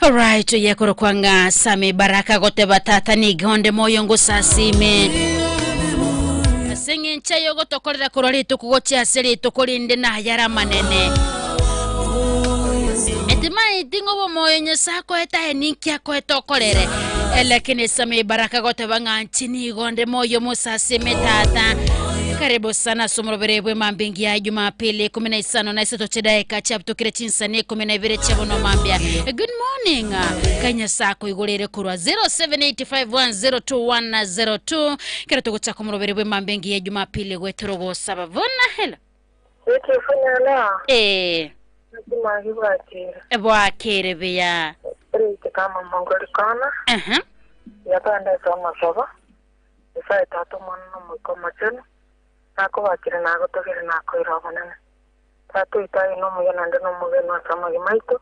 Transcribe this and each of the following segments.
Alright, yakoro kwanga same baraka gote batata ni gonde moyo ngusasime. Asengi nchayo gotokorera kurori tukugoche aseri tukurinde na yara manene. Etimai dingo bo moyo nyasako eta eninkia ko etokorere. Lakini same baraka gote banga nchini gonde moyo musasime tata. Karibu sana somroberebwe mambingi ya Jumapili 15 na isato chedeka chapto kire chinsane 12 chabono mambia. Good morning. Kanya sako igolere kurwa 0785102102. Kira tukucha kumroberebwe mambingi ya Jumapili wetorogo sabavona hela. Wetufunyana. Ntimahibatira. Bwakere beya. Rite kama mongolikana. Yapanda sama saba. Isa tatu mwana mukomachana. Nako bakire nago togere nako irabonana tatu itai no mugena ndo no mugena sama gimaito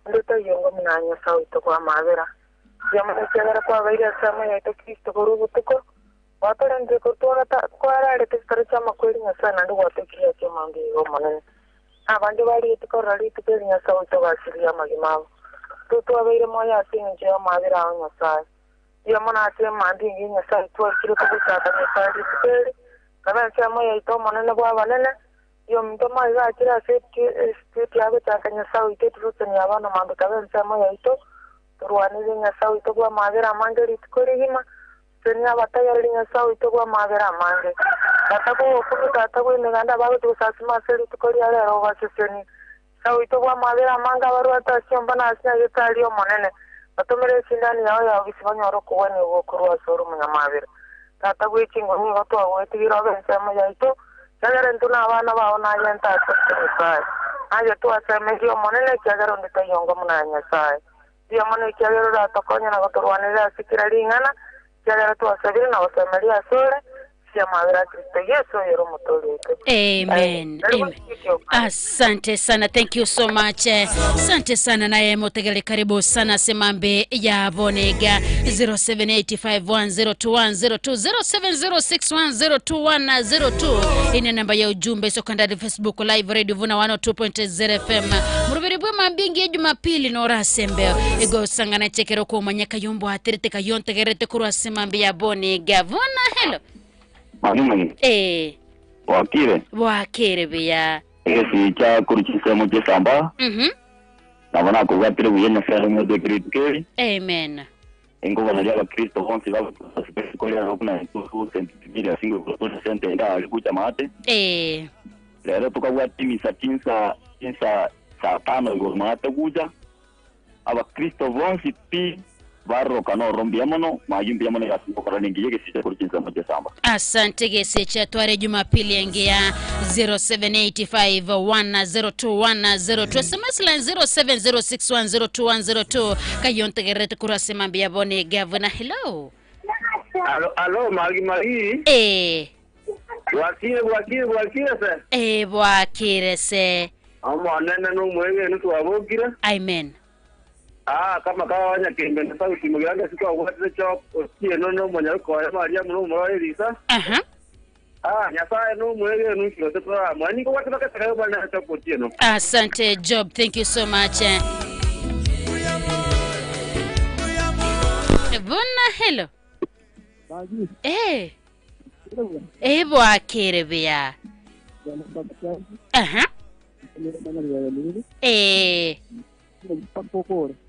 ndeta yongo minanya sawito kwa mavera yamana chagara kwa vaira sama yaito Kristo gurubutuko watarande ko twata kwara tekara chama kwelinya sana ndo watekia chama ngigo monene abandi bali tukorali tukelinya sawito basiria magimabo tutu abaire moya tinje mavera anya sai yamana ate mandi nginya sai twakire kubusata sai tukeli kana chama yaito monene kwa banene yo mtoma iga kira safety yago takanya sawi tetutani abana mambe kana chama yaito turwanire nya sawi to kwa mavera mangeri tukorihima tenya batayari nya sawi to kwa mavera mange batako kuruta tako inganda bago tusasima seli tukori ale roba seseni sawi to kwa mavera manga baru ata chomba na asya yetalio monene atomere sindani yao ya bisibanyoro kuweni ukurwa soro munyamabira tata gwichingo ni goto awetigira bensema yaito cyagara ntuna abana bawo nayenta atosai aje tu asemejo monene cyagara nditayonga munanya sai dia mone cyagara ratokonya na gotorwanira sikiraringana cyagara tu asabira na osemeria sore siamabira Kristo Yesu yero mutolete. Amen. Amen. Asante sana, thank you so much. Asante sana naye Motegele, karibu sana Semambe ya Bonega 0785102102 ina namba ya ujumbe sokanda Facebook live radio Vuna 102.0 FM murubiribwe mambingi Jumapili no rasembe ego sangana chekero ko manyaka yombo atirite kayonte gerete kurwa Semambe ya Bonega. Vuna hello. Mami. Wakire biya. Si cha kurikisa mu Jesamba. Nabona ko gatire buyenya fere mu de Kristo. Amen. Ingo bana ya Kristo honsi baba kusikolea rokuna tu sentibili asingo kwa sente nda alikuja mate. Lero tukagwa timi satinsa saa 5 go mate kuja. Aba Kristo honsi pi barro kano rombiamono majumbiamono ya sipokora ningiye gesije kurikisa mu Jesamba. Asante gese cha tware Jumapili yangia 0785102102 SMS line 0706102102 kayonte gerete kurase mambia bone Gavana. Hello. Alo magi wakire se. Wakire se. Amo nene no mwenge nutu abokira. Amen. Kama kawanya kimbe na sauti muganga siku awatse chop otie no mwanya ko ya Maria muno mwa Elisa. Nyasaye no mwenge nutu to kwa mwani ko wataka kaya bwana chop otie no. Asante Job, thank you so much. Vuna hello. Wakire biya.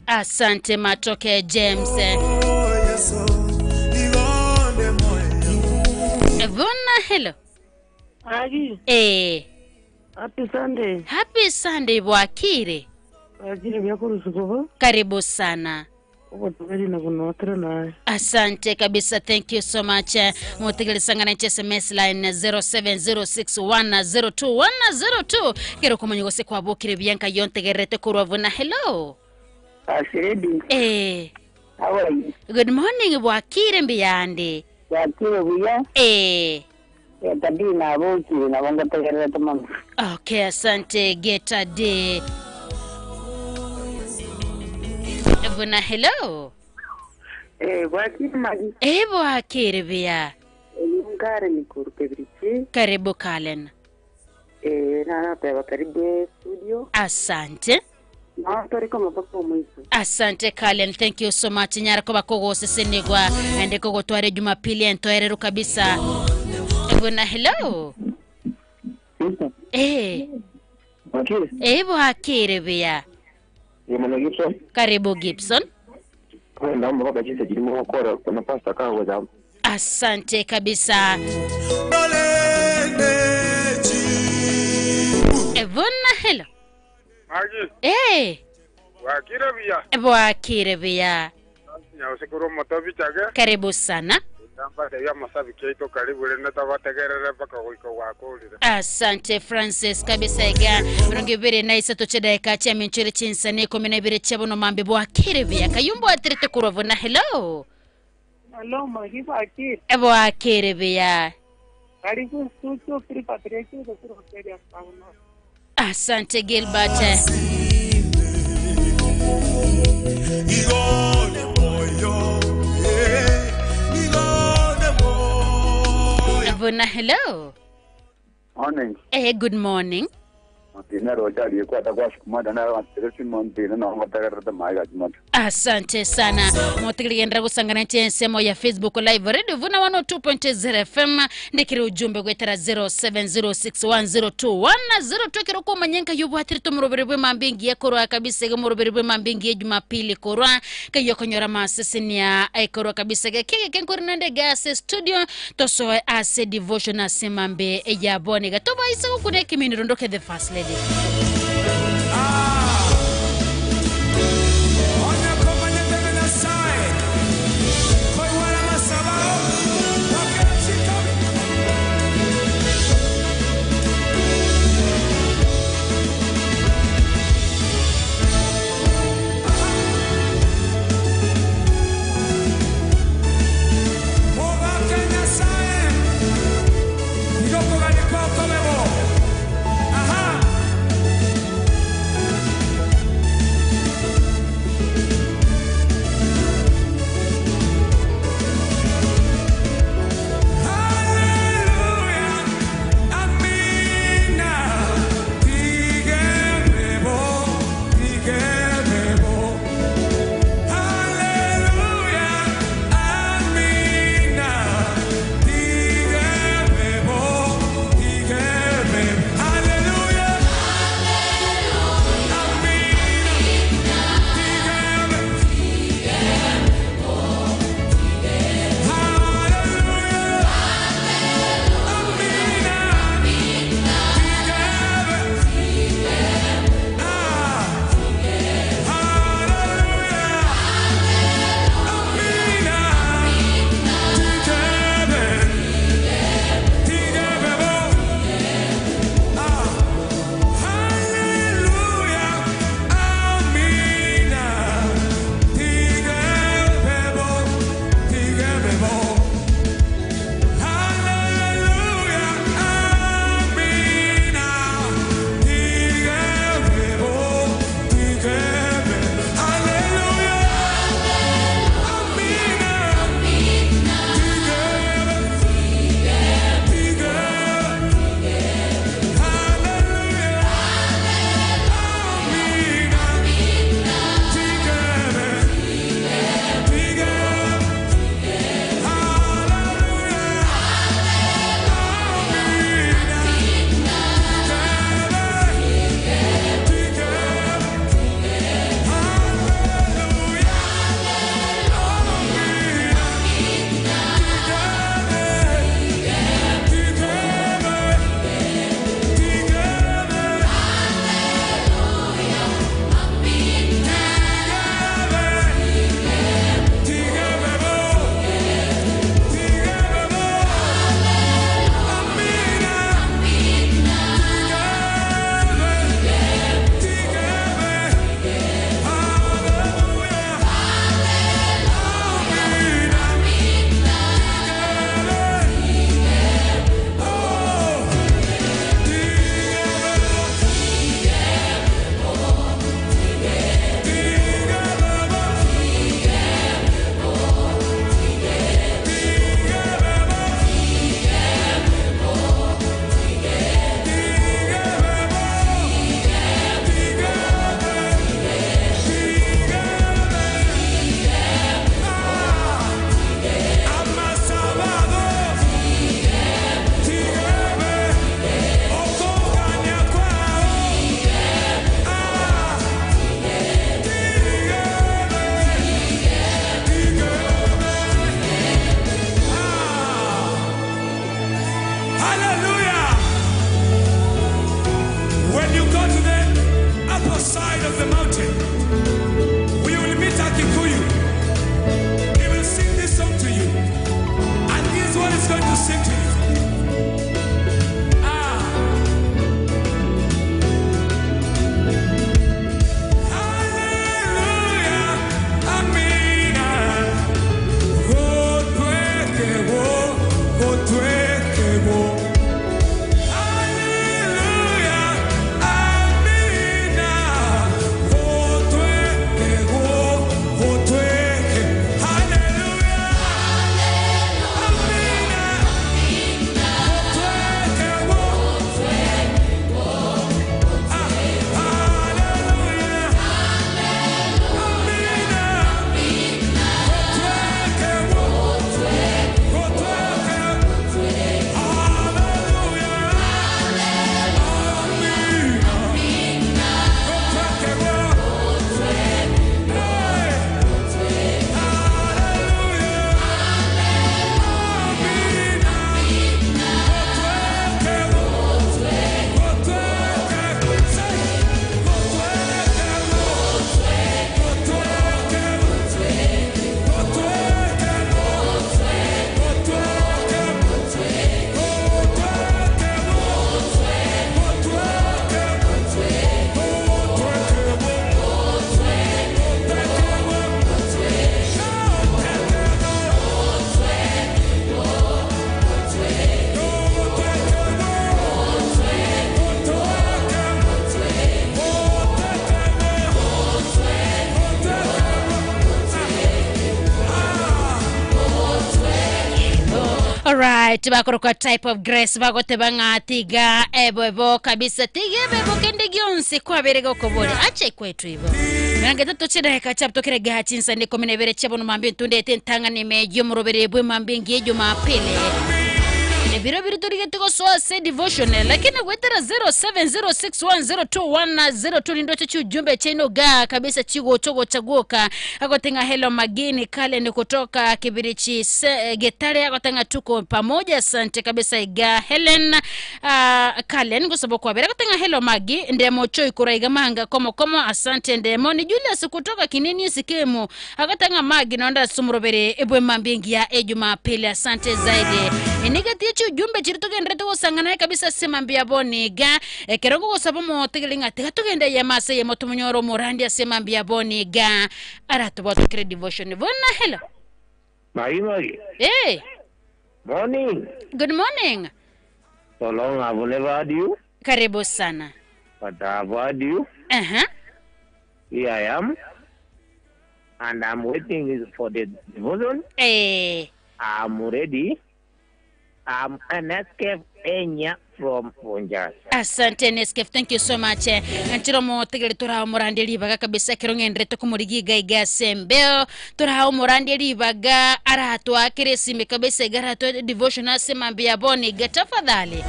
Asante Matoke James. Vuna hello. Happy Sunday. Happy Sunday Wakire. Karibu sana. Asante kabisa, thank you so much. Motegele sangana SMS line 0706102102 kero kumanyogose kwa bokire byanka yonte gerete kurwa. Vuna hello. Ashedi. How are you? Good morning Wakire mbiyande. Wakire buya. Tabina boki na wanga tegerete mama. Okay, asante Geta de. Vuna hello. Wakire magi. Wakire biya. Ngare ni kurkebrichi. Karibu Kalen. Na pewa karibu studio. Asante. Na tariko mapako mwisu. Asante Kalen, thank you so much. Nyara ko bakogo sesenegwa ende ko gotware Jumapili entoerero kabisa. Vuna hello. Wakire. Wakire biya. Yemana Gibson. Karibu Gibson. Kwenda mboga jinsi jilimo kora kuna pasta kawa za. Asante kabisa. Vuna hello. Magi. Wakire biya. Wakire biya. Nyasekuru motobi chage. Karibu sana. Namba ya masabi keito karibu lena tabategerere paka wiko wakolire. Asante Francis kabisa ega mrongibere naisa tocheda ekacha minchire chinsane komenebere chabono mambe Wakire biya kayumbo atrete kurwa. Vuna hello. Hello magi Wakire. Wakire biya. Karibu studio pri patriarki do hotelia sauna. Asante Gilbert. Vuna hello. Morning. Good morning. Asante sana. Motegeligendra gusangana nsemo ya Facebook live radio Vuna 102.0 FM ndikiri ujumbe gwetera 0706102102 kiro ko manyenka yubu atirito muroberwe mambingi yakorwa kabisa ge muroberwe mambingi Jumapili korwa kayo konyora masesinia aikorwa kabisa ge keke kenkorinande gas studio toso ase devotion Semambe ya Bonega toba isa kune kimini rondoke the first lady. Alright, bakoroka type of grace bagote bangatiga ebo kabisa tige bebo kende gyonse kwa berego kobole ache kwetu hivyo. Nange tuchira heka chapto kire gachinsa ndiko minebere chabono mambi tunde tentanga nemejo murobere bwe mambi ngejo mapele. Biro turige tuko soa devotional lakini wetera 0706102102 ndo chuchu jumbe cheno ga kabisa chigo chogo chaguoka agotenga hello magini kale ni kutoka Kibirichi Getare agotenga tuko pamoja asante kabisa iga Helen kale ngo sababu kwa bera agotenga hello magi ndemo choi kuraiga manga komo asante ndemo ni Julius kutoka Kinini Sikemu agotenga magi nonda sumurobere ebwe mambingi ya ejuma pele asante zaidi inigati jumbe chiritoke ndreto gusangana kabisa semambia boniga kerongo gusabamo tegelinga tegatugenda yamase yemotumunyo murandi semambia boniga aratuboto credit devotion bona hello Magi. Hey Morning. Good morning. So long I've never had you. Karibu sana. But I've had you. Here I am. And I'm waiting for the devotion. Hey. I'm ready. I'm Nescafe Enya from Punjab. Asante Nescafe, thank you so much. Antiro mo tegele tora morande libaga kabisa kirongendre to kumurigiga iga sembeo tora morande libaga arato akiresi kabisa igarato devotional semambia boni gatafadhali.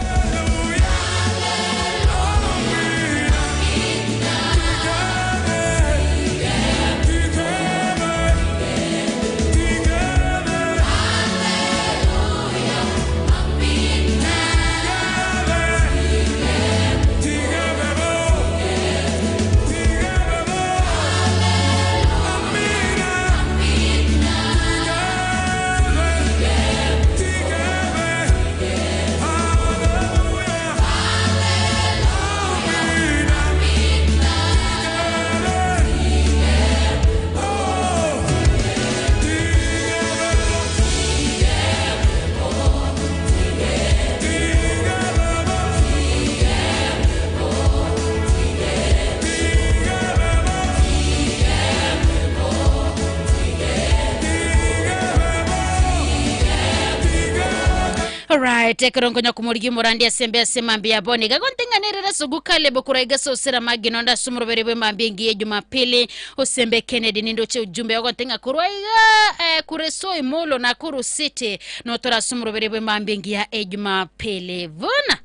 Alright, ekorongonya kumurigi murandi asembe asemambia boni gagontinga nerera sugukale bokuraiga sosera maginonda sumurobere bwe mambingi ye Jumapili osembe Kennedy nindo che ujumbe wagontinga kuraiga kureso imolo na Kuru City no tora sumurobere bwe mambingi ya Jumapili vona.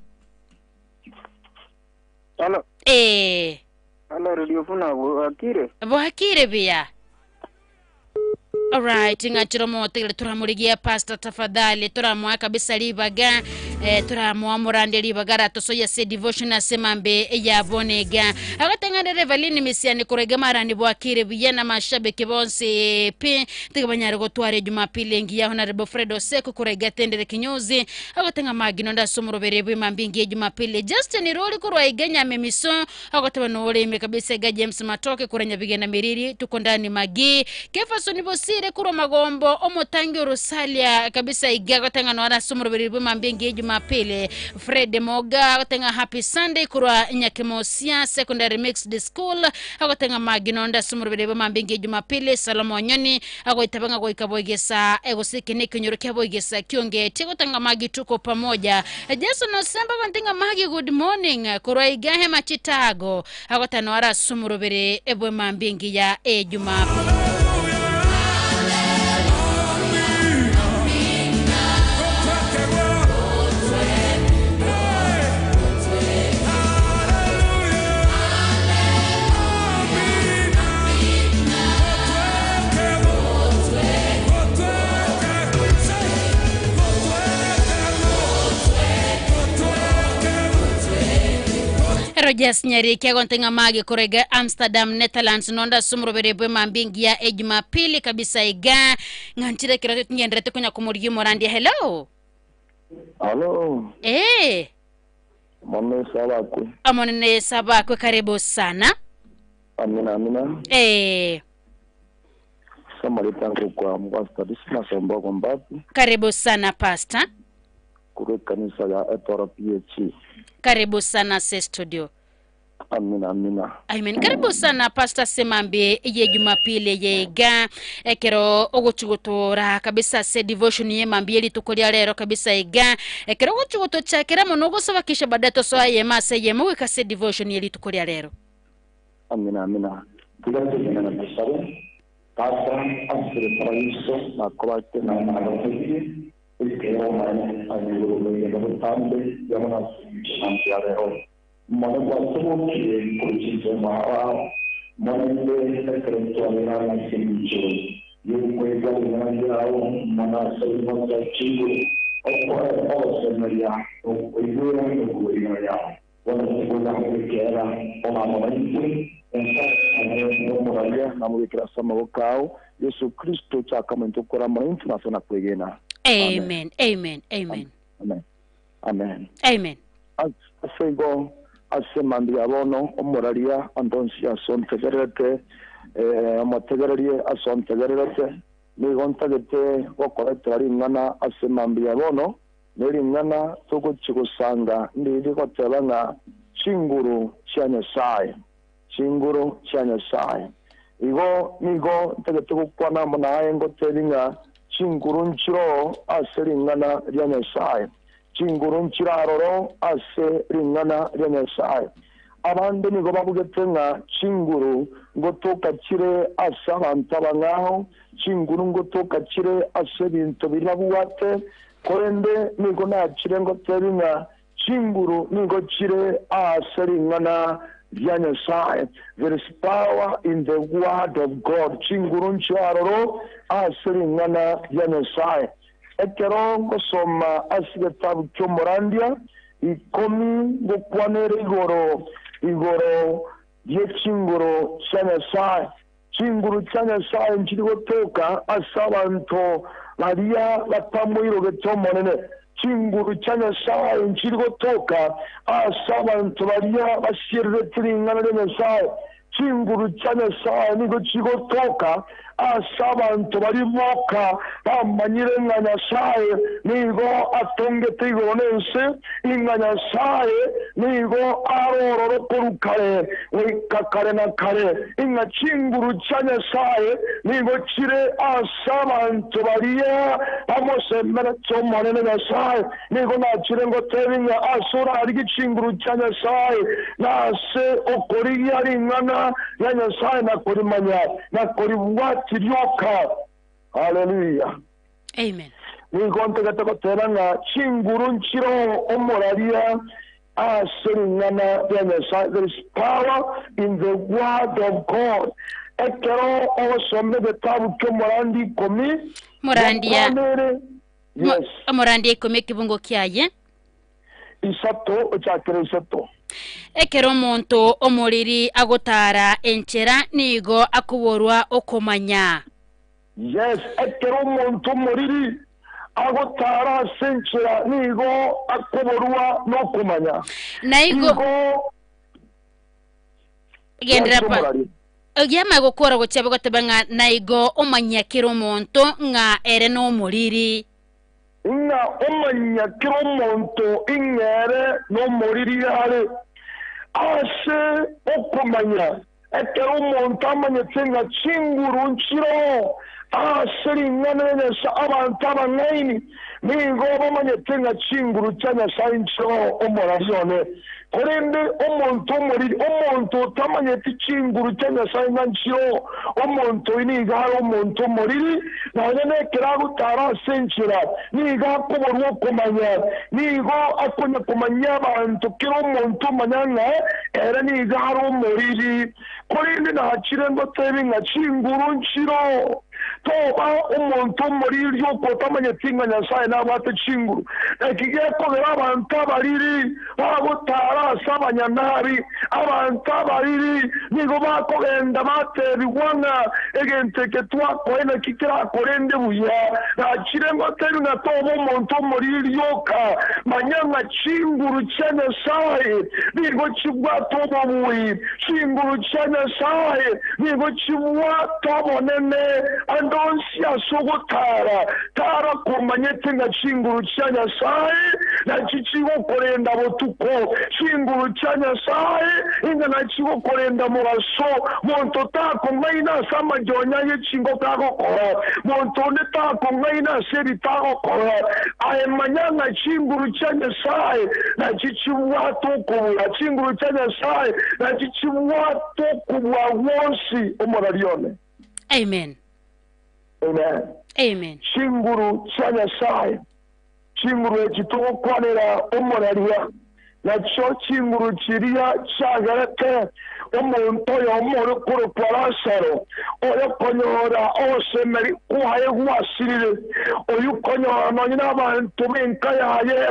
Hello. Hello, radio funa Wakire bia. Alright, ngachiro mote turamuligia pastor tafadhali turamwa kabisa libaga turamwamurandiri bagara tosoya se devotion asemambe yabonega agatengana Revelini misiani kurega marani bwakire biyana mashabiki bonse pe tigabanyari gotware Jumapili ngiya Honorable Fredo Seko kurega tendere kinyozi agatenga magino nda somurobere bwe mambingi Jumapili Justin Roli kurwa igenya memiso agatebano ole ime kabisa ga James Matoke kurenya bigena miriri tukondani magi Kefaso nibosire kuro magombo omotangi Rosalia kabisa igaga tenga no ara somurobere bwe mambingi Jumapili Fred Moga agatenga Happy Sunday kurwa Nyakemosia Secondary Mixed School agatenga magino nda somurobere bwe mambingi Jumapili Salomo Nyoni agoitabanga goikaboigesa egosike nekinyoro kyaboigesa kionge tegotanga magi tuko pamoja Jason Osemba kontinga magi good morning kurwa igahe machitago agotano ara somurobere ebwe mambingi ya Jumapili Rogers Nyariki agontenga magi kurega Amsterdam Netherlands nonda somurobere bwe mambingi ya Jumapili kabisa iga ngantire kirote tungendrete kunya kumurigi morandi hello Mone sabakwe amone sabakwe karibu sana amina samari tangu kwa mwasta disina sombo kwa mbapi karibu sana pastor kure kanisa ya Etora PHC karibu sana se studio amina amen karibu sana pastor semambe ye Jumapili yega ekero ogochugotora kabisa se devotion ye mambieli tukolia lero kabisa ega ekero ogochugoto chakera monogo soba kisha badato so aye mase ye muweka se devotion ye tukolia lero amina tulate na bisare pasa asire paraiso na kwate na marafiki ikero mane ayuro ye batambe yamana ampiarero mone kwatumo ki kuchiche mara mone ekero tualera na simcho yukwega ngandao mana saimo chachigo opo semeria oigura oigura wana kera ona momenti ensa moralia na mubikira sama wokao Yesu Kristo chakamento kora momenti na sona kwegena amen asego asemandi abono omoralia andonsia son tegerete amategererie ason tegerete ni gontagete gokoretari ngana asemandi abono neri ngana toko chigusanga ndiri kotebanga chinguru cyanya sai igo nigo tegete gukwana munaye ngo teringa chinguru nchiro aseringana ryanya sai chinguru nchiraroro ase ringana ryanya sai abandi nigo babugetenga chinguru ngo tokakire asabantabangaho chinguru ngo tokakire ase bintu birabuwate korende nigo nakire ngo teringa chinguru nigo kire aseringana ryanya sai. There is power in the word of God. Chinguru nchiaroro aseringana ryanya sai. Ekero ngosoma asigetabu cyomorandia ikomi gukwanere igoro yechinguru cyanya sai. Chinguru cyanya sai nchirigo toka asabanto Maria batamwiro getomonene chinguru cyanya sai nchirigo toka asabanto Maria bashirire tiringana ne sai. Chinguru cyanya sai nigo chigo toka asabanto bari boka bamanyire nganya sai nigo atonge tigo nense inganya sai nigo arororo korukare wikakare na kare inga chinguru cyanya sai nigo chire asabanto bariya amose mera chomone na sai nigo na chire ngo tevinga asura ari chinguru cyanya sai na se okori yari ngana yanya sai na korimanya na koriwa Tirioka. Hallelujah. Amen. We go to get a chinguru nchiro omoralia aseringana ryanya. There is power in the word of God. Ekero osome betabu kyomorandi komi. Morandia. Yes. Morandia komi kibungo kiaye. isato cyakere isato ekero omonto omuriri agotara enchera nigo akuborwa okomanya. Yes, ekero omonto omuriri agotara senchera nigo akuborwa nokomanya. Naigo gendrapa Ogyama gukora gochabe gotebanga naigo omanya kiro omonto nga ere no omuriri. Nga omanya kiro omonto ingere no omuriri yare ase okomanya ekero omonto amanyete nga chinguru nchiro ase ringana nesa abantu abangaini nigo bamanyete nga chinguru cha Nyasaye nchiro omorarione korende omonto omuriri omonto tamanyete chinguru cha Nyasaye nchiro omonto iniga omonto omuriri naone nekera gutara senchira niga kuborwa komanya nigo akonya komanya abantu kiro omonto manyanga era niga omuriri korende nachire ngotebi nga chinguru nchiro toba omonto omuriri okotamanyete nga Nyasaye nabate chinguru ekigekobera abantu abariri bagutara asabanyanabi abantu abariri nigo bakogenda baterigwana egenteke twakoena kikira korende buya nakire ngoteri na toba omonto omuriri yoka manyanga chinguru cha Nyasaye nigo chibwato obuyi chinguru cha Nyasaye nigo chibwato obonene andonsi asogotara tara kumanyete nga chinguru cha Nyasaye na chichigo korenda botuko chinguru cha Nyasaye inga na chigo korenda mugaso monto tako ngaina sama jonya ye chingo kako kora monto ne tako ngaina seri tako kora aye manyanga chinguru cha Nyasaye na chichiwato kubula chinguru cha Nyasaye na chichiwato kubwa wonsi omorarione. Amen. Amen. Amen. Chinguru cha Nyasaye chinguru ekitokwanira omorariya nacho chinguru chiriya chagarate omuntu yomoro kuro parasaro oyo konyora osemeri kuhaye gwasirire oyo konyora nonyina abantu benka yaye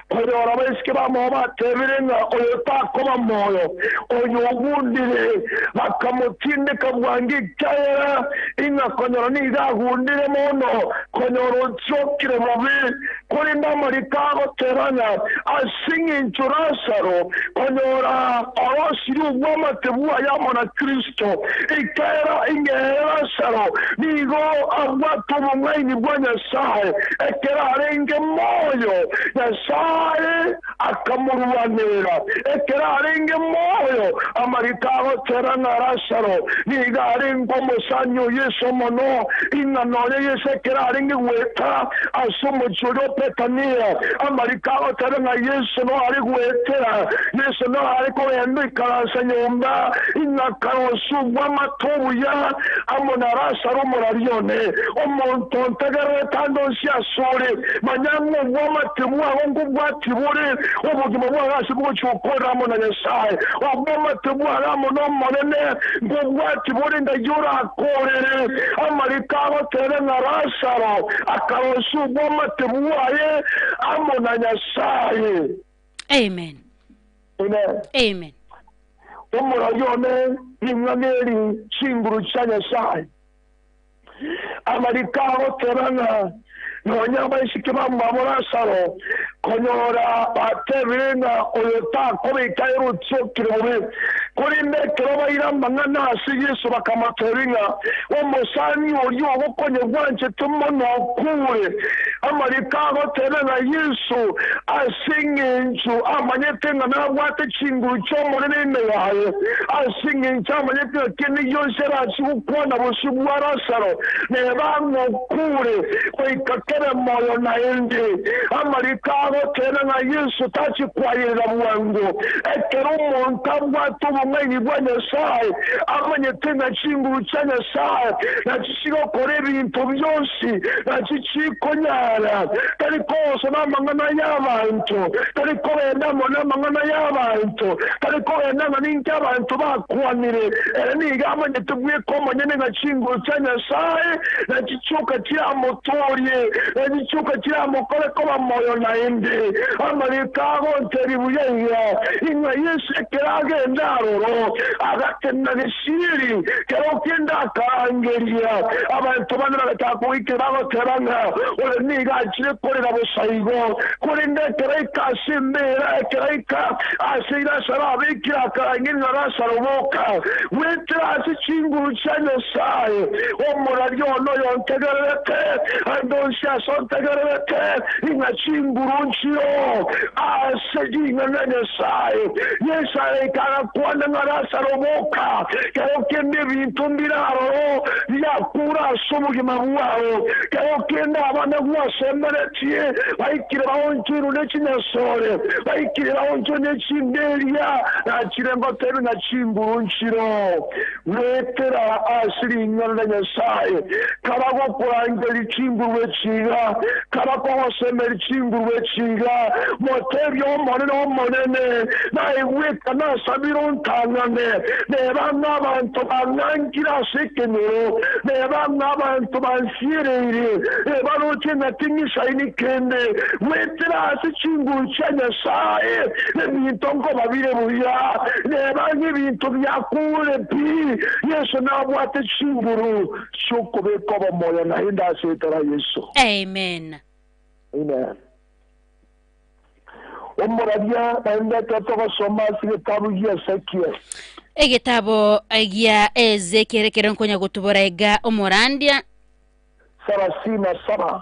konyora beske bamo batebirenga oyo takoba moyo oyo gundire bakamutinde kabwangi cyera inga konyora niga gundire mono konyora chokire mubi kuri ndamarikago teranya asingi nchurasaro konyora awasiri ubwamatebuwa yamona Kristo ikera ingera saro nigo abwatu mumwaini bwa Nyasaye ekera arenge moyo Nyasaye akamuruwanera ekera arenge moyo amarikago teranya rasaro niga arengo musanyo Yesu mono inanone Yesu ekera arenge weta asumo churo petania amarikago teranya Yesu no ari wetera Yesu no ari ko yandika nyumba inakarosu bw'amatobuya amonarasa rumurarione omuntu ntegere tandosi asore manyango bw'amatemu ahongo bwatibure ubugimo bw'agasi bw'cyukora amona Nyasaye obw'amatemu aramo no monene ngo bwatibure ndajura akorere amarikabo tere narasaro akarosu bw'amatemu aye amona Nyasaye. Amen. Amen. Amen. Omurayone nimwaneri chinguru cha Nyasaye amarikaho terana nonyamba ishikima mamurasaro konyora batebirenga oyota kobikairo tsokire kuri ndekero bayiramba nasi Yesu bakamateringa omusani ori obukonye bwanje tumono kure amarikaho terana Yesu asingenju amanyetenga nabwate chinguru cyo munene yaye asingenju amanyetenga kene yonsera chukwana bosubwarasaro nebango kure koikakere moyo na ende amarikaho terana Yesu tachikwayira mwango ekero montabwa tumumwenyi bwa Nyasaye amanyetenga chinguru cha Nyasaye na chichigo kore bintu byose na chichikonyara tarikoso namangana y'abantu tariko benda mona mangana y'abantu tariko benda ninki abantu bakwanire niga amanyetubwe ko manyene nga chinguru cha Nyasaye na chichuka kya motorie ekikyuka kiramukoleko bamoyo naindi amalikago nteribuyeya inga Yesu ekiragenda aroro agakenna bisiri kero kenda akarangeria abantu bane batakuike bagoteranga ole niga akire korera busaigo kuri ndekereka simbera ekereka asira sarabikira akarangirira rasaroboka wetrasi chinguru cyane saye omuraryono yontegereke andonsha sontegereke inga chinguru nchio asejinga nene saye yesare kana kwanda ngarasaroboka kero kende bintu mbiraro yakura somugima bwao kero kende abana bwasemberetie baikire bawonkiru nekinesore baikire bawonkiru nekinderia nakirengo teru na chinguru nchiro wetera asiri ngana nyasaye karago kurangeli chinguru wechiga karago semeri chinguru wechiga moterio monene na iweka na sabiro ntangane neba n'abantu banangira sekenero neba n'abantu bansirere neba n'ukenga tingisha inikende wetera asi chinguru cha nyasaye n'ibintu ngo babire buya neba n'ibintu byakure pi Yesu nabwate chinguru cyokubeko bamoya nahinda asetara Yesu. Amen. Amen. Omuradia enda tatoka somasi kitabu ya Ezekiel. Egitabo ya Ezekiel keronkonya gutubora ega omurandia 37.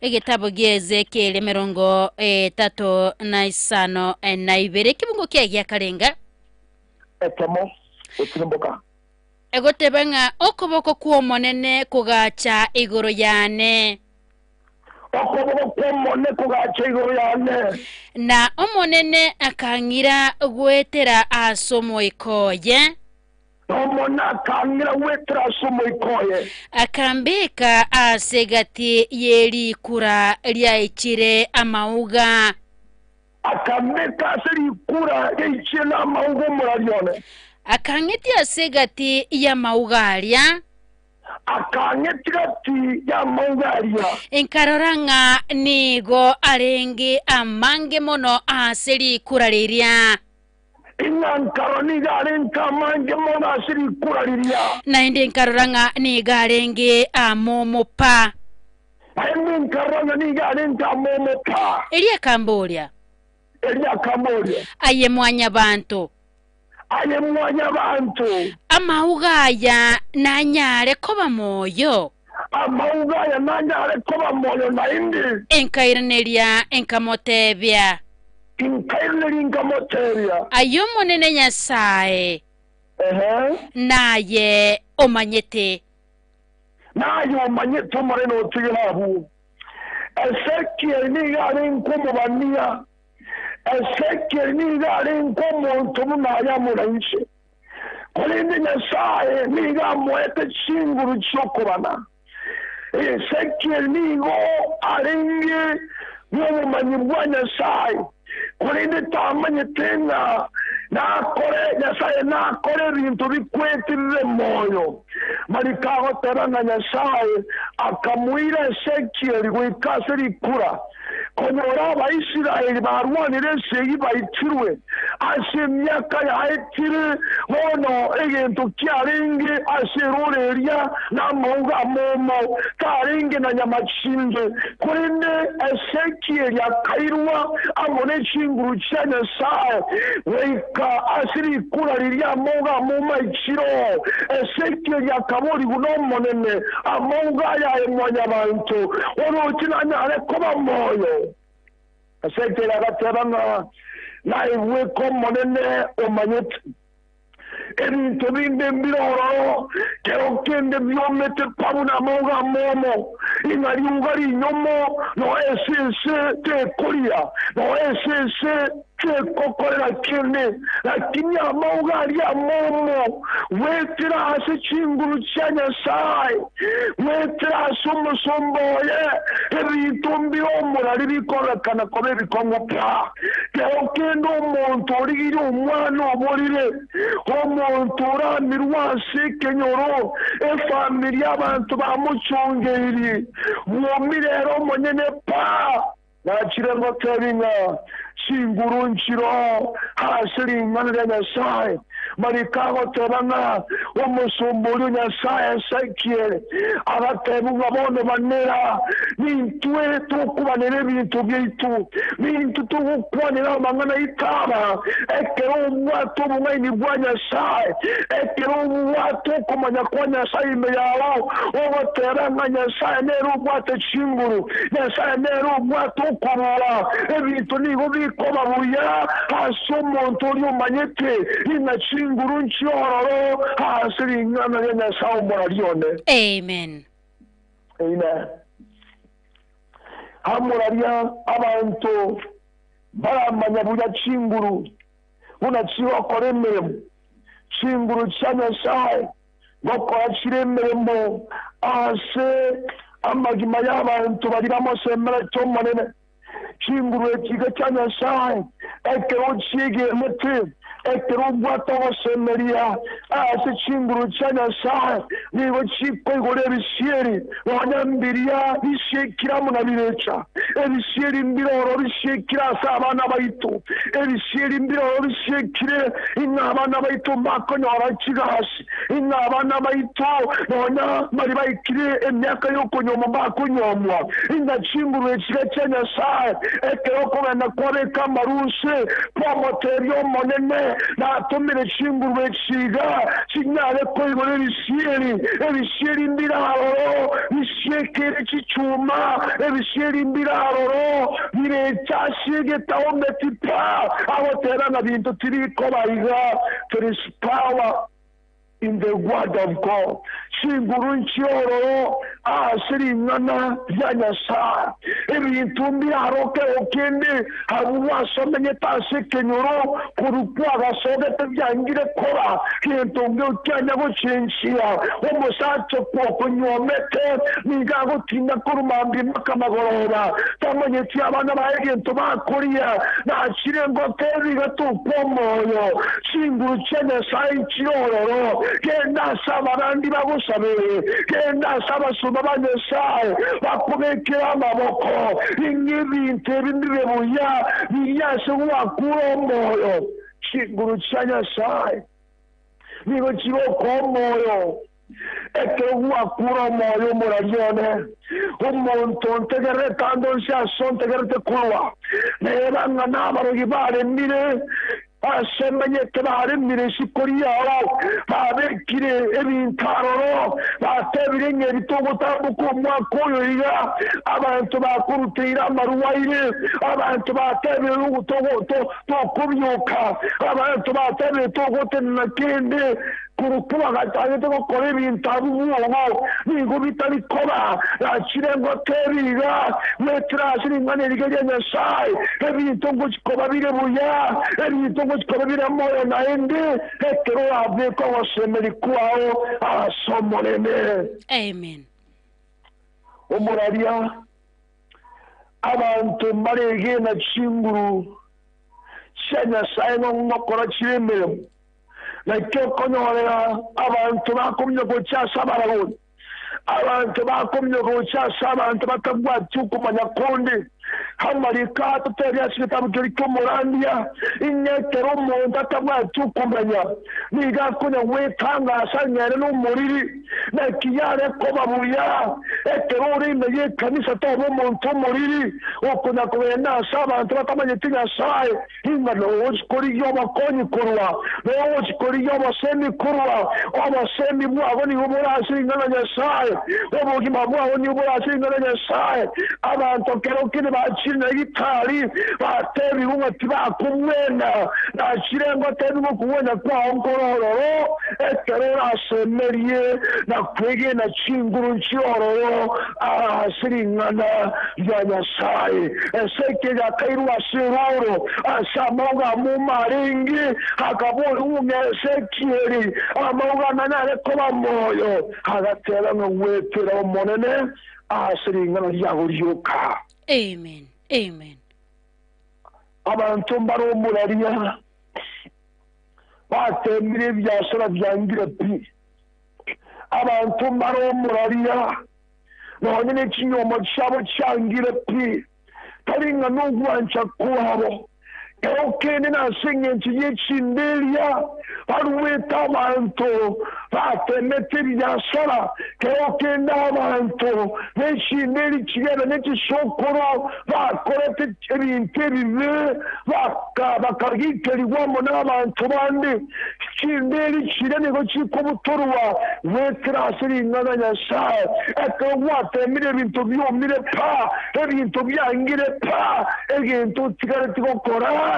Egitabo ya Ezekiel 35 na ibere kibungo kya kalenga Etemo otimboka. Egotebanga okoboko kuo monene kugacha igoro yane. Okoboko kuo monene kugacha igoro yane. Na omonene akangira gwetera asomo ikoye. Omona akangira gwetera asomo ikoye. Akambeka asegati yeri kura lya ichire amauga. Akambeka aseri kura lya ichire amauga muralione. Akangeti asegati ya maugalia. Akangetigati ya maugalia. Enkaroranga nigo arengi amange mono aseri kuraliria. Inankaroniga arenga amange mono aseri kuraliria. Na indi enkaroranga niga arengi amomopa. Inankaroniga niga arenga amomopa. Elia Cambodia. Aye mwanya bantu. Aye mwanya bantu. Amaugaya nanyare koba moyo. Amaugaya nanyare koba moyo na indi. Enkairnelia enkamotebia. Enkairnelia enkamotebia. Ayo monene nyasaye. Naye omanyete. Naye omanyete mareno tigabu. Ezekiel ni gari nkomo bania. Ezekiel ni gari nkomo ntomu na ya muranchi. Kolinde nyasaye ni ga mwete chinguru chokobana. Ezekiel ni go aringe no manyibwa nyasaye. Kolinde tamanye tena na kore nyasaye na kore bintu bikwetirire moyo. Marikaho terana nyasaye akamwira Ezekiel gwikasiri kura. Konyora abaisirayeli barwanire segi bayitirwe ase myaka yahitire hono egento kyaringe aseroreria na mauga momo karinge na nyamachinge kurinde Ezekiel yakairwa amone chinguru cyane sae weka asiri kurariria mauga moma ichiro Ezekiel yakabori guno monene amauga ya emwanya bantu ono kinanya arekoba moyo Ezekiel agaterana na iwe komonene omanyete ebintu binde mbiroro kero kende byomete pabuna mauga momo ingari ungari nyomo no esese te kolia no esese kekokorera kene lakini amaugali ya momo wetira hasi chinguru cha Nyasaye wetira hasi umusomboye ebintu mbiromora bikolekana kobe bikongopa kero kendo omuntu origiri omwana oborire omuntu oramirwa kenyoro efamili y'abantu bamucungeri mumirero monyene pa nakirengo tebinga chingurunchiro hasiringana rya Nyasaye marikago tebanga omusumbuli Nyasaye sekiere abatebunga bone banera nintwe tukubanere bintu byaitu bintu tukukwanira amangana itaba ekero umwatu bungaini bwa Nyasaye ekero umwatu kumanya kwa Nyasaye imeyawo ogoteranga Nyasaye nero ubwate chinguru Nyasaye nero ubwate ukurura ebintu nigo bikoba buya hasi umuntu uri umanyete ina chinguru nchiororo hasi ringana ya Nyasaye umurarione. Amen. Amen. Hamuraria abantu baramanya buya chinguru unachiwa koremere chinguru cha Nyasaye gokora kiremere ase amagima y'abantu barimo semera cyo manene chinguru ekiga cha Nyasaye ekero chige mete ekero bwato semeria ase chinguru cha Nyasaye nibo chiko igore bisheri wanyambiria bishekira munabirecha ebisheri mbiroro bishekira sabana baitu ebisheri mbiroro bishekire inabana baitu makonyora kigasi inabana baitu nona bari baikire emyaka yo kunyoma bakonyomwa ina chinguru ekiga cha Nyasaye ekero kobana koreka maruse promoterio monene na tumire chinguru ekiga signale ko igore ebisheri mbiraro bishekere kichuma ebisheri mbiraro birecha shige taometipa awotera na bintu tiriko baiga. There is power in the word of God. Chinguru nchioro asiringana ya Nyasaye ebintu mbiraroke okende habuwasomenya tase kenyoro kurukwa gasogete byangire kora kintu ngokanya gucinshia umusacho kwoko nyomete ningago tinda kurumambi makamagorora tamanye ti abana bayegentu bakuriya nakirengo tebi gatupomoyo chinguru cha Nyasaye nchioro kenda sabarandi bagusabere kenda sabasuma banyesaye bakubekera amaboko ingibintu bindirebuya biyase wakuromoyo chinguru cha Nyasaye nigo kirokomoyo ekero wakuromoyo murarione umuntu ntegeretando nsasontegerete kurwa nebanga nabarogi baremire asemenyete baremire sikori yawo babekire ebintaroro batebirenge bitogotambuka umwaka oyo iga abantu bakurutira amaruwaire abantu batebire tokubyuka abantu batebire togotena kende kurukuba gatanye tokore ibintabu uwo nigo bitabikoba nakirengo tebiga metrasi ringane rigere Nyasaye ebintu ngo kikoba birebuya ebintu ngo kikoba biremoyo naende ekero abeko wasemeri kwao asomorene. Amen. Umuraria abantu marege na chinguru cha Nyasaye ngokora kiremere nakyo konyorera abantu bakomye gocyasa barabona abantu bakomye gocyasa abantu batagwatse kumanya konde hamarika tuteri asitabu kiriko murandia inyetero umuntu atagwatse kumanya niga kunya wetanga asanyere no muriri nakiyare ko babuya eterori meye kanisa tobo umuntu muriri okunya kubena abantu batamanye Nyasaye inga no kuri yo bakonyi kurwa no kuri yo basemi kurwa abasemi bwabo ni umurasi ingana Nyasaye obugima bwabo ni umurasi ingana Nyasaye abantu kero kine bakina gitari batera ibunga tibakumwena nakirengo tenuko kubona kwa onkororo eterera asemerie na kwege na chinguru nchiororo asiringana ya Nyasaye eseke ya kairu asiroro asamonga mumaringi akabona umwesekieri amonga nanare koba moyo agatera ngwetera omonene asiringana yaburyoka. Amen. Amen. Abantu baromuraria batemire byasara byangira pi abantu baromuraria none n'ikinyomo cyabo cyangira pi taringa n'ugwanca kuhabo Eokene na singe nchiyechindelia aruweta abantu batemeteri yasara keokenda abantu nechindeli chigera nechisokoro bakorete ebinterive bakarigiteri wamo n'abantu bandi chindeli chireneko chikobutorwa wetrasiri ngana Nyasaye ekwatemire ebintu byomire pa ebintu byangire pa ebintu tigare tigokora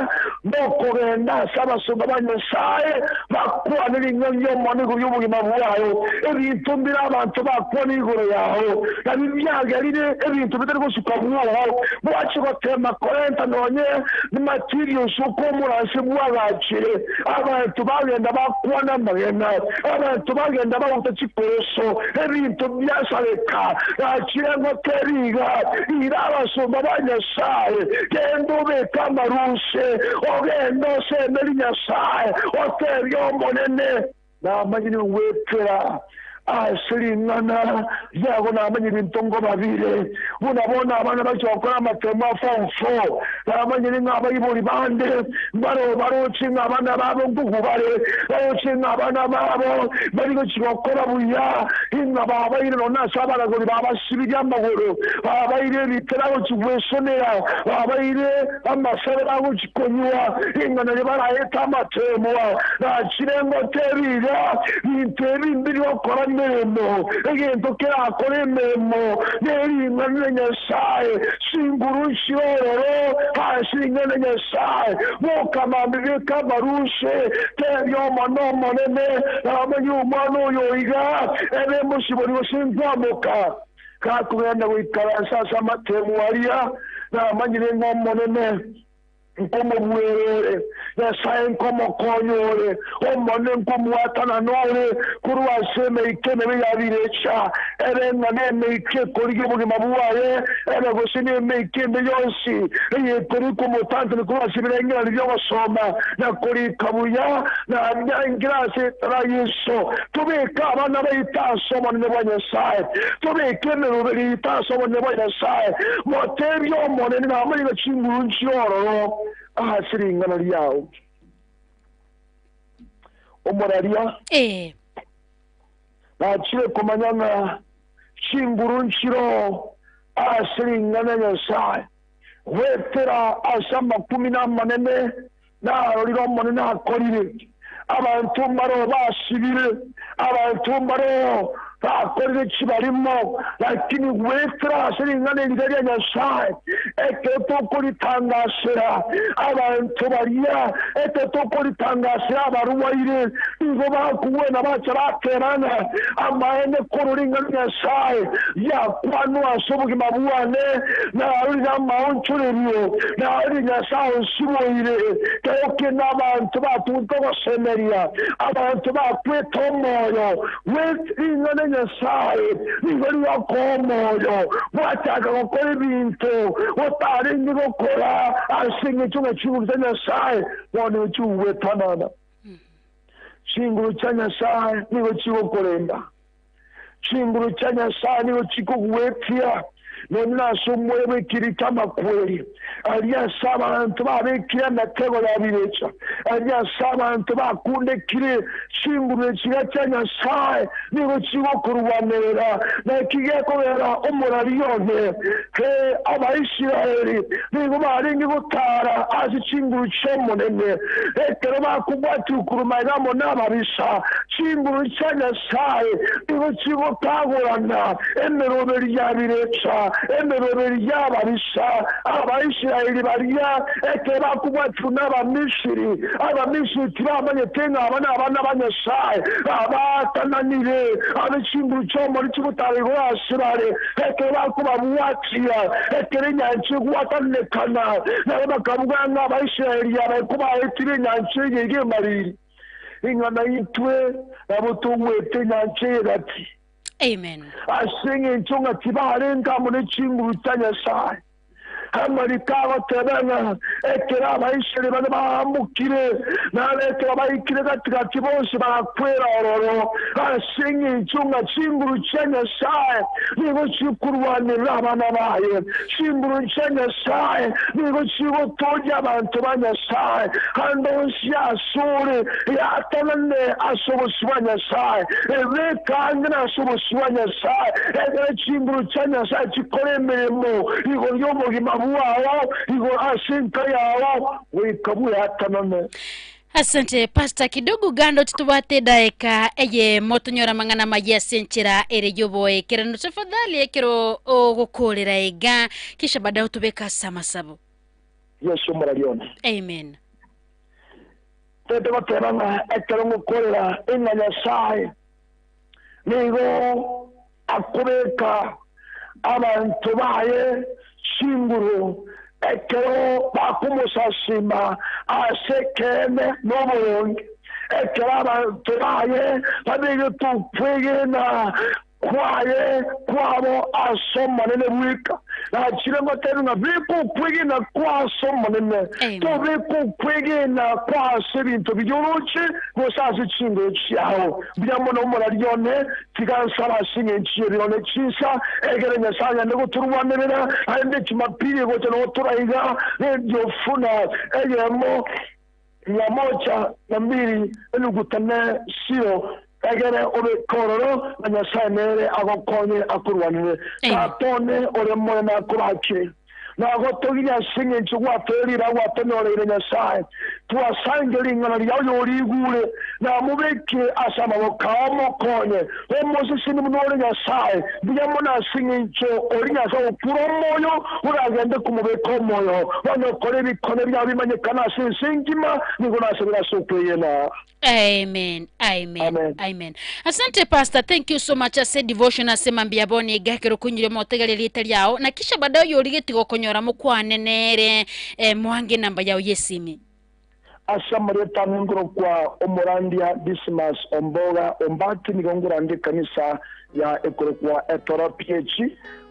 nokogenda sabasumba banyasaye bakwanira inyanyo manigo y'ubuzima bwayo ebintu mbira abantu bakwana igoro yaho nabibyagarire ebintu bitari gusuka bwaho bwacu batema korenta nonye ni materials uko muranse bwagakire abantu bagenda bakwana magena abantu bagenda bawuta kikoso ebintu byasareka akire ngo teriga irabasumba banyasaye gendo beka marushe ogendo semeri Nyasaye oterio monene namanyini wetera asiringana yago namanyini bintongo babire unabona abana bachokora amatemo afonfo namanyini ngabayiburi bande barocinga abana babo ngugubare barocinga abana babo barigo chikokora buya inga babayire nonasabara gori babasibirya amagoro babayire biteraho kigwesonera babayire amasebe bago chikonywa inga nare baraheta amatemo nakirengo terira interi mbiri okora memo egento kera memo neringa Nyasaye singuru shororo ashinga Nyasaye wokamambire kabarushe terio mano monene amanyu mano yoiga ebe mushibori woshinzamuka kakugenda wikaransa samatemu waria na manyire ngomonene como muere Nyasaye como konyore omone como atana nore kurwa seme ikene yabirecha erenga neme ike korige muri mabuwaye ere gosine me ikene yonsi eye kuri como tanto kurwa sibirenga ryo basoma na kuri kabuya na nyangrase rayiso tubeka abana bayitaso mone bwanyasaye tubeka ne bayitaso mone bwanyasaye moterio mone na muri gachinguru nchyororo asiringana lyawo omoraria nakire kumanyana chinguru nchiro asiringana Nyasaye wetera asamba 10 na riro monene akorire abantu baro basibire abantu baro bakorire kibarimo lakini wetera asiringana lya Nyasaye eketo kuritangasira abantu bariya eketo kuritangasira abaruwaire ngo bakuwena bacha baterana amaene koruringa Nyasaye yakwanu asobuge mabuwane na ari amaunchurerio na ari Nyasaye siboire keoke n'abantu batunto basemeria abantu bakwetomoyo wetringa Nyasaye nibari yakomoyo wataka gukora ibintu utaringi gukora asinge cyuma cyubuza Nyasaye wone cyuwe tanana chinguru cha Nyasaye niwe chigokorenda chinguru cha Nyasaye niwe chikuwetia nona somwewe kirikama kweli aliya saba abantu babekira natego yabirecha aliya saba abantu bakunde kire chinguru cha Nyasaye niwe chigokurwanera na kigekobera umurariyone ke abayisirayeli niwe baringi gutara azi chinguru cyomonene ekero bakugwati ukurumayamo n'ababisha chinguru cha Nyasaye niwe chigotagurana emeroberi yabirecha emeroberi y'ababisha abayisirayeli barya eke bakubwatu n'abamisiri abamisiri tibamanye tenga abana b'Nyasaye abatananire ab'ikimburu cyo muri kibutari bwasirare eke bakubabwatira eke nyanchi guatanekana nabo bakavuga ngo abayisirayeli abakubahetire nyanchi yege mariri ingana yitwe nabo tungwete nyanchi yati amen asinge nchonga tibarenga muri chimburu cya Nyasaye Amerika tebana ekera abayishere bane bambukire naleta abayikire gatigati bose barakwera ororo asinge nchonga chimburu cya Nyasaye nigo chikurwanira abana baye chimburu cya Nyasaye nigo chibotoja abantu ba Nyasaye handonsi asure yatanane asoboswa Nyasaye ebekanga asoboswa Nyasaye ekera chimburu cya Nyasaye chikoremeremo nigo yomo wao iko asinka yao wikabu yatanane. Asante Pastor kidogo gando tutubate daika eye motonyora mangana magia senchira ere yoboe kera no tafadhali ekero ogukorera ega kisha baadaye tubeka samasabu. Yesu muraliona. Amen. Tete baterana ekero ngukorera inga Nyasaye nigo akubeka abantu baye Shinguru ekero bakumusashima asekene n'oburonge ekero abantu baye babige tukwegena kwaye kwabo asomanene wika nakiremo teruna biku kwegena kwasomanene to biku kwegena kwase bintu byoroche gosaze chingo cyaho byamona umuralione tigansaba singe chirione chisa egere Nyasaye ndego turwanirira ande chimapiri gote no turaiga ndio funa eyemo yamocha na mbiri enugutane sio egere ore kororo Nyasaye nere agokonye akurwanire atone ore mwana kurake nago toginya singe chugwaterira watenorere Nyasaye twasangeri ngana yayo yorigure na mubeke asama bokamo konye Moses ni munore Nyasaye byamona singe cyo ori Nyasaye puromoyo uragende kumubeko moyo bano kore bikone byabimanye kana singima ningo nasubira sokeyena. Amen. Asante Pastor, thank you so much. Ase devotion asema mbiaboni gakero kunyire motegale lita lyao na kisha baadaye yorigeti gokonyora mukwanenere mwange namba yao yesimi. Asamureta ngoro kwa Omorandia Dismas Omboga Ombati nigongurande kanisa ya ekoro kwa Etoro PH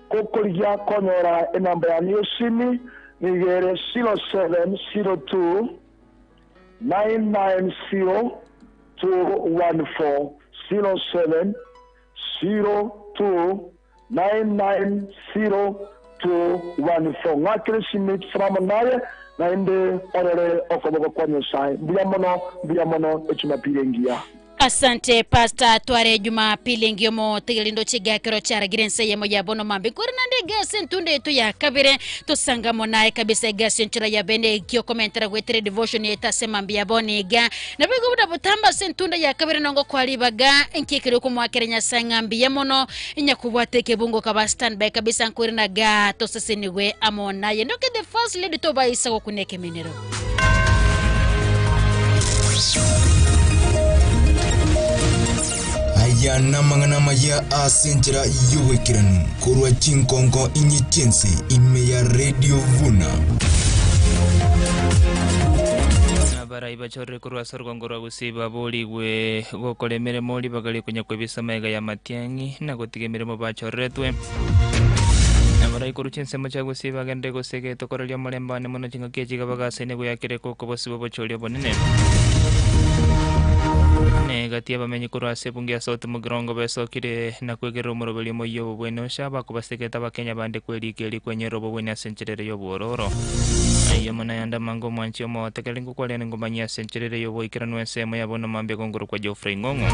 kokolia konyora namba ya yesimi nigere 0702 990 214 0702 990 214 ngakire simit samanaye naende orere okobogo kwa Nyasaye biyamono echimapirengia. Asante Pastor tware Jumapili ngiomo tegelindo chiga kero chara girense yemo ya bono mambe kurinande gase ntunde tu ya kabire to sangamo nae kabisa gase nchira ya bende kio komentara gwetere devotion yeta sema mbia boni ga na bigo buda butamba sentunde ya kabire nongo kwalibaga nkikiro ko mwakere Nyasaye ngambi yemono nyakubwate kebungo kaba standby kabisa nkurina ga to sesenigwe amona ye ndoke the first lady to baisa ko kuneke minero. Ya namangana maya asenjera yuwekiranu kurwa chinkonko inyitense ime ya Radio Vuna bara ibachore kurwa sorgongora gusiba boligwe gokolemere moli bagali kunya kwebisa mega ya matiangi na gotigemere mo bachoretwe bara ikuruchense macha gusiba gande gosege tokorelya molembane mono chinga kejiga bagasene goyakire koko bosibo bochole bonene gatia bamenye kurwa sebungia sauti mugirongo besokire na kwegera umurobeli moyo bweno shaba kubaseketa bakenya bande kwelikeli kwenye robo bwena sencherere yo bororo ayo mona yanda mango mwanchi omo tekelingu kwa lene ngomanya sencherere yo boikira nwense moya bono mambe gongoro kwa Geoffrey Ngongo.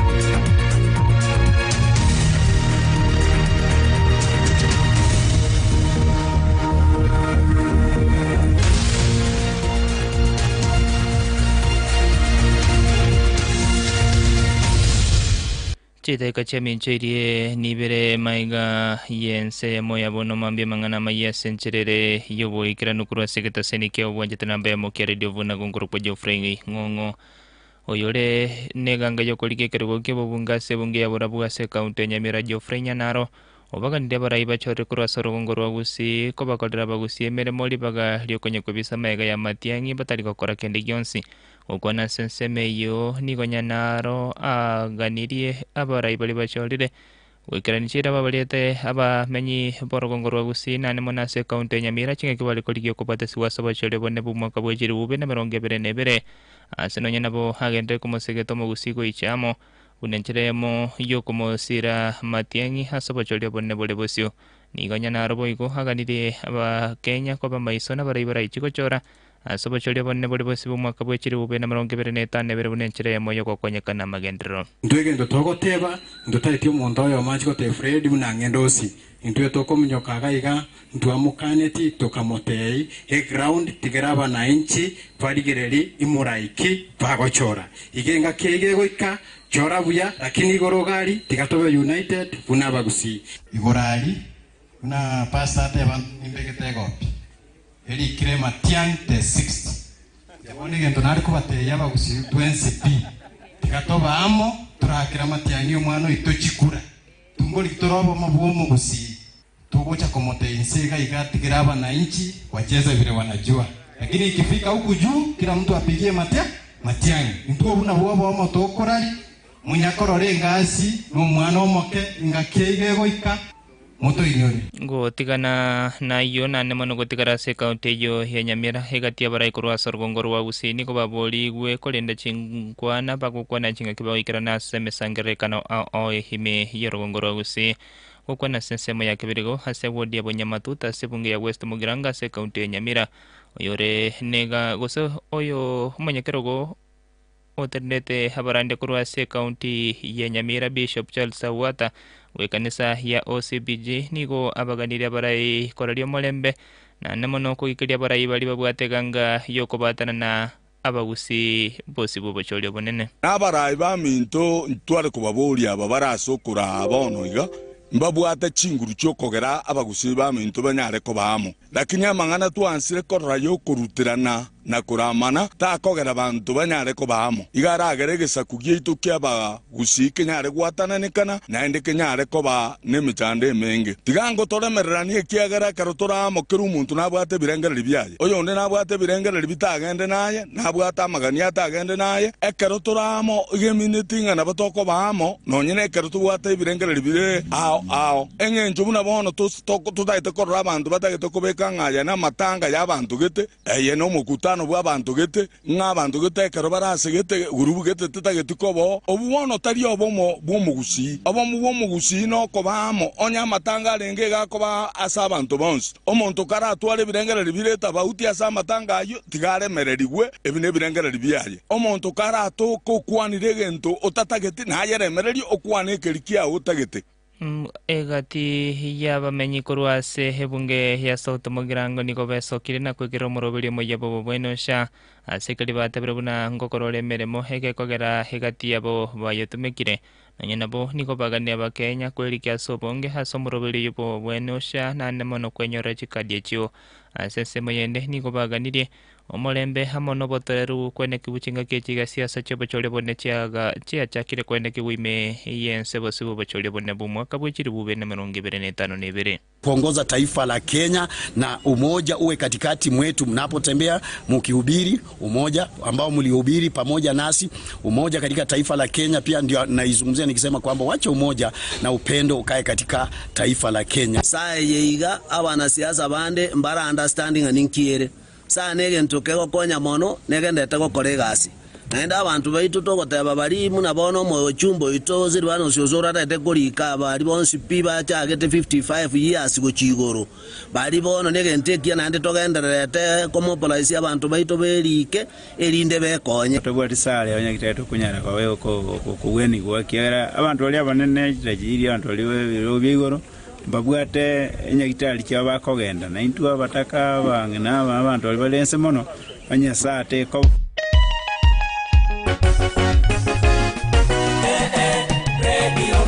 chita ikachamin chairie nibere maiga yense moya bono mambia mangana maya sencherere yobo ikira nukuru seketa senike obwanje tanambe mo kia radio vuna gongoro kwa Geoffrey ngongo oyore neganga yokolike kerugo kebo bunga sebunge ya borabuga se kaunti Nyamira Geoffrey nyanaro obaga ndebara iba chore kurwa soro gongoro agusi koba kodra bagusi emere moli baga liokonye kubisa maiga ya matiangi batari kokora kende gionsi okwana senseme yo nigonyanaro aganirie abara bali bacholire wikiranisira babalete aba menyi borogongoro agusi nane monase kaunti Nyamira chinga kibali koligyo kopata siwasa bachole bonne bumwaka bwejiri ube na meronge bere nebere asenonya nabo agende kumosegeto mogusigo ichamo unencheremo yo kumosira matiangi hasa bachole bonne bole bosio nigonyanaro boigo aganirie aba Kenya koba maisona baribara ichiko chora asobo chole bonne bole bosibu mwaka bwechiri ube na maronge bere netane bere bunenchere moyo kokonyekana magendero ndwege ndotogoteba ndotaitio mondo yo manchi gote Fred munangendosi intwe tokomnyoka gaiga ntwamukaneti tokamotei ground tigeraba na inchi twarigereri imuraiki bagochora igenga kege goika chora buya lakini gorogari tigatobe United bunabagusi igorari una pasta teba imbegete gopi Eli krema tiang te 60. Yaboni gento nari kubate yaba gusi 20p. Tikatoba amo turakira matiangi umwano itochikura. Tumboli kitorobo mabuomo gusi. Tubocha komote insega igatikiraba na inchi wacheza vile wanajua. Lakini ikifika huku juu kila mtu apigie matiangi. Mtu una huwa wa tokorali. Munyakorore ngasi n'umwana omoke ingakege goika. Moto inyori go tigana na iyo na nemono go tigara se kaunti yo ya Nyamira hegatia barai kurwa sorgongoro wa usini ko baboli gwe kolenda chingkwana bagukwana chinga kibawo ikirana semesangere kana o hime yorgongoro usi okwana sensemo ya kibirigo hase wodi abonyamatuta sebunge ya West Mugiranga se kaunti ya Nyamira oyore nega goso oyo manyakerogo oternete habarande kurwa se kaunti ya Nyamira Bishop Charles Sawata wekanisa ya OCBG nigo abaganira barai korario molembe na nemono ko ikiria barai bali babwateganga yoko batana na abagusi bosi bobocholyo bonene nabarai ba minto ntware kubaboli aba barasokura abono iga mbabwate chinguru chokogera abagusi ba minto banyare ko bamo lakini amangana twansire korra yokurutirana na kuramana takogera bantu banyare ko bamo igara geregesa kugietu kyaba gusike nyare gwatana nikana naende kenyare ko ba nemicande menge tigango toremereranie kiagara karotora mo kiru muntu nabwate birengere byaye oyo nde nabwate birengere bitagende naye nabwata magania tagende naye ekarotoramo igeminiti ngana batoko bamo nonyene ekarotubwate birengere bire ao engenjo buna bono tutaite korra abantu batagete kobeka ngaya na matanga y'abantu gete eye no mukuta no bw'abantu gete ng'abantu gete kero barase gete gurubu gete tetagete kobo obuwono tari obomo bw'omugusi no kobamo onya matanga renge gakoba asa abantu bonse omonto kara atware birengere bireta bauti asa matanga ayo tigare mererigwe ebine birengere biyaye omonto kara atoko kwanire gento otatagete nayere mereri okwane kerikia otagete egati yaba menyi kurwa se hebunge ya South Mugirango niko besokire na kwegera umurobiri moya bobo bueno sha asekali batabrebuna ngokorole meremo hege kogera hegati yabo bayotumekire nanyana bo niko bagane abakenya kwelikia sobonge haso umurobiri yubo bueno sha na nemono kwenyora chikadie chio asese moyende niko baganire omolembe hamono boteru kwene kibuchinga kechiga siasa chobachole bonne chiaga chia chakire kwene kiwime yense bosibu bachole bonne bumwaka bwechiri bube na meronge bere netano nebere kuongoza taifa la Kenya na umoja uwe katikati mwetu mnapotembea mkihubiri umoja ambao mlihubiri pamoja nasi umoja katika taifa la Kenya pia ndio naizungumzia nikisema kwamba wacha umoja na upendo ukae katika taifa la Kenya saa yeiga abana siasa bande mbara understanding aninkiere saa nege ntokego konya mono nege ndete gukore gasi naenda abantu baitu togoteba bari muna bono mo chumbo ito ziri bano siozora tete kurika bari bonsi piba chagete 55 years gochigoro bari bono nege ntekia nande togenderete komopolize abantu baitu berike erinde bekonye tobwati sale onyagiteto kunyara kwa wewe kuweni gwakiera abantu bali abanene jiri abantu bali bigoro babwate enyagitali cyaba kogenda na intu abataka bangena abantu bali balense mono banyasate ko Radio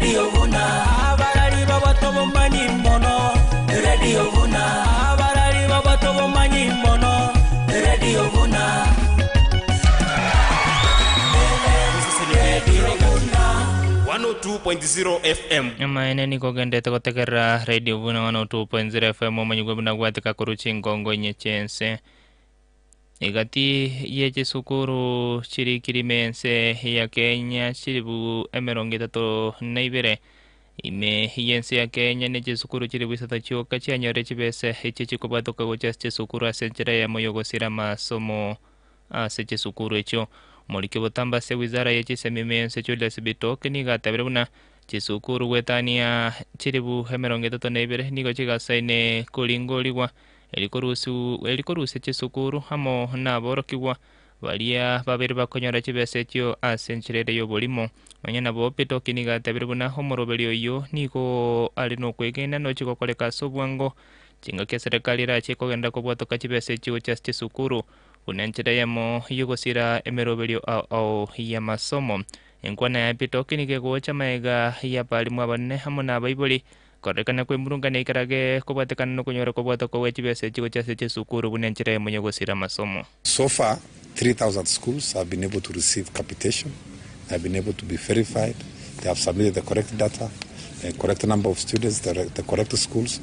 Radio Vuna abarari babatobo manyi mono Radio Vuna abarari babatobo manyi mono Radio Vuna 102.0 FM maene niko gendete kotekera Radio Vuna 102.0 FM omanyugwebuna gwatika kuruchingongo nyechense igati yeche sukuru chiri kirimense ya Kenya chiribu emerongitato naibere ime yense ya Kenya neche sukuru chiribu isatachoka chianyore chibese eche chikobatoka gochaste sukuru asenchera ya moyogosira masomo aseche sukuru echo Molike botamba se wizara yeche semimense chule sibitoke niga tabruna chisukuru wetania chiribu hemerongitato naibere nigo chigasaine kulingoliwa elikorusi chisukuru hamo naborokiwa balia babiri bakonyora chibese kyo asenchirere yo bolimo manyana bopito kiniga tabiribuna homorobelio yo niko alino kwegenda no chikokoleka sobwango chinga ke serikali ra chiko genda ko bwatoka chibese kyo chisukuru unenchira yamo yugosira emerobelio au ya masomo enkwana ya pito kinige gocha maega ya balimu abanne hamo na baibuli korekana kwe murungane ikarage kobatekana no kunyora kobwato ko wechibese chiko chase sukuru bunenchira ya monyogosira masomo. So far 3,000 schools have been able to receive capitation, have been able to be verified, they have submitted the correct data, the correct number of students, the correct schools,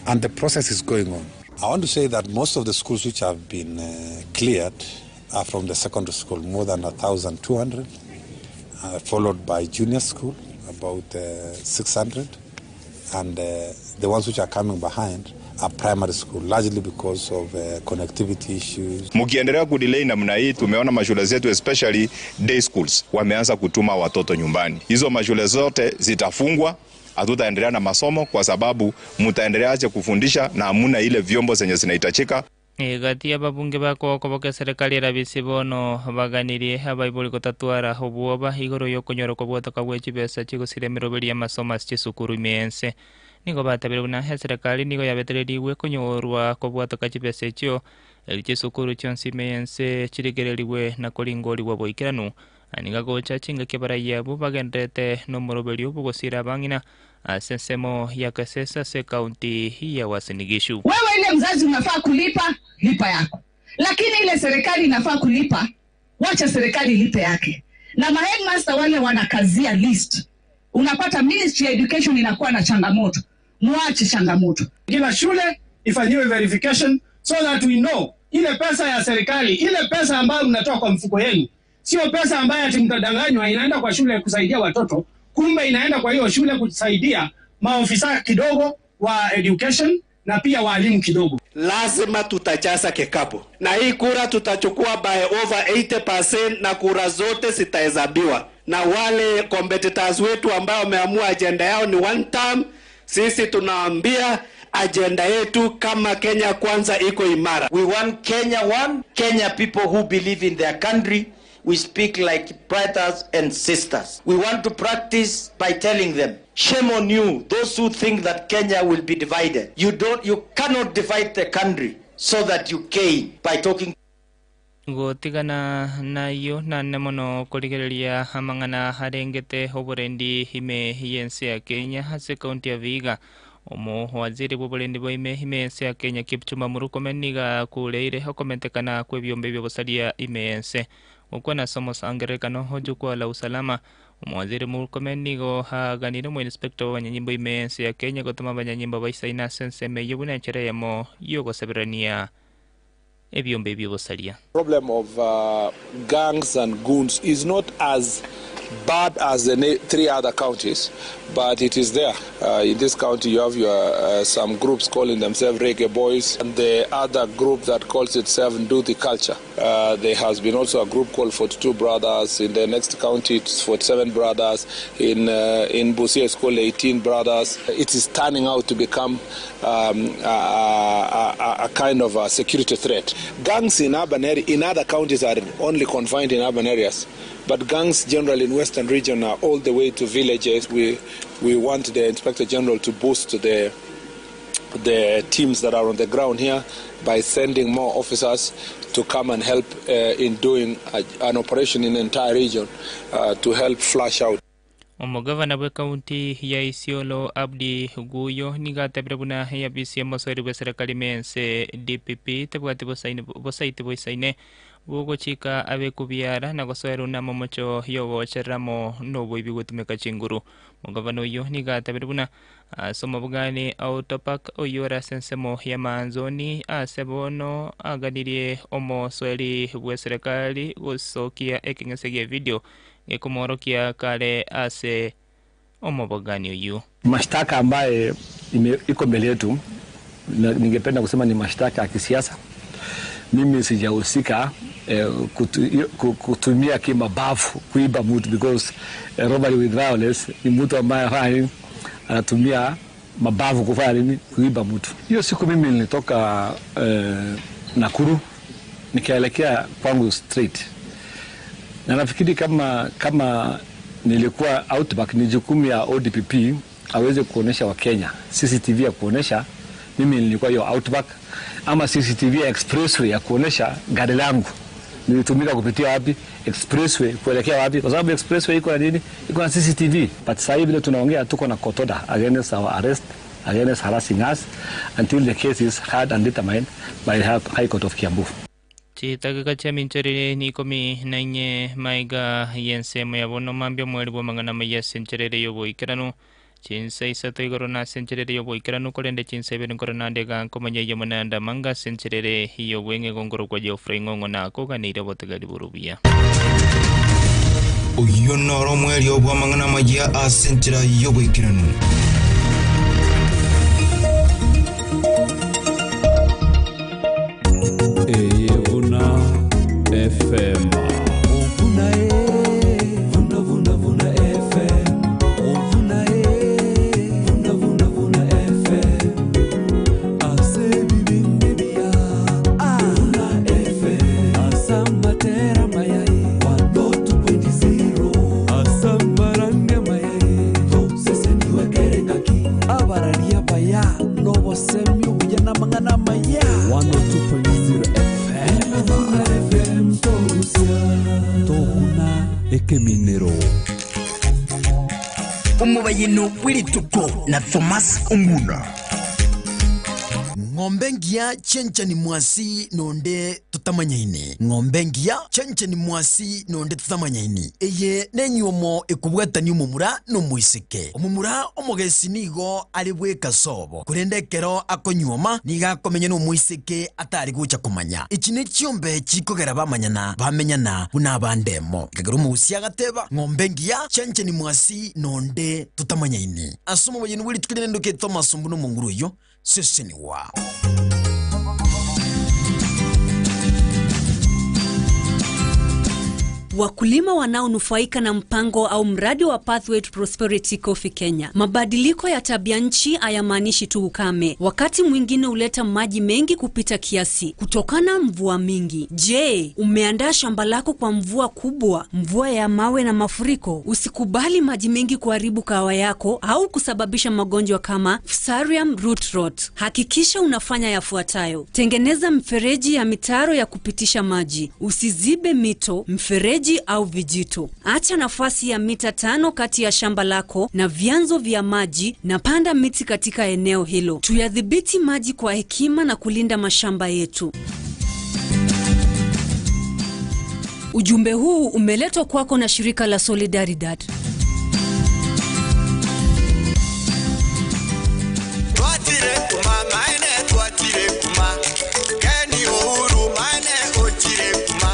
and the process is going on. I want to say that most of the schools which have been cleared are from the secondary school, more than 1,200, followed by junior school, about 600. And the ones which are coming behind are primary school, largely because of connectivity issues. Mukiendelea kudelay namna hii, tumeona mashule zetu especially day schools wameanza kutuma watoto nyumbani. Hizo mashule zote zitafungwa, hatutaendelea na masomo kwa sababu mtaendeleaje kufundisha na hamuna ile vyombo zenye zinahitajika. Gati ababunge bako koboke serikali rabisibono baganiriye abaibuli kotatwara obuoba igoro yokonyoro kobwatoka bwechibesa chigosire mirobeli ya masomo chisukuru imense nigo batabiruna he serikali nigo yabetereriwe konyorwa kobwatoka chibesa echo chisukuru chonsi imense chirigereriwe na kolingoli waboikiranu aniga gocha chinga kebaraya bubagendete no morobeli obugosira bangina sensemo ya Kasesa se county ya Uasin Gishu. Wewe ile mzazi unafaa kulipa, lipa yako. Lakini ile serikali inafaa kulipa, wacha serikali lipe yake. Na headmaster wale wanakazia list. Unapata Ministry ya Education inakuwa na changamoto. Muache changamoto. Kila shule ifanyiwe verification so that we know ile pesa ya serikali, ile pesa ambayo mnatoa kwa mfuko yenu, sio pesa ambayo ati mtadanganywa inaenda kwa shule kusaidia watoto. Kumbe inaenda kwa hiyo shule kusaidia maofisa kidogo wa education na pia walimu kidogo. Lazima tutajaza kikapu. Na hii kura tutachukua by over 80% na kura zote zitahesabiwa. Na wale competitors wetu ambao wameamua agenda yao ni one term, sisi tunaambia agenda yetu kama Kenya kwanza iko imara. We want Kenya one, Kenya people who believe in their country. We speak like brothers and sisters. We want to practice by telling them, shame on you, those who think that Kenya will be divided. You cannot divide the country so that you gain by talking. Gotigana na yo na nemono koligeria hamangana harengete oborendi hime hiyense ya Kenya hase county ya Vihiga. Omo waziri bobolendi boime himense ya Kenya Kipchumba Murkomen niga kuleire hokomentekana kwebyombe byobosalia imense. Ukwana somos angerekano hojukwa la usalama mwaziri Murkomen nigo haganire mu inspector wa nyimbo imense ya Kenya gotuma banyanyimbo baisaina senseme yobuna chereyamo yogo seberania ebyombe byobosalia. Problem of gangs and goons is not as bad as the 3 other counties, but it is there. In this county you have some groups calling themselves Reggae Boys, and the other group that calls itself Nduthi Culture. There has been also a group called 42 Brothers. In the next county it's 47 Brothers. In Busia it's called 18 Brothers. It is turning out to become a kind of a security threat. Gangs in other counties are only confined in urban areas. But gangs generally in Western region are all the way to villages. We want the Inspector General to boost the teams that are on the ground here by sending more officers to come and help in doing an operation in the entire region to help flush out. Omugavana bwe kaunti ya Isiolo Abdi Guyo nigatebire buna ya BCM osori bwe serikali mense DPP tebwate bosaite boisaine bugochika abe kubyara na gosoera na momocho yogocheramo no ibi gutumeka chinguru. Mugavana uyo nigatebire buna somo bugani autopark oyora sensemo ya manzoni asebono aganirie omo sweli bwe serikali gosokia ekingese video ekumorokia kale ase omobogani uyu. Mashtaka ambaye iko mbele yetu ningependa kusema ni mashtaka ya kisiasa. Mimi sijahusika kutumia kimabavu kuiba mtu, because robbery with violence ni mtu ambaye anatumia mabavu kufanya nini, kuiba mtu. Hiyo siku mimi nilitoka Nakuru nikaelekea kwangu straight. Na nafikiri kama nilikuwa Outback, ni jukumu ya ODPP aweze kuonesha Wakenya CCTV ya kuonesha mimi nilikuwa hiyo Outback, ama CCTV ya expressway ya kuonesha gari langu nilitumika kupitia wapi, expressway kuelekea wapi, kwa sababu expressway iko na nini, iko na CCTV. But sasa hivi tunaongea tuko na court order against our arrest, against harassing us until the case is heard and determined by the High Court of Kiambu. Chitaka cha mincherere ni komi nainye maiga yensemo ya bono mambio mweli bo mangana maya sencherere yo boikerano chinsa isato igoro na sencherere yo boikerano kolende chinsa ibere korona ndega komanya yo mananda manga sencherere yo wenge gongoro kwa jo frengongo na koganira botagali burubia. Uyo noro mweli obwa mangana maya asenchera yo boikerano. FM Ovuna vuna FM Ovuna vuna FM Ase bibindibia Ovuna FM Asambatera mayai 102.0 Asambaranga mayai To sese niwe kerengaki Abararia baya Novo semyo Ujana mangana maya 102.0 Ekeminero Umubayino Wilituko na Thomas Onguna. Ng'ombe ngia chencha ni mwasi nonde tutamanyaine. Ng'ombe ngia chencha ni mwasi nonde tutamanyaine. Eye nenyuomo ekubwatani umumura no muiseke. Umumura omogesi nigo alibwe kasobo. Kurendekero akonyuoma niga komenya no muiseke atari gucha kumanya. Iki ni cyombe kikogera bamanyana bamenyana buna bandemo. Kagero muhusia gateba ng'ombe ngia chencha ni mwasi nonde tutamanyaine. Asumo bayino wili tukirene ndoke Thomas Mbuno munguru yo. Sisi ni wa Wakulima wanaonufaika na mpango au mradi wa Pathway to Prosperity Coffee Kenya. Mabadiliko ya tabia nchi hayamaanishi tu ukame. Wakati mwingine huleta maji mengi kupita kiasi kutokana mvua mingi. Je, umeandaa shamba lako kwa mvua kubwa, mvua ya mawe na mafuriko? Usikubali maji mengi kuharibu kahawa yako au kusababisha magonjwa kama Fusarium root rot. Hakikisha unafanya yafuatayo. Tengeneza mfereji ya mitaro ya kupitisha maji. Usizibe mito, mfereji au vijito. Acha nafasi ya mita 5 kati ya shamba lako na vyanzo vya maji na panda miti katika eneo hilo. Tuyadhibiti maji kwa hekima na kulinda mashamba yetu. Ujumbe huu umeletwa kwako na shirika la Solidaridad.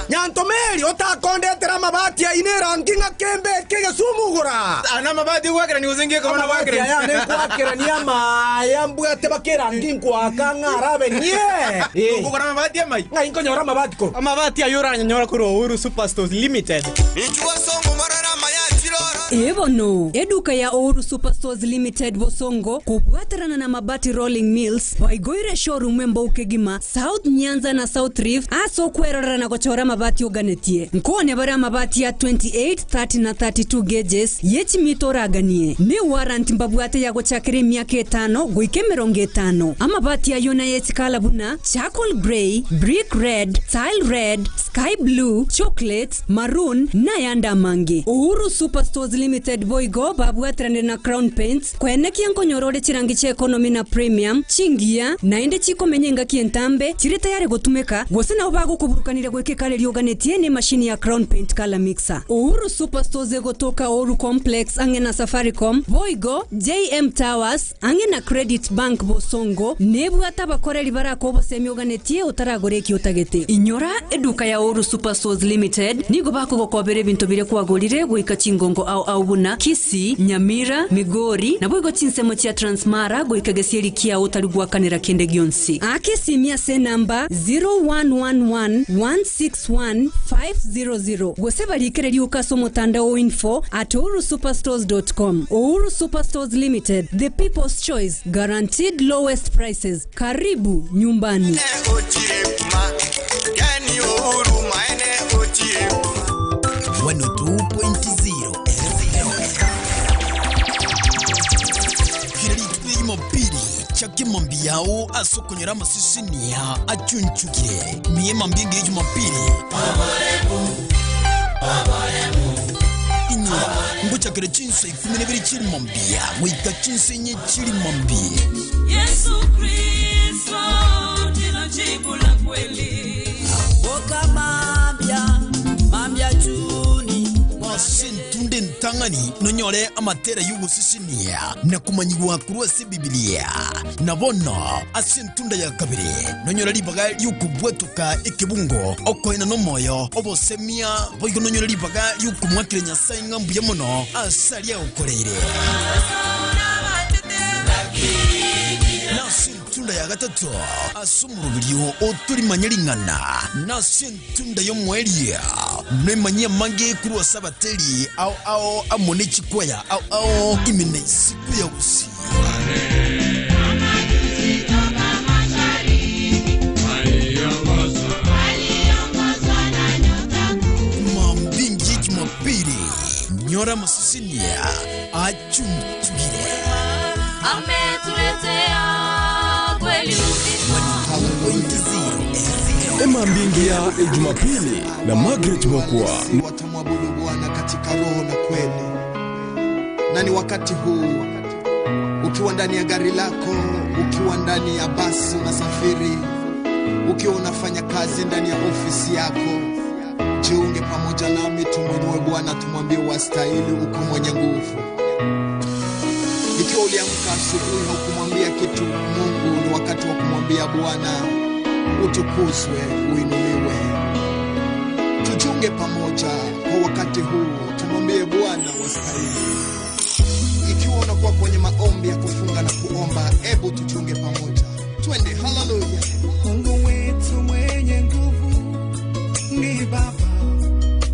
Nyantomeri otakondetera mabati ya inera nginga kembe kegesumugura ana mabati gwakira ni uzingie kama gwakira ya ne gwakira ni ama yambwate bakera ngingwa kangara benye ukugura mabati ya mai ngai nkonyora mabati ko mabati ya yura nyanyora kuro Uhuru Superstores Limited ichuwa songo marara maya chirora Evono eduka ya Uhuru Superstores Limited Bosongo kubwaterana na mabati Rolling Mills waigoire showroom Mbauke Gima South Nyanza na South Rift aso kwerora na gochora mabati uganetie nkone bara mabati ya 28 30 na 32 gauges yechi mitoraganie ni warrant mbabwate ya gochakire miaka 5 goike 50 amabati ya yona yechi kala buna charcoal grey brick red tile red sky blue chocolate maroon na yanda mange Uhuru Superstores Limited Boigo babweterane na Crown Paints kwenekia nkonyorore chirangi cha economy na premium chingia na inde chikomenyenga kientambe chiri tayari gutumika gose na ubago kuburukanire gwekekale rioganetie ni mashini ya Crown Paint color mixer. Uhuru Superstores egotoka Oru Complex angena Safaricom Boigo JM Towers angena Credit Bank Bosongo nebu atabakoreri barako bosemyoganetie utaragoreki utagete inyora eduka ya Oru Superstores Limited nigo bako gokobere bintu bire kwagorire goika chingongo au buna Kisi Nyamira Migori na Boigo chinsemo chia Transmara goika gesieri kia utarugwa kanira kende gionsi akisimia se namba 0111161500 gose barikere ukaso mutandao info@orusuperstores.com. Oru Superstores Limited, the people's choice, guaranteed lowest prices. Karibu nyumbani. 102.0 kiriri mobili chaki mambiao asokonyera masisinia achunchuke miye mambingi jumapili inyora ngocha kere chinse 12 chiri mambia mwika chinse nye chiri mambia Yesu Kristo ndilo jibu la kweli. Woka mambia chuni masintunde ntangani nonyore amatera y'ubusisinia na kumanyirwa kurwa si Biblia nabona asintunda ya kabiri nonyora libaga y'ukubwetuka ikibungo okoina no moyo obosemia boigo nonyora libaga y'ukumwakire Nyasaye ngambuye muno asalia ukorere Tunda ya gatatu asumurubiriyo oturi manyeringana nasi ntunda yo mwelia nemanyia mange kuri wasabateli au amone chikwaya au imene siku ya usi mambingi jumapili nyora masisinia achumchugire ametuletea kweli Ema mbingia Jumapili na Margaret Mokwa watamwabudu Bwana katika roho na kweli. Na ni wakati huu ukiwa ndani ya gari lako, ukiwa ndani ya basi unasafiri, ukiwa unafanya kazi ndani ya ofisi yako, jiunge pamoja nami tumwinue Bwana, tumwambie wastahili, uko mwenye nguvu. Ikiwa uliamka asubuhi na kumwambia kitu Mungu, ni wakati wa kumwambia Bwana utukuzwe, uinuliwe. Tujiunge pamoja kwa wakati huu, tumwambie Bwana wastahili. Ikiwa unakuwa kwenye maombi ya kufunga na kuomba, hebu tujiunge pamoja. Twende, haleluya. Mungu wetu mwenye nguvu ni Baba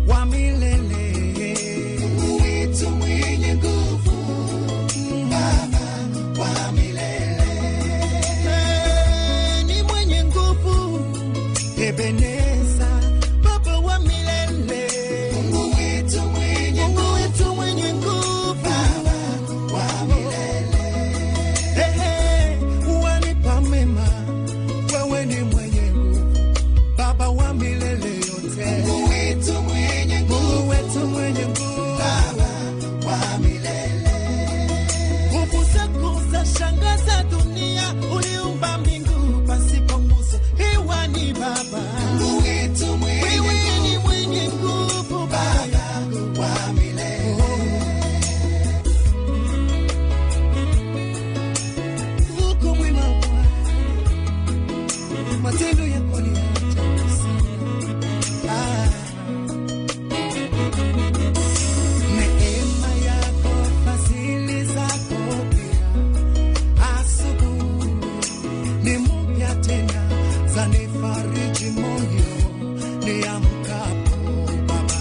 wa milele. Mungu wetu mwenye nguvu, Baba wa milele. Ni mwenye nguvu, Ebeneza, Baba wa milele. Mungu wetu mwenye nguvu, Mungu wetu mwenye nguvu, Baba wa milele. Wanipa mema, wewe ni mwenye nguvu, Baba wa milele yote. Mungu wetu mwenye nguvu, Mungu wetu mwenye nguvu, Baba wa milele. nguvu zako zashangaza dunia, uliumba mbingu pasipo nguzo. Hewa ni Baba, Mungu wetu mwenye wewe ni nguvu, mwenye nguvu, Baba wa milele. uko mwema Bwana, matendo yako ni ya ajabu sana. Neema yako, fadhili zako pia, asubuhi ni mpya tena, zanifariji moyo niamkapo Baba.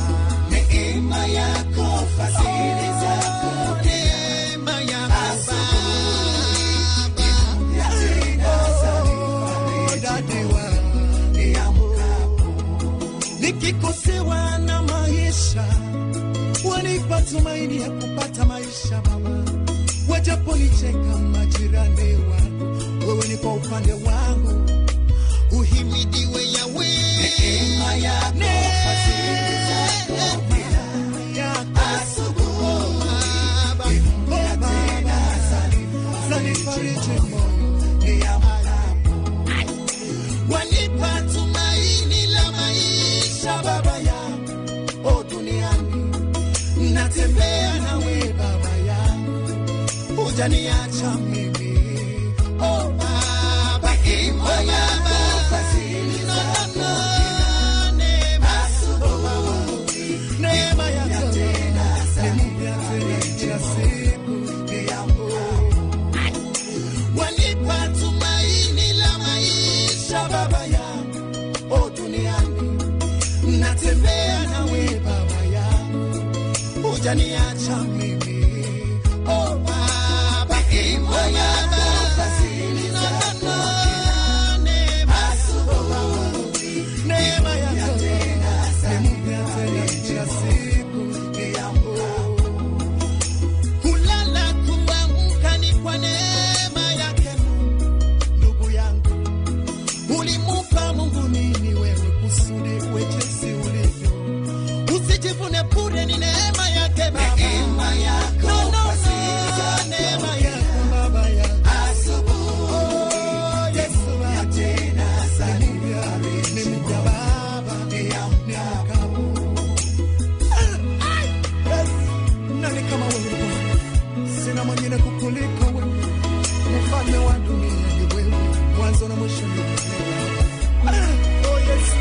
Neema yako, fadhili zako pia, Neema yako nikikosewa na maisha, wanipa tumaini ya kupata maisha Baba. Wajaponicheka majirani wangu, wewe ni kwa upande wangu. Uhimidiwe Yahwe. neema yako, fadhili zako pia, asubuhi wanifariji moyo niamkapo, wanipa tumaini la maisha Baba yangu. O duniani natembea nawe Baba yangu, hujaniacha mimi. O Baba, imba Baba, fadhili zako neema yako tena kila siku yangu, wanipa tumaini la maisha Baba yangu. O duniani natembea nawe Baba yangu, hujaniacha mimi. O Baba, imba Baba, fadhili zako neema yako tena kila siku yangu, kulala kuamka ni kwa neema yake. Ndugu yangu, ulimupa Mungu nini wewe kusudi uwe jinsi ulivyo? Usijivune bure, ni neema yake Baba, neema yako, neema yako Baba yangu. Oh Yesu tena sana ni Baba yangu. Nani kama wewe Bwana? Sina mwingine kukuliko wewe, mfalme wa dunia ni wewe, mwanzo na mwisho ni wewe. Oh Yesu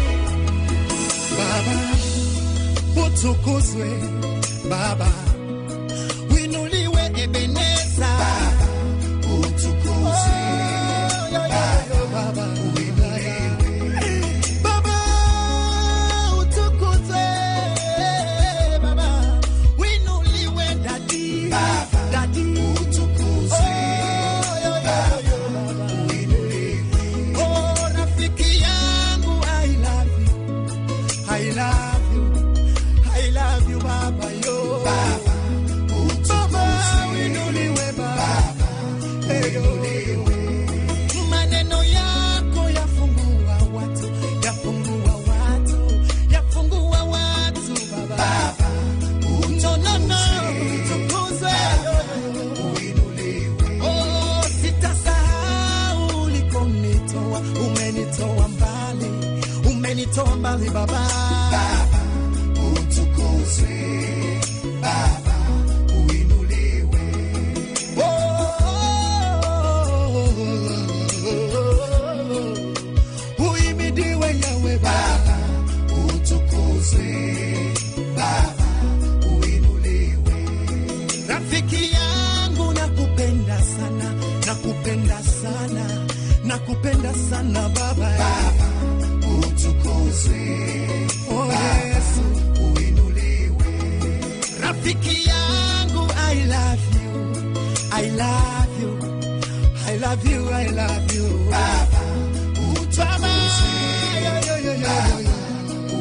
Baba, utukuzwe Baba, winuliwe Ebeneza Baba, utukuzwe Baba, winuliwe Baba, utukuzwe Baba, winuliwe Daddy Baba, Daddy utukuzwe Baba, winuliwe. Oh rafiki yangu, I love you, I love you, I love you Baba yo Baba, Baba winuliwe Baba, winuliwe. Maneno yako yafungua watu, yafungua watu, yafungua watu Baba, Baba utukuzwe, winuliwe. Oh sitasahau ulikonitoa, umenitoa mbali, umenitoa mbali Baba, Baba utukuzwe Baba, uinuliwe. Uimidiwe Yahweh Baba, utukuzwe Baba, uinuliwe. Rafiki yangu nakupenda sana, nakupenda sana, nakupenda sana Baba, Baba utukuzwe. Oh Yesu uinuliwe. Rafiki yangu, I love you, I love you, I love you, I love you Baba, utukuzwe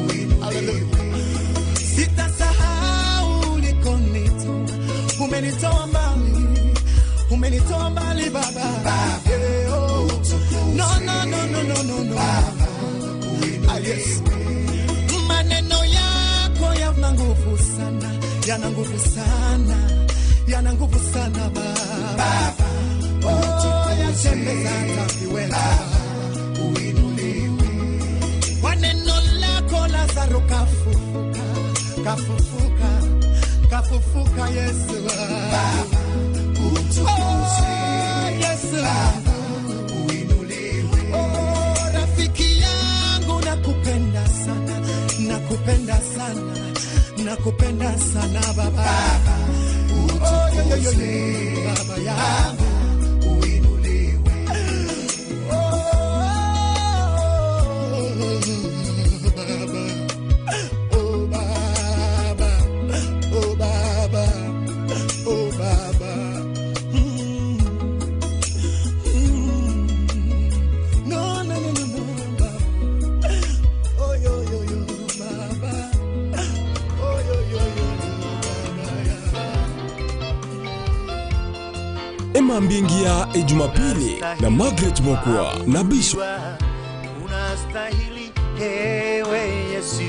uinuliwe. Sitasahau ulikonitoa, umenitoa mbali, umenitoa mbali Baba, Baba utukuzwe. No Baba uinuliwe. Maneno yako yana nguvu sana, yana nguvu sana, yana nguvu sana Baba, Baba yatembeza tafiwela, uinuliwe. Kwa neno lako Lazaro kafufuka, kafufuka, kafufuka Yesu Baba, utukuzwe Yesu Baba, uinuliwe. Oh rafiki yangu nakupenda sana, nakupenda sana, nakupenda sana Baba, Baba utukuzwe Baba yangu, uinuliwe. Oh Baba, oh Baba, oh Baba, no Baba, oh yo Baba, oh yo Emambingia Jumapili na Margaret Mokua na Bishop. Unastahili ewe Yesu,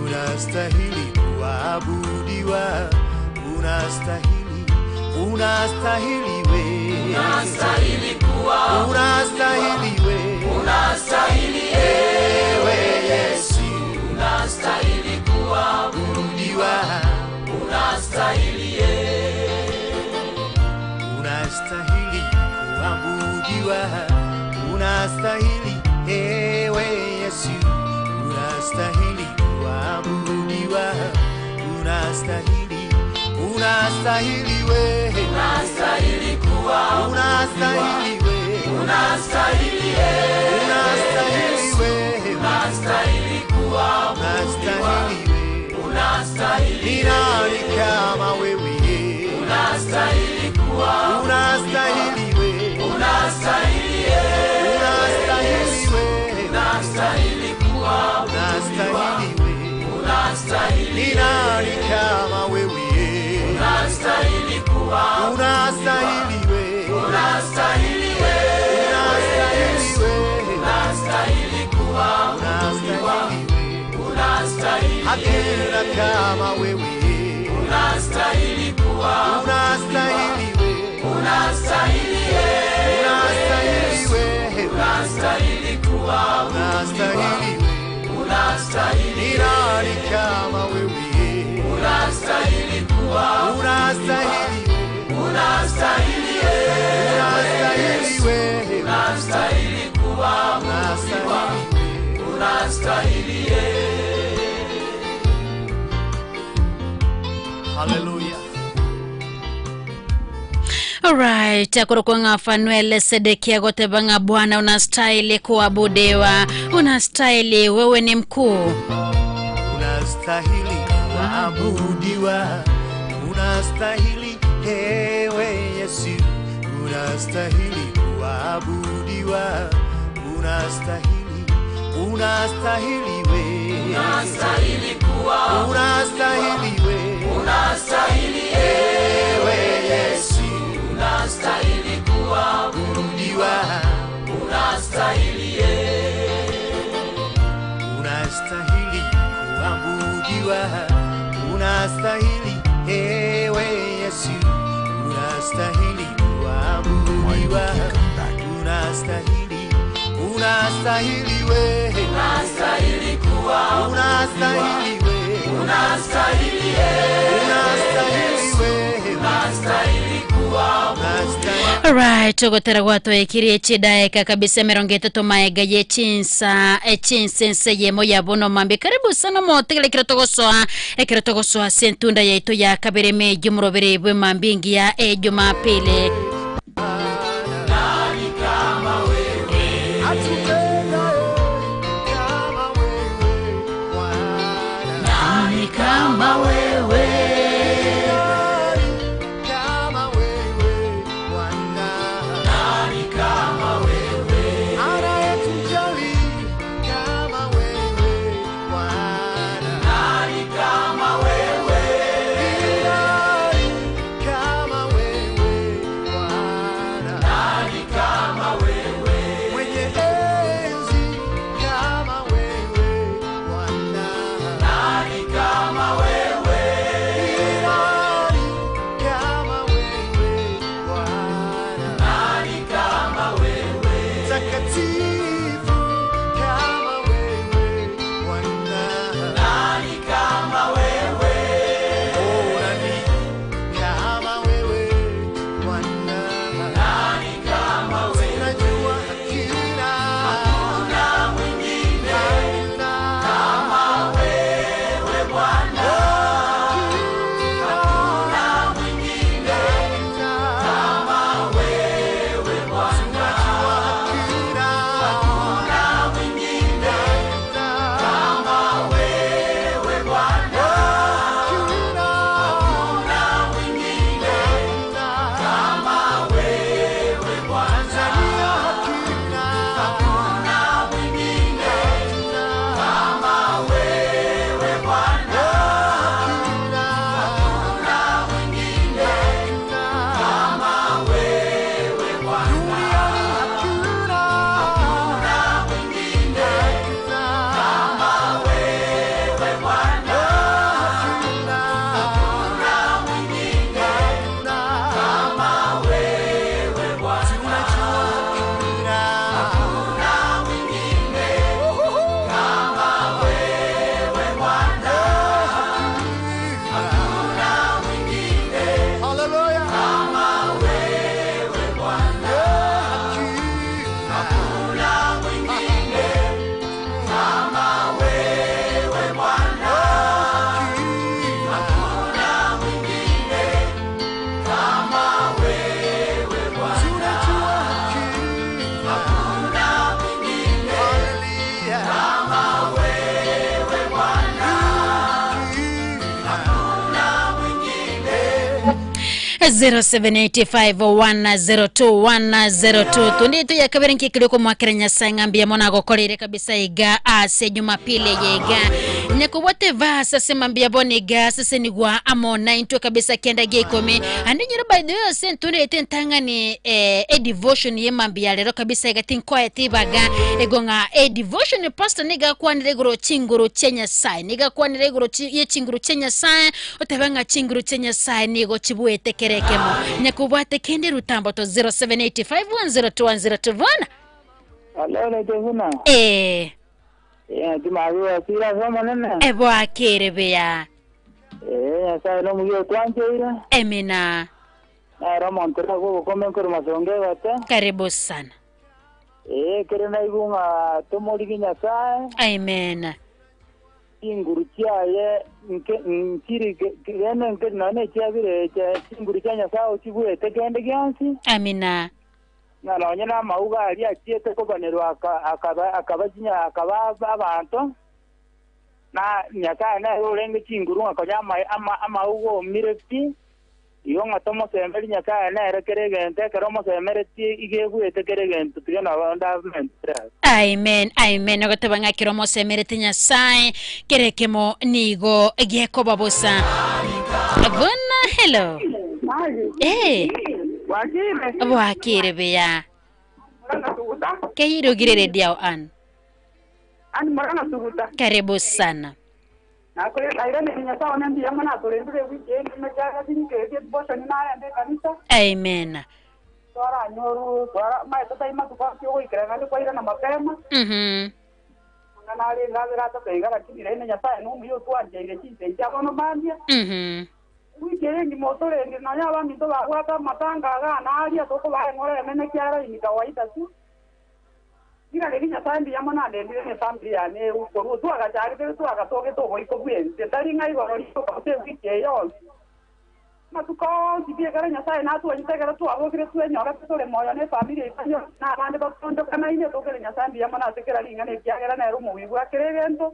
unastahili kuabudiwa, unastahili we, unastahili kuabudiwa, unastahili ewe Yesu, unastahili kuabudiwa, unastahili, unastahili we, unastahili kuabudiwa, unastahili we, unastahili we, unastahili kuabudiwa, unastahili, nani kama wewe, unastahili kuabudiwa, unastahili we, unastahili we, unastahili kuabudiwa, unastahili, nani kama wewe, unastahili kuabudiwa, unastahili we, unastahili we, unastahili we, unastahili kuabudiwa, unastahili, hakuna kama wewe, unastahili kuabudiwa, unastahili we, unastahili we, unastahili we, unastahili kuabudiwa, unastahili, nani kama wewe, unastahili kuabudiwa, unastahili, unastahili we, unastahili we, unastahili kuabudiwa, unastahili. Hallelujah. Alright, akurukunga Fanuel Sedekia gotebanga Bwana, unastahili kuabudiwa, unastahili, wewe ni mkuu, unastahili kuabudiwa, unastahili ewe Yesu, unastahili kuabudiwa, unastahili, unastahili we, unastahili kuabudiwa, unastahili we, unastahili ewe Yesu, unastahili kuabudiwa, unastahili, unastahili kuabudiwa, unastahili ewe Yesu, unastahili kuabudiwa, unastahili, unastahili we, unastahili kuabudiwa, unastahili we, unastahili, unastahili we, unastahili kuabudiwa. Alright, ogotera gwato ekirie chidaeka kabisa merongete tomaega yechinsa echinsense yemo yabono mambe. Karibu sana motegele kirotogosoa sentunda yaito ya kabere meji murobere bwe mambingi ya Jumapili. Nani kama wewe, atupenda kama wewe Bwana, nani kama wewe, kama wewe Bwana, nani kama wewe, anayetujali kama wewe Bwana, nani kama wewe, nani kama wewe Bwana. 0785102102 tundi tu yakabere nkikili ko mwakerenya sanga mbia mona gokorire kabisa iga ase Jumapili yega nyakubote vasa sema mbia boniga sase ni gwa amona into kabisa kenda gekome andi nyira by the way sentunde etentanga ni devotion yemambia lero kabisa igati quiet baga egonga devotion pastor niga kwa niregoro chinguru chenya sai niga kwa niregoro ye chinguru chenya sai otebanga chinguru chenya sai nigo chibuete kerekemo nyakubwate kende rutambo to 0785102102 Hello, Nejuna. Dimaru asira sama nana. Ebo akere beya. Asa no muyo twanjeira. Emina. Roma ntera go komen kurmasonge wata. Karibu sana. Kerena igunga tomori ginya sai. Amen. Inguruchia ye nkiri gene nkiri nane chiabire inguruchia nya sao chibue tekende gyansi. Amina. Na nonyena mauga ali achiete kobanerwa akabajinya akaba abantu na nyaka na urenge chinguru akonyama amaugo mireti iyo ngatomo sembeli nyaka na erekeregente keromo semereti igegwete keregente tugena banda mentra. Amen, amen. Ogotebanga kiromo semereti nyasaye kerekemo nigo geko babosa. Bona hello. Wakire beya. Kehiro girere diao an. Marana suguta. Karibu sana. Na kule airene nyasa wanambia mana tulendele weekend mejaga tinike bosha ni naye ande kanisa. Amen. Twara nyoru twara mai tata ima tukafio ko ikiranga ko ira na mapema. Ngana ale ngavira tata igara kidire nyasa no mbiyo twanje ile chinde chabono bandia. Weekend motore ndi na yaba mito bagwata matanga ga na ali atoko ba ngore mene kiara ni kawaida tu. Ina le niña tambi ya mana le ni tambi ya ne uko tu aga jari tu aga toke to ko iko bien te tari ngai go ri ko te wiki yo ma tu ko si bie gara nya sai na tu ni te gara tu abo kire tu nyora tu le moya ne familia ifanyo na bande ba tondo kana ine to kire nya tambi ya mana te kira linga ne kia gara na rumo wi gwa kire gento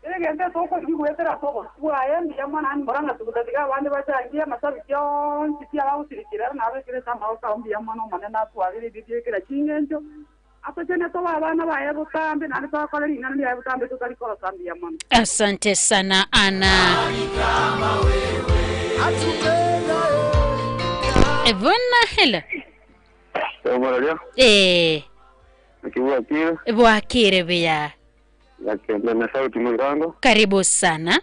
kire gente to ko wi gwa tera to ko tu aya ni ya mana an moranga tu ta diga bande ba cha ngia masabi kyon si ya au si kire na ba kire sama au tambi ya mana mana na tu ari di kire chingento. Asante sana Ana. Evona hello. Wakire beya. Karibu sana.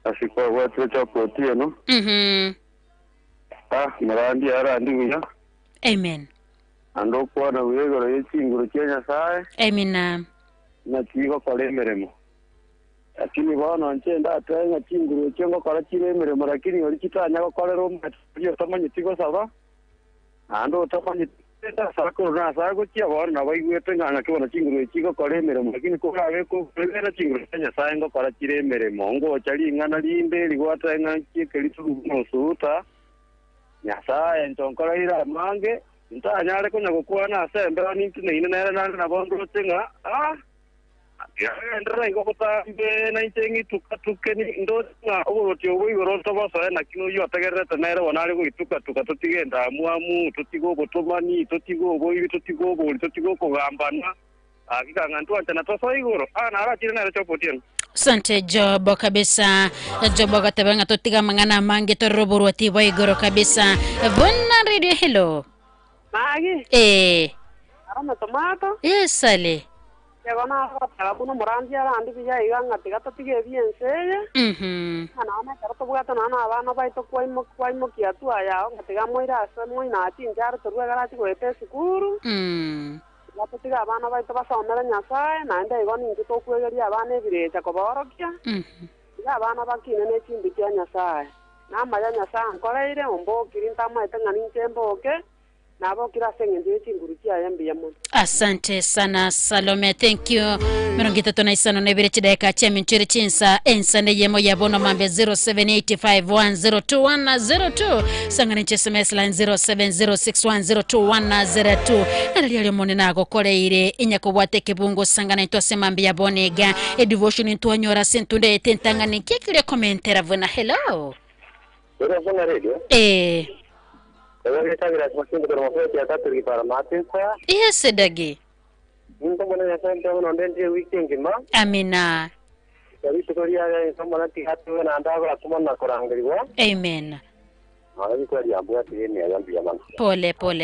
Asikuwa watu cha kuotia no. Marandi ara ndiya. Amen. Ando kwa na wegoro yechinguru chenya sae. Amina. Na chigo kole meremo. Lakini bwana nchenda atanga chinguru chengo kala chile meremo lakini olichitanya ko kole ro matiyo tamanye tigo saba. Ando tamanye teta sako na sako chia bwana na baigwete ngana ko na chinguru chigo kole meremo lakini ko rawe ko na chinguru chenya sae ngo kala chile meremo ngo chali ngana linde ligwata ngaki kelitu no suta. Nyasaye ntonkala ira mange ntanyale kunya gukwana sembe ni ntine na bondo tsinga ya ndra ngo kutambe na intengi tukatuke ni ndotsinga oboti obuyoro tobaso na kino yo ategerete nere wanale kuituka tutigenda muamu tutigo botomani tutigo boyi tutigo boli tutigo kugambana akikanga ntwanta na toso igoro na ara chire na chopotien. Sante Job kabisa. Job gatebanga totiga mangana mange toroboro atiwa igoro kabisa. Bona radio hello. Magi. Arama tomato. Yes, Ale. Yagona tabuno morandia andi biya iganga tigato tige bien seye. Ana karato bugata na abana baito kwaimo kiatu aya ngatiga moira asa moina tinjar torwa garati ko ete sukuru. Gato tiga abana baito basomera nyasaye na ende igoni ngito kwegeria abana ebirecha koborokia. Tiga abana bakine ne chimbi kya nyasaye. Na maya nyasaye nkoreire ombo kirinta maite ngani nchemboke. Asante sana Salome, thank you. Merongita tona isano nebire chideka chemi nchiri chinsa ensane yemo ya bono mambe 0785102102 sangane SMS line 0706102102 nalali mone nago kole ire inyako bwate kebungo sangane ntose mambe ya bonega devotion ntwanyora sentunde tentangane kekire commentera vona hello. Era vona radio? Ewe chagira smakindu kwa mafoti ya tatu para matinsa. Yes, Dagi. Nto mwana ya sante wana ndende weekend ma. Amina. Kari tukori ya somana ti hatu na ndago atumana korangiriwa. Amen.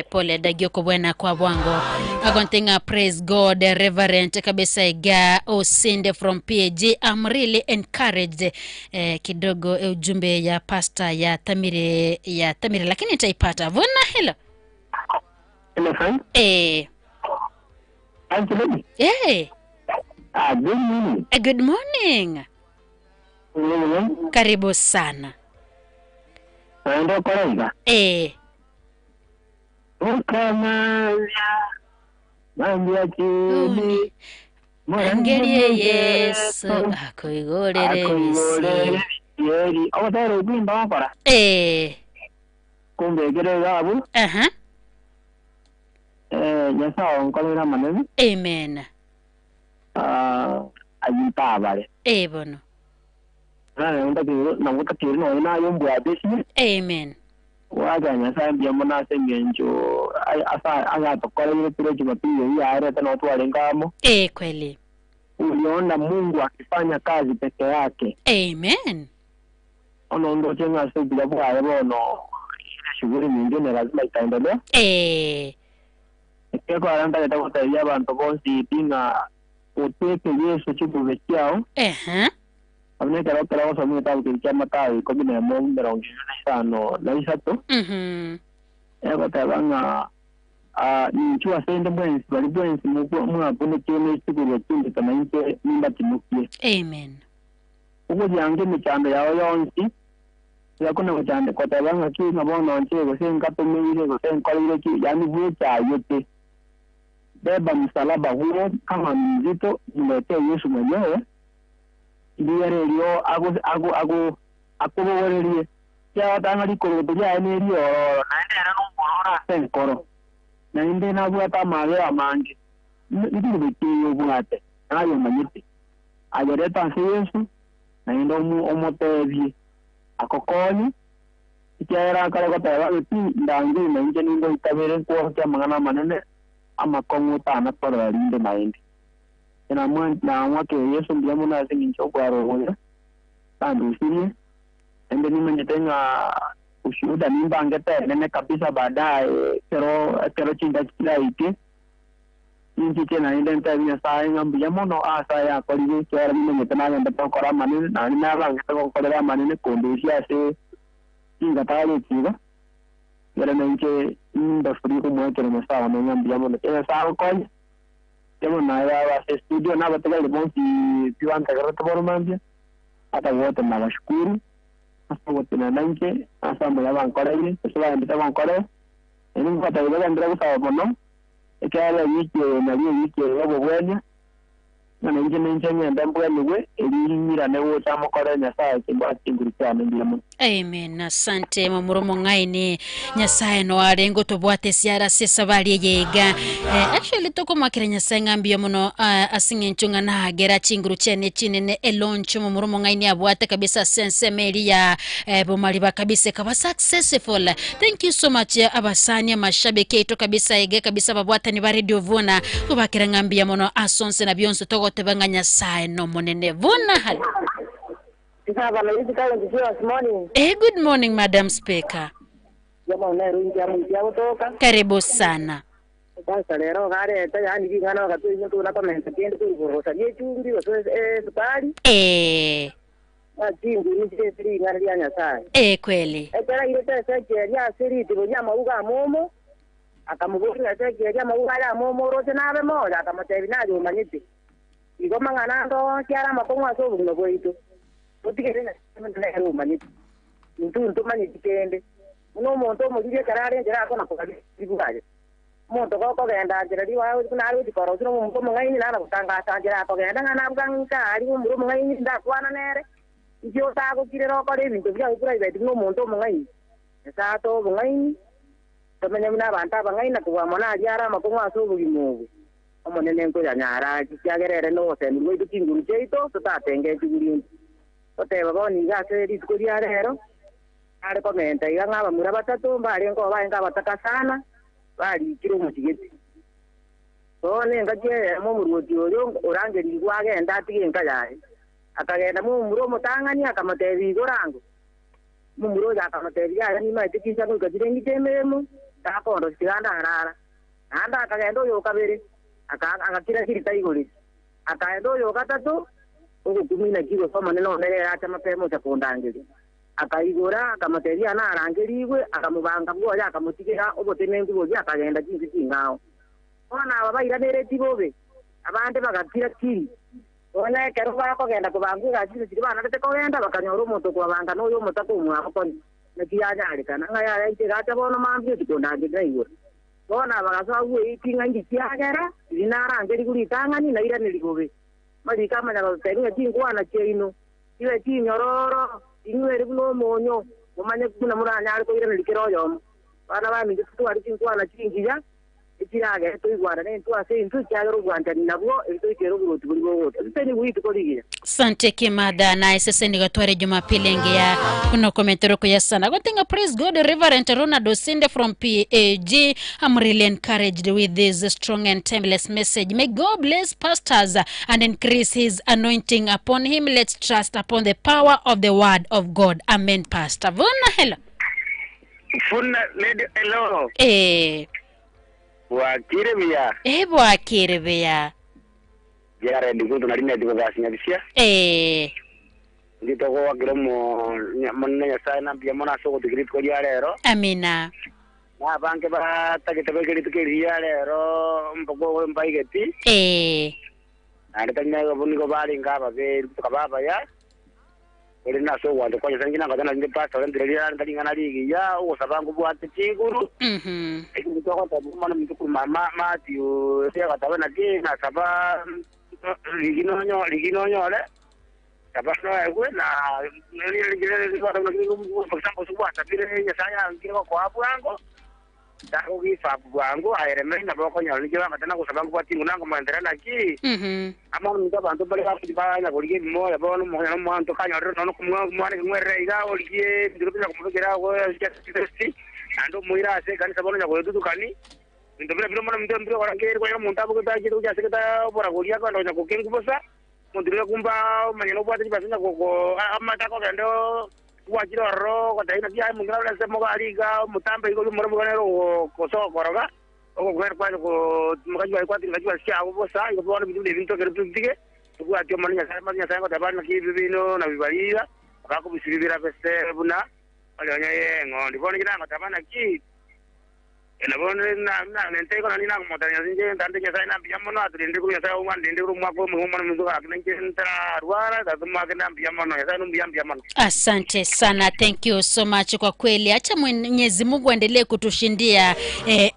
Pole Dagi okubwena kwa bwango. Agontinga praise God, Reverend kabisa Ega Osinde from PAG. I'm really encouraged. Kidogo ujumbe ya pastor ya Tamire lakini nitaipata. Vuna hello. Hello friend. Good morning. Good morning. Karibu sana. Ando koraiga. Ukamanya mambia chini Angerie Yesu akoigorere bisi. Yeri awataro ubimba wakora. Kumbe gere gabu. Nyasa onkolera manene. Amen. Ajinta abale. Bono. Amen. Waga nyasa mbia mona sengenjo asa tokole ile pile Jumapili ya areta na watu walengamo. Kweli. Uliona Mungu akifanya kazi peke yake. Amen. Ono ndo chenga sio bila bwana bono. Ile shughuli nyingine lazima itaendelea. Keko aranda kutakutajia bantu bonsi pinga uteke Yesu chibu vestiao. Abone kero kero so mu tabu ke matawi ko bine mo ndero ngisano na isato ego tabanga ni chua sende bwensi bali bwensi mu abone kene siguro kindi kama nje nimbati mukie. Amen. Ugo jange michando yao yonsi yakuna kujande ko tabanga ki mabono nje go senga to mire go sen kolire ki yani vucha yote beba msalaba huo kama mzito niletee Yesu mwenyewe. Ndiye leo akoborerie ya tangari ko ya ni rio naende era no morora senkoro naende na bwata male amangi ndi bikiyo bwate ayo manyite agereta Yesu naende omotevi akokoni ikiera kale ko tawa iti ndangi nanje nindo itabere ko kya mangana manene amakongo tana para linde naende na mwake Yesu ndiye mwana zingincho kwa roho tandu siye ende nimenyetenga ushuhuda nimba ngete nene kabisa baadaye pero chinda kila ite inji tena ende ntanya saa ngambi ya mono asa ya koliwe kwa nimenyetena ngenda tokora manene na nina ngeta kokora manene kondisia se inga tale kiba yale menje ndo furi ko mwake na saa na ngambi ya mono saa ko Temo na ya studio na batega ile bonsi piwanta garata boromambia hata wote na washukuru hasa wote na nanje hasa mbona bankora ile sasa ndio bankora ni mpata ile ndio kwa bono ekala wiki na wiki yabo bwenya na nje nje mbwa niwe elinyira ne wota mukora nyasaye kimba kinguri cyane ndimo. Amen. Asante mamuromo ngaini nyasaye no arengo to bwate siara sesabali yega. Actually toko makira nyasaye ngambia muno asingenchunga na hagera chinguru chene chinene eloncho mamuromo ngaini abwate kabisa sense meria bomaliba kabisa kaba successful. Thank you so much abasani mashabiki to kabisa yega kabisa babwata ni ba Radio Vuna kubakira ngambia muno asonse na bionso togo tebanga nyasaye no monene Vuna hali. Good morning, Madam Speaker. Karibu sana. Sasa leo gare yani kingana wakati mtu unapomenta kiende kurosa je chumbi sukari jingu ni je siri ngari ya nyasaye kweli tena ile pesa ya siri tibo nyama uga momo akamugurira teke ya mauga ya momo rote na be moja akamotebi nayo manyiti igoma ngana ndo kiara makongo so buno boito utigere na mtene manyiti mtu manyiti kende uno muntu mugire karare njira akona kugaje muntu goko genda njira riwa kuna ari dikoro sino muntu mungaini nana kutanga sanjira to genda ngana buganga ari umuru mungaini ndakwana nere ibyo tago kirero ko ibintu bya private no muntu mungaini esa to mungaini tomenya muna banta bangaina kuwa mona ajara makongo asubu gimugu omonene nko ya nyara kiagerere no se ni wetu kinguru cheito tutatenge kiguri tote baba ni gase disco dia rero ari komenta iga ngaba mura batatu bari ngo baenga batakasana bari kiro mutigeti so nenga je mu muruti oyo orangeri gwagenda atigenga yae akagenda mu muro mutangani akamateri gorango mu muro akamateri ya ni mai tikisa ko gajirengi tememu takondo siganda harara anda akagenda oyo kabere akakira kirita igori akaenda oyo gatatu uko kumina kigo soma neno nere acha mapemo cha kondangeli akaigora akamateria na arangeriwe akamubanga bwoya akamutikira obotenengu boya akagenda kinzi kingao ona ababaira nereti bobe abande bagakira kiri ona kero bakogenda kubanguga kinzi kiri bana tete kogenda bakanyoro moto kwabanga no yo motako mwakoni nakiyaja alikana ngaya ite gacha bono mambye tikondangeli igora bona bagaso uwe itinga ngikiagera linarangeri kulitangani na ira niligobe mali kama na batenga kingwana cheino iwe kinyororo inywere kuno monyo umanye kuna muranya ariko ira nilikero yomo bana bami nditwa ari kingwana kingiya ikirage to igwana ne ntwa se ntu cyagero gwanja nabwo ito ikero buruti buri wote biteni witi koligira Sante Kimada na sese ni gatware Jumapili ngia kuno komentero ko yasana gotenga praise God Reverend Ronaldo Sinde from PAG. I'm really encouraged with this strong and timeless message. May God bless pastors and increase his anointing upon him. Let's trust upon the power of the word of God. Amen. Pastor Vuna hello. Funa lady hello. Wakiribia. Wakiribia. Yare ndikundu narine dibagasi nyabisia. Ndito kwa giromo monne sana bia mona soko digrit ko yarero. Amina. Na banke ba takete grit ko yarero mboko mbaigeti. Ari tanya go buni go bali ngaba be kababa ya. Eri na so wande kwa sangina ngana ndi pastor ndiri ya ndali ngana ligi ya o sabangu bwate chinguru. Ndito ko tabu mana mtuku mama Matthew ya katabana ke na saba ligino le tabasno ewe na ligire kwa sababu suwa tabire nya saya ngiro kwa bwango dako ki fa bwango aireme na boko nya ligiro matana kwa sababu kwa tingu nango mandera na ki ama ndo bantu bale ka kuba na gorige mo ya bono mo ya mo anto kanya ro no kumwa mwane ngwere iga oligie ndiro pina kumugera go ya sikati ando muira se kan sabono nya go dukani ndo bila mwana mdo warangeri kwa muntu abuka tajiru ya sekata bora goria kwa ndo ko kengu bosa mundire kumba manyano bwate basina ko amata ko ndo wajiro ro ko daina bia mungira la semo aliga mutambe ko moro mugano ko so koroga ko gwer kwa ko mukaji kwa tinga jwa sia ko bosa ko bona bidu de vinto ke rupige ko atyo manya sa ko tabana ki bibino na bibalira ko bisibira peste buna alyonya yengo ndibona kinanga tabana ki ena bona na nente ko nani na motanya zinje ndande nya sana biamono atende ko nya sa ndende ro mwako mu mwana mzuka akinje ntara ruara da tuma kana biamono ya sana biamono. Asante sana, thank you so much kwa kweli. Acha Mwenyezi Mungu aendelee kutushindia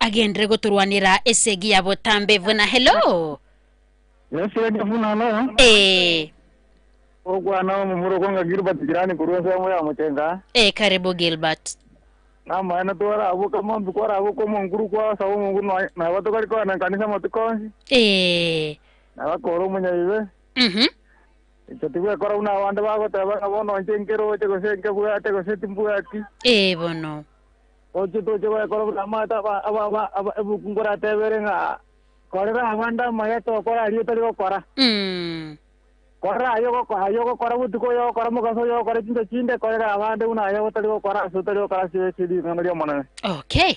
agendere goturwanira esegi ya botambe vuna hello. Yes, vuna hello. Ogwana mu muro konga Gilbert jirani kuruza mu ya mutenga. Karibu Gilbert. Na maana tuwara abu kama mbukora abu kama nguru kwa sababu mungu na watu kwa na kanisa matukonzi na wakoro munya iwe itotiwe kora una wanda wako taba bono nchengero che kose bua te kose timbua ki bono ojo to je wa kora mata aba ebu ngora tebere nga kora wanda maya to kora ari to kora kora ayo kora butu ko yo kora mo kaso yo kora chinde kora avande una ayo to kora so to kora chidi ngari mona okay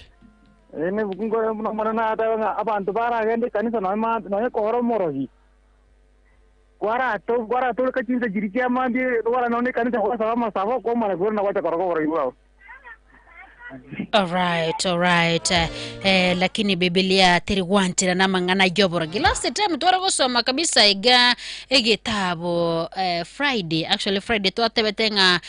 ene ngora mona na ata abantu bara gende kanisa no kora morohi kora to ka chinde jirikia mandi wala no ne kanisa kwa sababu masavo ko mara gora na wacha kora kora iwao. All right. Lakini Biblia tiriwantira na mangana jobora. Last time twara gusoma kabisa egitabo Friday. Actually Friday twatebetenga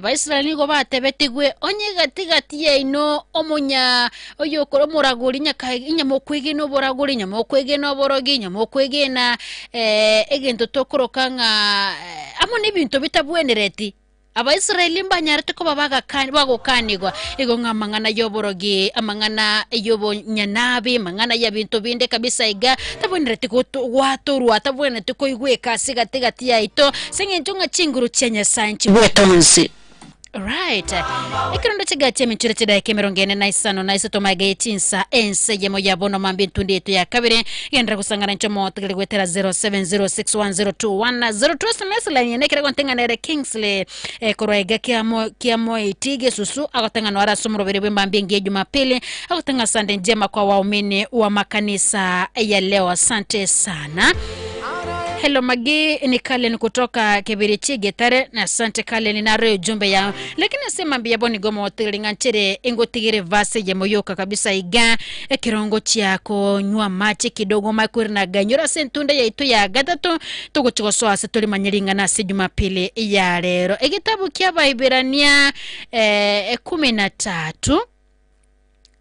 Baisraeli go batebetigwe onye gatigatiye ino omunya oyo koro muraguri nyaka inyamokwege no boraguri nyamokwege no borogi nyamokwege na egento tokorokanga amone bintu bitabwenereti Abaisraeli mbanyarete ko bagokanirwa ego ngamangana yoborogi amangana yobo nyanabi mangana ya bintu binde kabisa iga tabonirete ko watorwa tabonirete ko igwe kasi gatigati yaito sengentunga chinguru chenye sanchi wetonzi Right. Ikirondo chigache minchure chida kemerongene na isano na iso tomaga itinsa ense yemo ya bono mambi ntundi yetu ya kabire yendra kusangana nchomo tegele gwetera 0706102102 SMS la yene kire kontenga nere Kingsley korwaiga kiamo itige susu agotenga no ara somro bere mambi ngie Jumapili agotenga sande njema kwa waumini wa makanisa ya leo. Asante sana. Hello Magi, ni Kalen kutoka Kibirichi Getare na asante Kalen na reo jumbe ya lakini sema mbia boni goma hoteli nganchere ingotigire vase ya moyoka kabisa iga kirongo chako nywa machi kidogo makwiri na ganyura sentunda ya itu ya gatatu tuguchikosoa asetoli manyiringa na si Jumapili ya lero igitabu kia Baiberania 13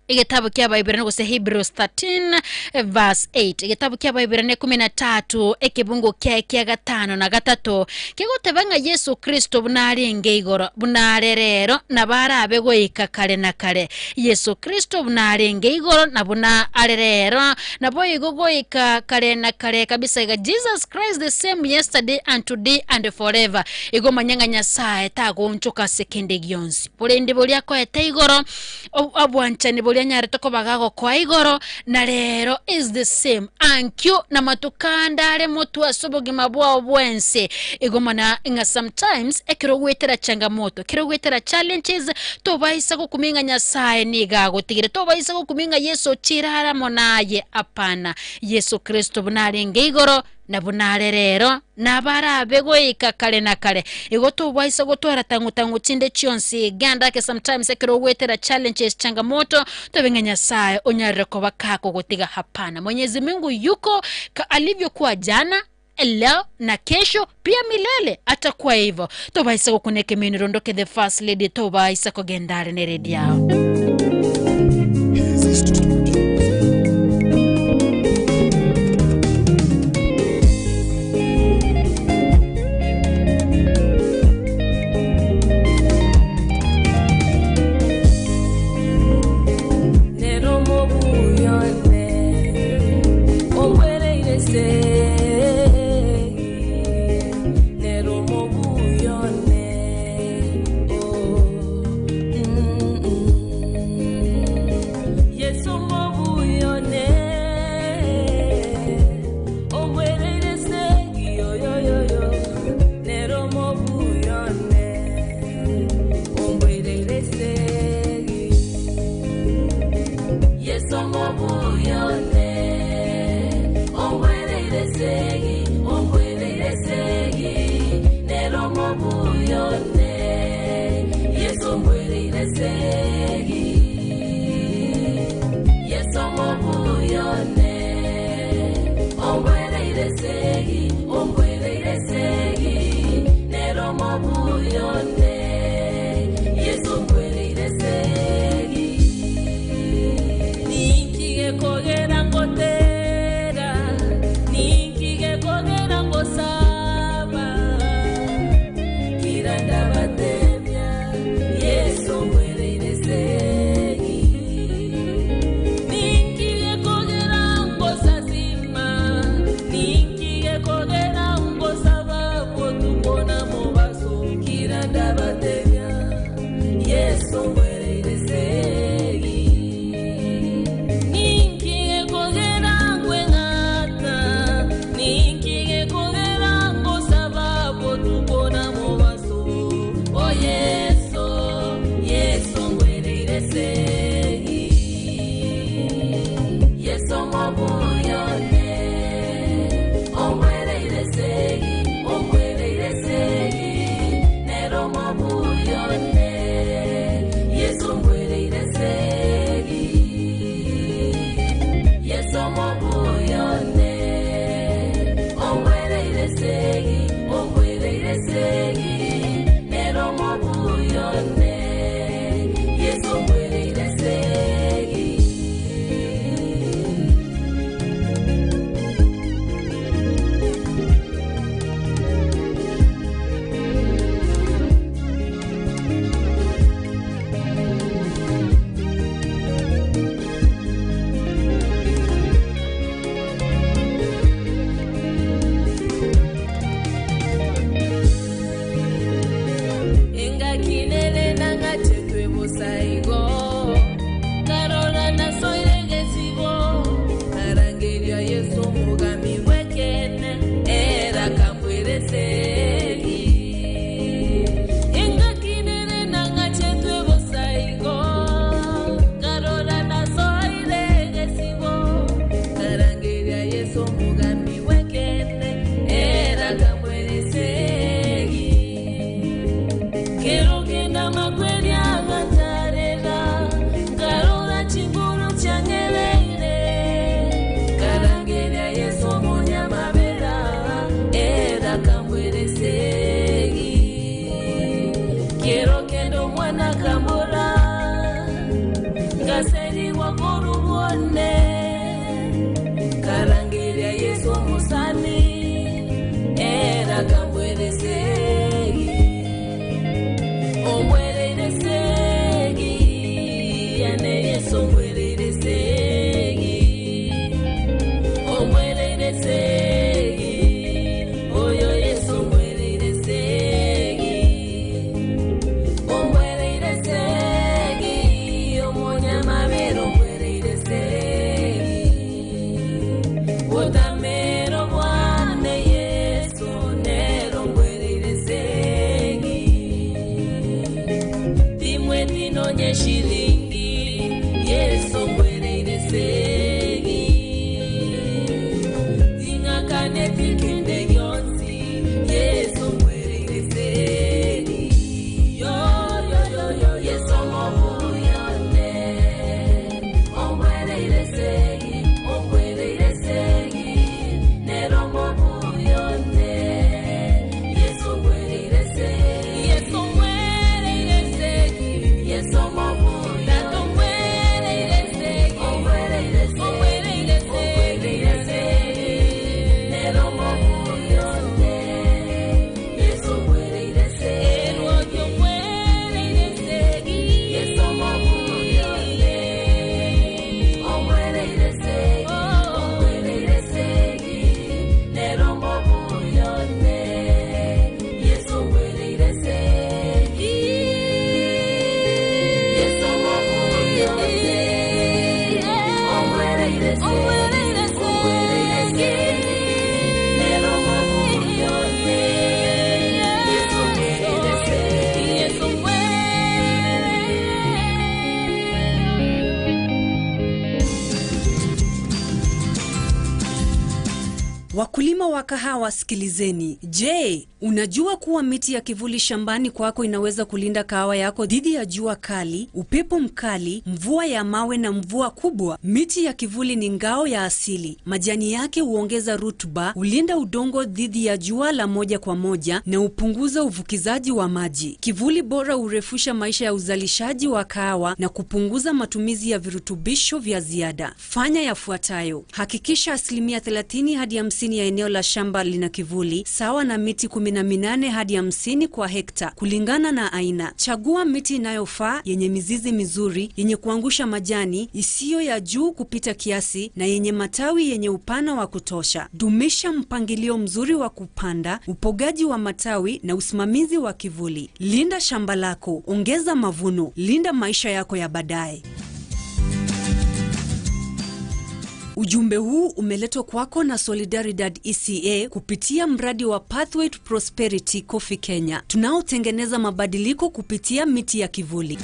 Igitabu kia Baiberania kuse Hebrews 13 verse 8. Igitabu kia Baiberania 13 ekibungo kia gatano na gatatu. Kigotebanga Yesu Kristo bunari ngeigoro bunare rero na barabe goika kale na kale. Yesu Kristo bunari ngeigoro na bunare rero na boyigo goika kale na kale kabisa. Iga Jesus Christ the same yesterday and today and forever. Igo manyanga Nyasaye tago nchoka sekende gionzi. Bole ndibo lyako eteigoro abwanchani nyare toko bagago kwa igoro na rero is the same ankyo na matukandare mutu asoboge mabwa obwense igomana inga sometimes ekirogwetera changamoto kirogwetera challenges to baisa ko kuminga Nyasaye nigago tigire to baisa ko kuminga Yesu chirara monaye apana Yesu Kristo bunare ngeigoro na bunare rero na barabe goika kale na kale igoto baisa gotwara tangu chinde chionsi ganda ke sometimes ekirogwetera challenges changamoto to benga Nyasaye onyarre ko bakako gotiga hapana. Mwenyezi Mungu yuko ka alivyokuwa jana leo na kesho pia milele atakuwa hivyo. Toba isa kuneke mini rondoke the first lady toba isa kogendare ne redio. Go Wakulima wa kahawa sikilizeni. Je, unajua kuwa miti ya kivuli shambani kwako inaweza kulinda kahawa yako dhidi ya jua kali, upepo mkali, mvua ya mawe na mvua kubwa? Miti ya kivuli ni ngao ya asili. Majani yake huongeza rutuba, hulinda udongo dhidi ya jua la moja kwa moja na hupunguza uvukizaji wa maji. Kivuli bora hurefusha maisha ya uzalishaji wa kahawa na kupunguza matumizi ya virutubisho vya ziada. Fanya yafuatayo. Hakikisha 30% hadi 50% ya eneo la shamba lina kivuli, sawa na miti 18 hadi 50 kwa hekta kulingana na aina. Chagua miti inayofaa, yenye mizizi mizuri, yenye kuangusha majani, isiyo ya juu kupita kiasi na yenye matawi yenye upana wa kutosha. Dumisha mpangilio mzuri wa kupanda, upogaji wa matawi na usimamizi wa kivuli. Linda shamba lako, ongeza mavuno, linda maisha yako ya baadaye. Ujumbe huu umeletwa kwako na Solidaridad ECA kupitia mradi wa Pathway to Prosperity Coffee Kenya, tunaotengeneza mabadiliko kupitia miti ya kivuli.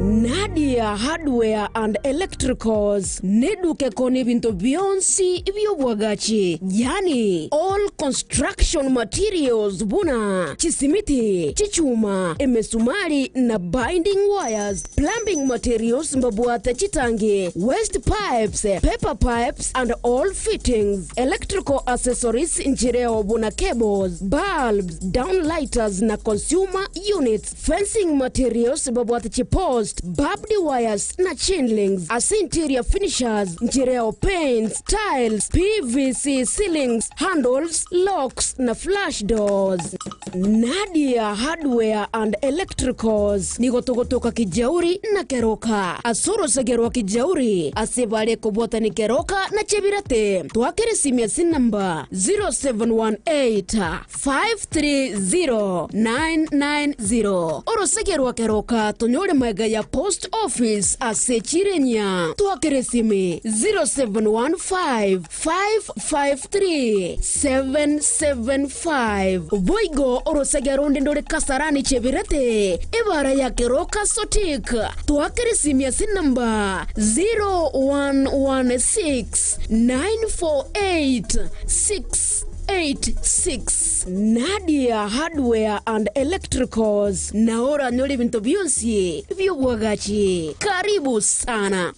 Nadia Hardware and Electricals neduke koni bintu bionsi ibyobwagachi, yani all construction materials buna chisimiti, chichuma, emesumari na binding wires, plumbing materials mbabuata chitangi, waste pipes, paper pipes and all fittings, electrical accessories njireo buna cables, bulbs, downlighters na consumer units, fencing materials mbabuata chipost, barbed wires na chainlings, as interior finishers, njireo paints, tiles, PVC ceilings, handles, locks na flash doors. Nadia Hardware and Electricals nigotogotoka Kijauri na Keroka, asoro segerwa Kijauri, asebale kubota ni Keroka na Chebirate. Tuakere simia sin number 0718 530 990. Oro segerwa Keroka tonyore mega ya post office asechirenya. Tuakere simi 0715 553 775. Boigo orosegeronde ndore Kasarani Chebirate ibara ya Keroka Sotik. Tuakere simia sin number 0116 948 686. Nadia Hardware and Electricals, naora nyoli bintu bionsi vyobwagachi. Karibu sana.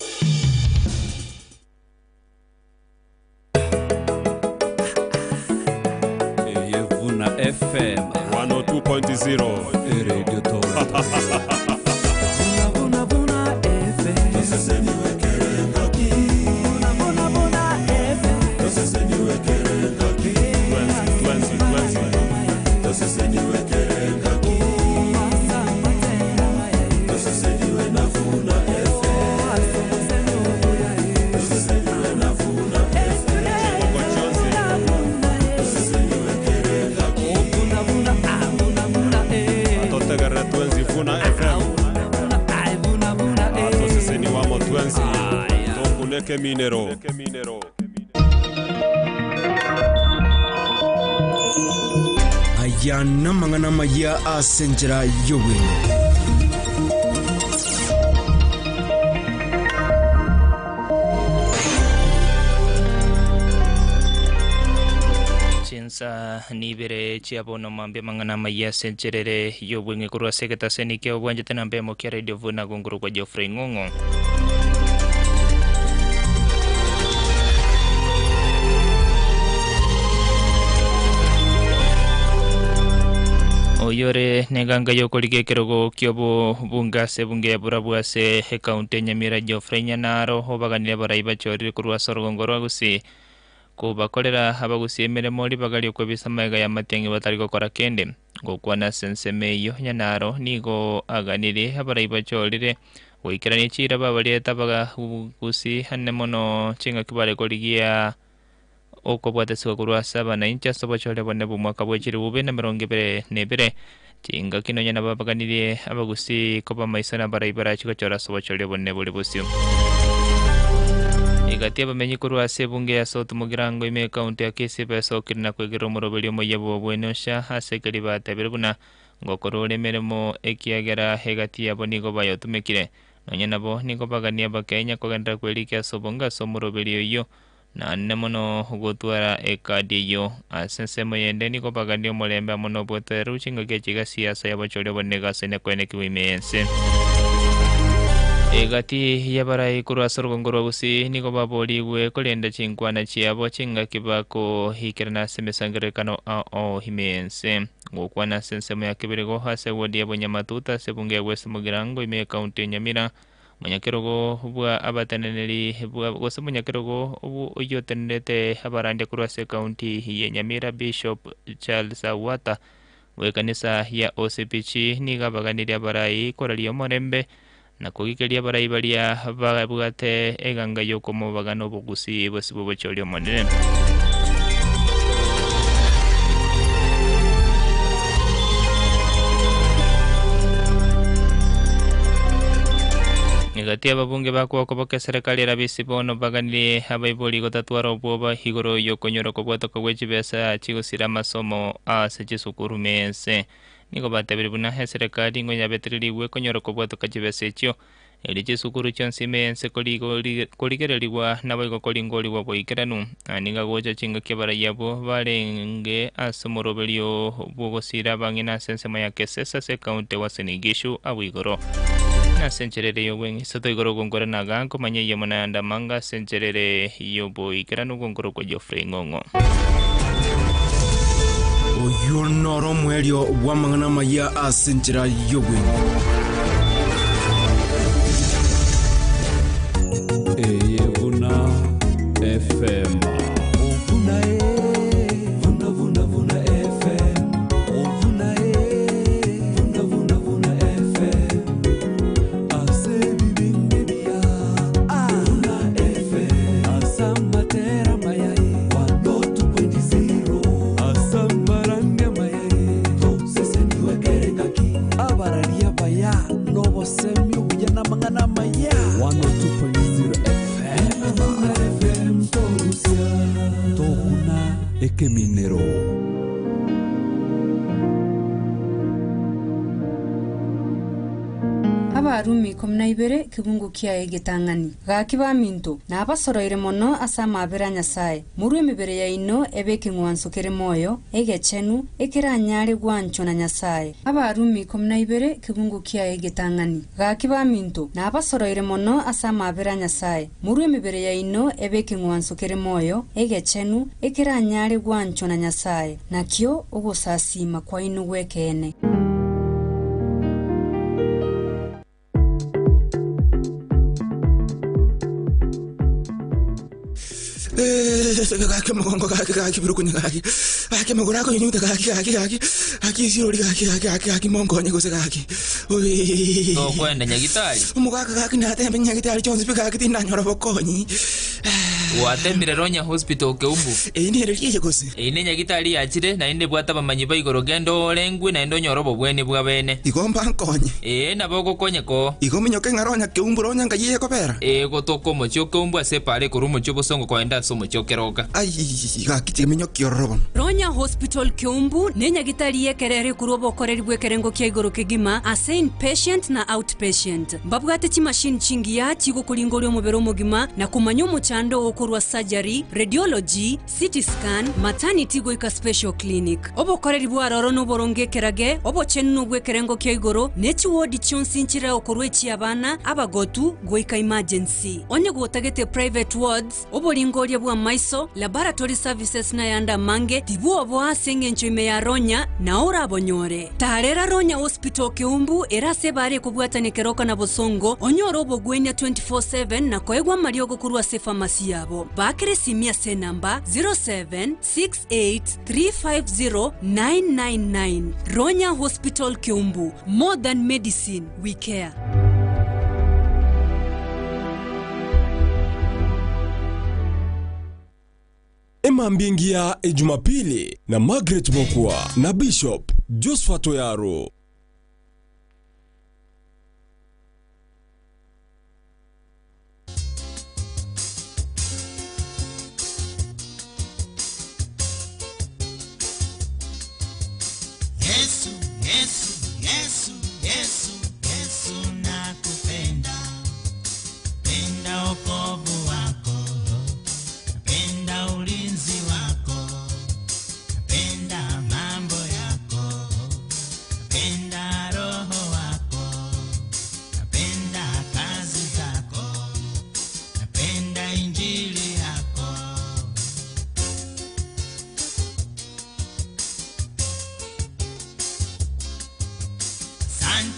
Yevuna FM 102.0 Radio Tower. Minero. Ayana mangana maya asenjera yowe. Chinsa nibere chiabono mambe mangana maya senjerere yowe ngekuru seketa senike obwanje tenambe mokia Radio Vuna gunguru kwa Geoffrey Ngongo. Oyore neganga yokolike kerogo kyobo bungase bunge burabuase hekaunte Nyamira Geoffrey Nyanaro obaganire baraiba chori kurwa sorongoro agusi kubakorera abagusi emiremo libagali okwebisa maiga ya matengi batari gukora kende gukwana sensemeyo Nyanaro nigo aganire abaraiba chorire goikirania chira babali tabaga gusi hannemono chinga kibale koligia okobwate sokuru saba na incha sobo chole bone bumwaka bwechiri bube na meronge bere nebere tinga kino nyana babaganiriye abagusi koba maisana baraibara chiko chora sobo chole bone buli busyo Egati abamenyi kurwa sebunge ya South Mugirango ime county ya Kisibe sokirina kwegera omuroberi omoyabo obwenosha asekeri bateberebuna ngokorore meremo ekiagera egati yabo nigo bayotumekire nonye nabo nigo bagania bakenya kogenda kwerikia sobonga somuroberi oyo na nemono gutwara ekadi yo asensemo yende nigo bagania omulembe amono bweteru chinga kechiga siasa yabachore bonega sene kwene kiwimense egati yabarai kurwa sorgongoro gusi nigo baboliwe kolenda chinkwana chiabo chinga kibako hikirana semesangerekano o himense ngokwana sensemo ya kibirego hase wodi yabo nyamatuta sebunge West Mugirango ime county Nyamira munyakirogo bwa abataneneri bwa gose munyakirogo ubu uyotenete abarande kurwa se county ye Nyamira Bishop Charles Awata we kanisa ya OCPC niga baganiri abarai koraliyo morembe na kugikeria barai balia bagabugate eganga yokomo bagano bugusi bosibo bocholyo monene Negati ababunge bako koboke serikali rabisi bono baganire abaiboli gotatwara obwoba higoro yokonyoro kobwato kwechi besa chigusira masomo asechisukuru mense niko batabiribuna serikali ngo yabetiririwe konyoro kobwato kachibesa ekyo eliche sukuru chonsi mense koligereriwa naboigo kolingoliwa boikeranu aninga gocha chinga kebara yabo barenge asomorobelio bugosira bangina sensema ya kesesa se county wa Senigishu abwigoro na sencherere yo bwen soto igoro gongora naganko manye yemona ndamanga sencherere yo boikeranu gongoro ko Geoffrey Ngongo oyo noro mwelio wamangana maya asenchera yo bwen Vuna FM Vuna Vuna FM Vuna Vuna FM Ase bibia Vuna FM Asamatera mayai 102.0 Asambarange mayai To sese niwe kerekaki Abararia baya Novo semyo Ujana mangana maya 102.0 FM Toguna Ekeminero Abarumi 12 kibungu kia egetangani gaki baminto na abasoroire mono asama abera Nyasaye muru emibere ya ino ebeke ngwansokere moyo egechenu ekiranyare gwancho na Nyasaye abarumi 12 kibungu kia egetangani gaki baminto na abasoroire mono asama abera Nyasaye muru emibere ya ino ebeke ngwansokere moyo egechenu ekiranyare gwancho na Nyasaye nakyo ogosasima kwa ino gwekene kake magongo kake birukunya kake magora ko nyuta kake sirori kake mongo nyego se kake to kwenda nyagitari umugaka kake natembe nyagitari chonzi pika kake tinanyora bokonyi watembire Ronya Hospital Keumbu ni reriye gose ni nyagitari yachire na inde bwata bamanyi baigoro gendo lengwe na ndo nyorobo bweni bwa bene igomba nkonye na boko konye ko igominyo ke ngaronya Keumbu Ronya ngaye ko bera gotoko mocho Keumbu asepare kurumo chobo songo kwenda somo chokeroka gakiti minyo kiorobon Ronya Hospital Keumbu nenya gitari yekerere kurobo koreribwe kerengo kya igoro kegima ase inpatient na outpatient babwate chi machine chingiya chigo kulingori omubero mugima na kumanyo muchando okorwa surgery radiology CT scan maternity goika special clinic obo koreribwa roro no boronge kerage obo chenno gwe kerengo kya igoro nechi wodi chonsinchira okorwe chi abana abagotu goika emergency onye gotagete private wards obo lingori bwa maiso laboratory services na yanda mange tibuo bwa sengencho ime ya Ronya na ora abonyore tarera Ronya Hospital Keumbu era sebare kubwatane keroka na bosongo onyoro obo gwenya 24/7 na koegwa mariogo kurwa se pharmacy yabo bakere simia se namba 0768350999 Ronya Hospital Keumbu more than medicine we care. Emambingia Jumapili na Margaret Mokua na Bishop Josephat Oyaro.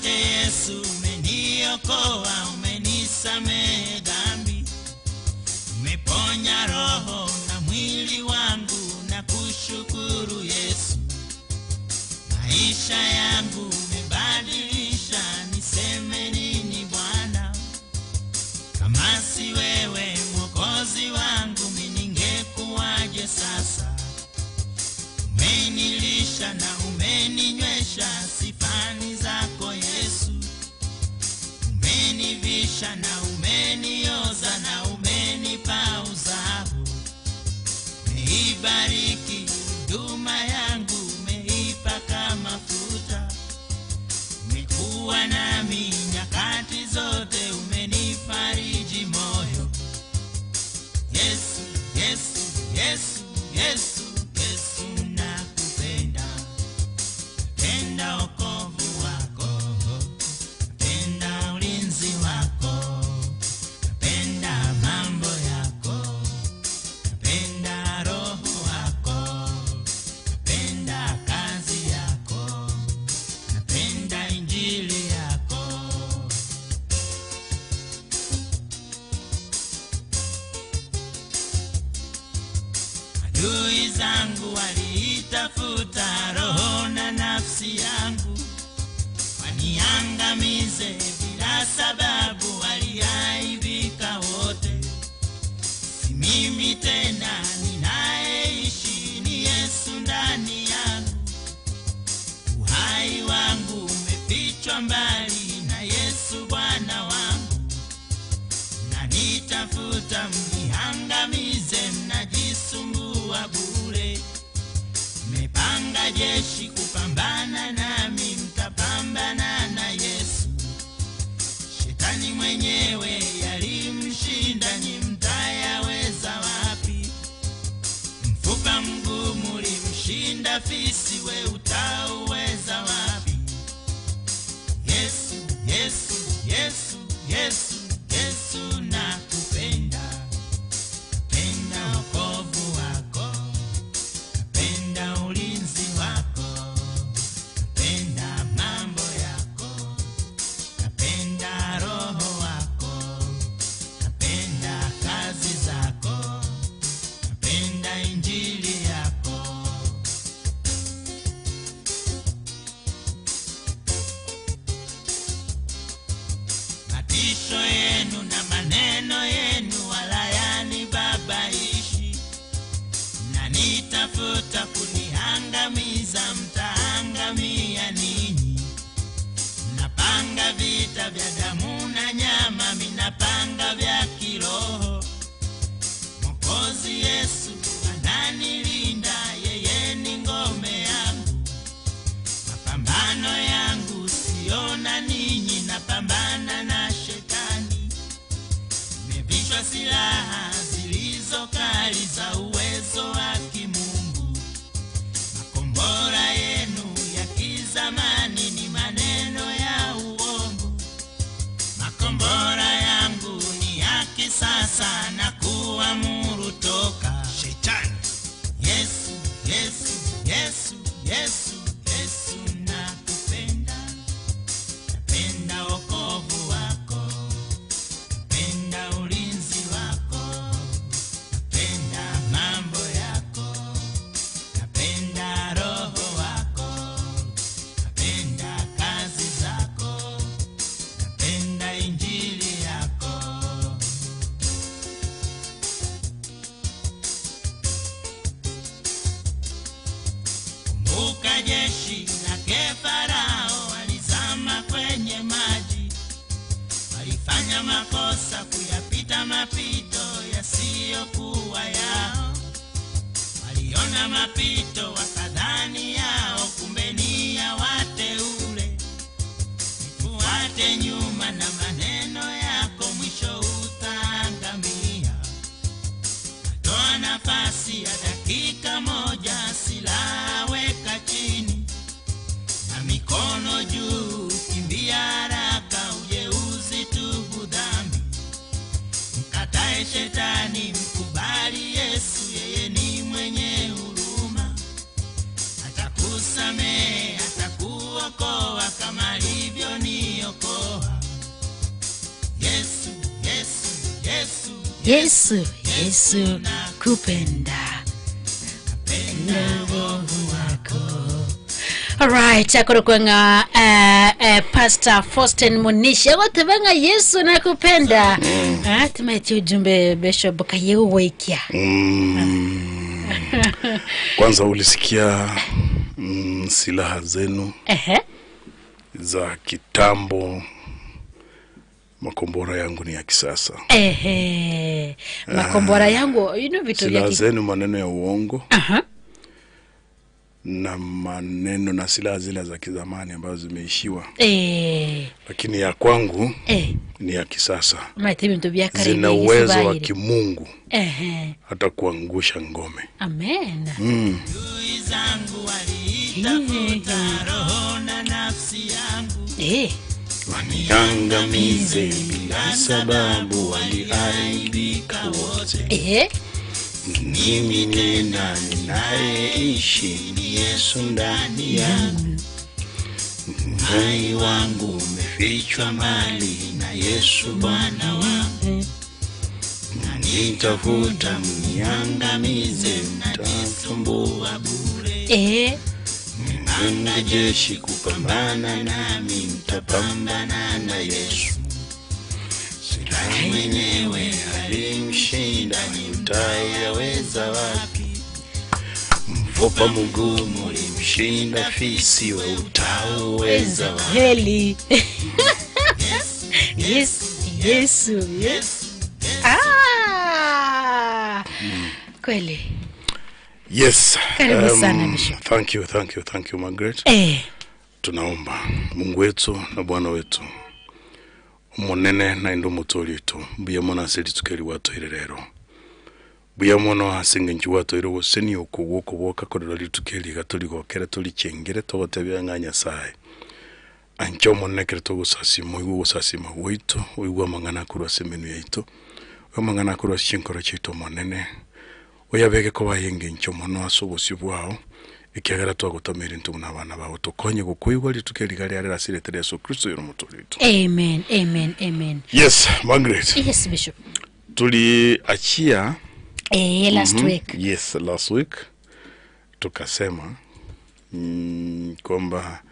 Asante Yesu, umeniokoa, umenisamehe dhambi, umeponya roho na mwili wangu, na kushukuru Yesu. Maisha yangu umebadilisha, niseme nini Bwana? Kama si wewe Mwokozi wangu, mimi ningekuwaje sasa? Umenilisha na umeninywesha, sifani zako Yesu. Umenivisha na umenioza na umenipa uzavu. Umeibariki huduma yangu, umeipaka mafuta. Umekuwa nami nyakati zote, umenifariji moyo. Yesu, Yesu, Yesu, Yesu, Yesu nakupenda. Napenda wokovu wako, napenda ulinzi wako, napenda mambo yako, napenda roho wako, napenda kazi yako, napenda injili yako. Adui zangu waliitafuta roho na nafsi yangu, waniangamize bila sababu, waliaibika wote. Si mimi tena ninayeishi, ni Yesu ndani yangu. Uhai wangu umefichwa mbali na Yesu Bwana wangu. Mnanitafuta mniangamize, mnajisumbua bure. Mmepanga jeshi kupambana nami, mtapambana na Yesu. Shetani mwenyewe yalimshinda, ni mtayaweza wapi? Mfupa mgumu ulimshinda fisi, we utauweza wapi? Yesu, Yesu, Yesu, Yesu, Yesu nakupenda. Napenda wokovu wako, napenda ulinzi wako, napenda mambo yako, napenda roho wako, napenda kazi zako, napenda injili yako. Matisho yenu na maneno yenu wala yanibabaishi. Mnanitafuta kuniangamiza, mtaangamia ninyi. Mnapanga vita vya damu na nyama, minapanga vya kiroho. Mwokozi Yesu ananilinda, yeye ni ngome yangu. Mapambano yangu siona ninyi, napambana na shetani. Nimevishwa silaha zilizo kali za uwezo wa kimungu. Makombora yenu ya kizamani ni maneno ya uongo. Makombora yangu ni ya kisasa, na kuamuru toka shetani. Yesu, Yesu, Yesu, Yesu, Yesu nakupenda. Napenda wokovu wako, napenda ulinzi wako, napenda mambo yako, napenda roho wako, napenda kazi zako, napenda injili yako. Kumbuka jeshi lake Farao, walizama kwenye maji. Walifanya makosa kuyapita mapito yasiyokuwa yao. Waliona mapito wakadhani yao, kumbe ni ya wateule. Nifuate nyuma na maneno yako, mwisho utaangamia. Toa nafasi ya dakika moja, silaha weka chini, na mikono juu, kimbia haraka, uje uzitubu dhambi. Mkatae shetani, mkubali Yesu, yeye ni mwenye huruma. Atakusamehe, atakuokoa kama alivyoni Yesu, Yesu kupenda. Alright, akorokwanga Pastor Faustin Munisha watavanga Yesu nakupenda. Tumaiti ujumbe Bishop Kayewe ikia. Kwanza ulisikia silaha zenu za kitambo. Makombora yangu ni ya kisasa. Makombora yangu vitu silaha zenu maneno ya uongo. Na maneno na silaha zile za kizamani ambazo zimeishiwa. Lakini ya kwangu ni ya kisasa. Zina uwezo wa kimungu. Hata kuangusha ngome. Amen. Waniangamize bila sababu, waliaibika wote. Mimi ni nani ninayeishi? Ni Yesu ndani yangu. Uhai wangu umefichwa mali na Yesu Bwana wangu. Nitafuta mniangamize, mtafumbua bure. Nina jeshi kupambana nami, mtapambana na Yesu. Sila mwenyewe alimshinda, utayaweza wapi? Mfupa mgumu ulimshinda fisi, we utaweza wapi? Heli. Yesu. Kweli. Yes. Karibu sana Bishop. Thank you Margaret. Tunaomba Mungu wetu na Bwana wetu umonene na ndo mutoli tu buya mona seli tukeli watu irerero buya mono asinge nji watu iro woseni okuwoko boka kodora litukeli gatoli gokera toli chengere to batebya nganya sai ancho monne kerto gusasimo iwo gusasima woito uigwa mangana kurwa semenu yaito mangana kurwa chinkoro chito monene oyabege ko bayenge ncho mono asobosyo bwao ikiagara twagutamira ntu n'abana bawo tukonye gukuigwa litukeli gari ari rasire Yesu Kristo yoro mutolito. Amen. Yes, Margaret. Yes, Bishop. Tuliachia last week. Yes, last week tukasema kwamba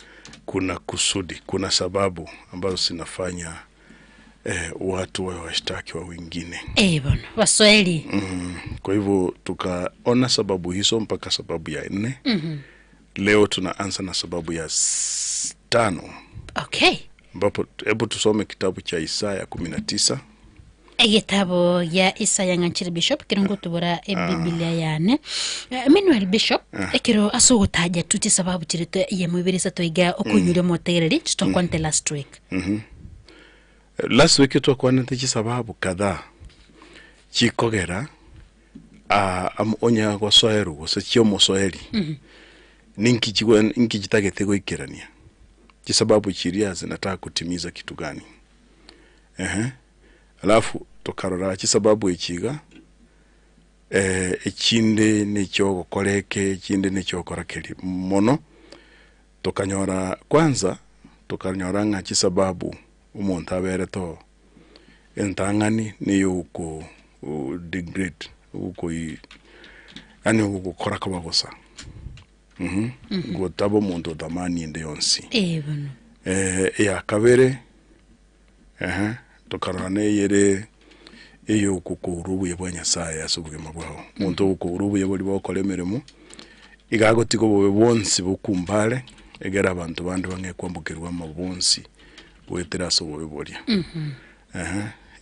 kuna kusudi, kuna sababu ambazo zinafanya watu wa washtaki wa wengine. Bwana, Waswahili. Kwa hivyo tukaona sababu hizo mpaka sababu ya 4. Leo tunaanza na sababu ya 5. Okay. Ambapo hebu tusome kitabu cha Isaya 19. Kitabu ya Isaya nganchiri Bishop kirungu tubura Biblia yane. Meanwhile Bishop ekiro asogutaja tuti sababu chirito ya mubirisa toiga okunyure motereri tutokwante last week. Last week tukwana techi sababu kadhaa chikogera onya kwa soeru gose chiomo soeri ninki chitagete goikerania chi sababu chiria zinataka kutimiza kitu gani. Alafu tokarora chi sababu ichiga ekinde necho gokoreke ekinde necho korakeri mono tokanyora kwanza tokanyora nga chi sababu umuntu abere to entangani niyo uko degrade uko yani uko koraka bagosa gotabo muntu damani inde yonsi ya kabere tokarane yere eyo kukurubu yebwanya saya asubuge mabwao muntu ukurubu yeboli bokolemeremo igagotiko bobe bonsi bukumbale egera abantu bandi bange kwambukirwa mabonsi wetera so boboria.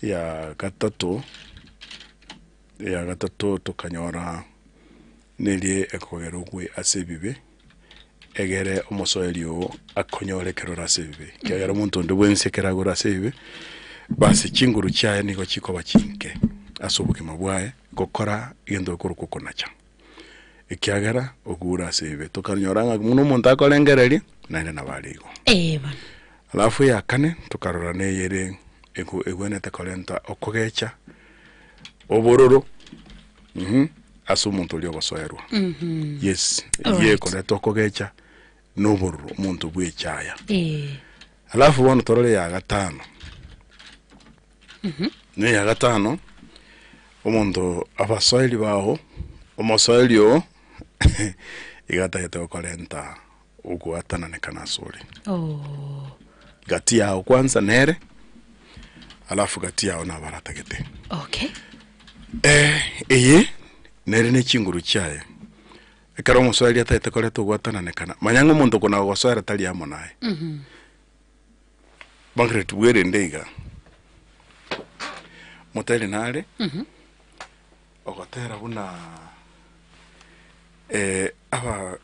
Ya gatato tokanyora nelie ekogero gwe asebibe egere omosoelio akonyore kerora asebibe kagera muntu ndobwense keragora asebibe basi chinguru chaye niko chiko bachinke asobuke mabwaye gokora igendo kuruko konacha ikiagera ogura asebibe tokanyoranga muno muntu akolengereri nane nabaligo. Alafu ya 4 tukarora ne yere egwenete kolenta okogecha obororo asumuntu lyo gosoerwa. Yes, ye koleta okogecha nobororo muntu bwechaya. Alafu wono torole ya 5. Ne ya 5 omuntu abasoili bao omosoilio igata yeto kolenta ukuatana nekana sori gati yao kwanza nere alafu gati yao na baratagete okay eye nere ne chinguru chaye ekaro omosoili atete koleta ukuatana nekana manyango omuntu kuna gosoera tali amo naye Margaret were ndeiga moteli nare ogotera buna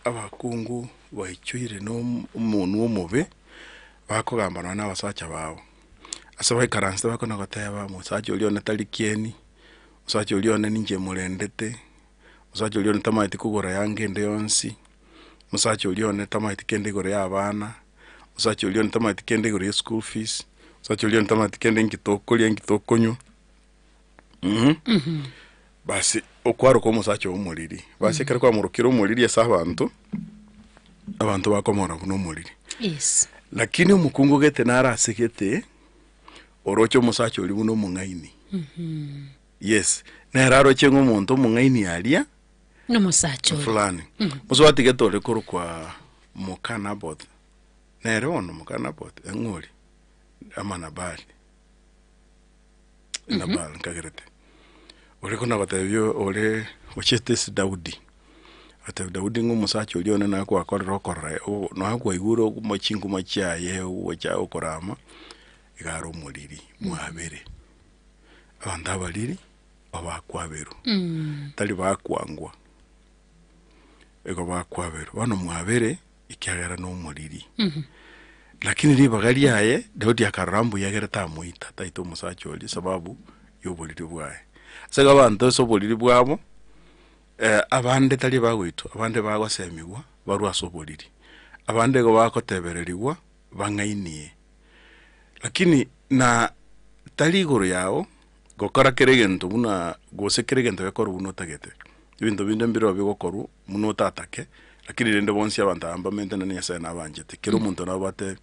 abakungu baichuire no umuntu omobe bakogambana n'abasacha bawo asaba ikaranse bakona goteba musacha uli ona talikieni musacha uli ona ninje murendete musacha uli ona tamaiti kugora yangende yonsi musacha uli ona tamaiti kende gore yabana musacha uli ona tamaiti kende gore school fees musacha uli ona tamaiti kende ngitokonyo basi okwaro ko musacha omuliri basi kare kwa murukiro omuliri asa abantu bakomora kuno omuliri yes lakini umukungu gete narasigete orocho musacha oli buno mungaini yes neraro chengo omuntu mungaini alia no musacha fulani muswati getole kuru kwa mukana bot nere ono mukana bot engoli amana bali na bali kagerete ole kuna batavyo ole ochete Daudi ate Daudi ngumusacha oli ona nako akorero korre no akwa iguro machingu machaye wacha okorama igaro muliri muhabere abantu abaliri abakwaberu tali bakwangwa ego bakwaberu bano muhabere ikyagera no muliri lakini riba gali yaye Daudi akarambu yagera tamuita taito musacha oli sababu yobuliri bwaye sega abantu sobuliri bwabo abande tali bagwitu abande bagosemigwa barwa sobuliri abande go bakotebererigwa bangainie lakini na tali goro yao gokora keregento buna gose keregento yakoro buno tagete ibintu binde mbiro bigokoru muno tatake lakini rende bonsi abantu amba mente na yasa na banjete kero muntu nabate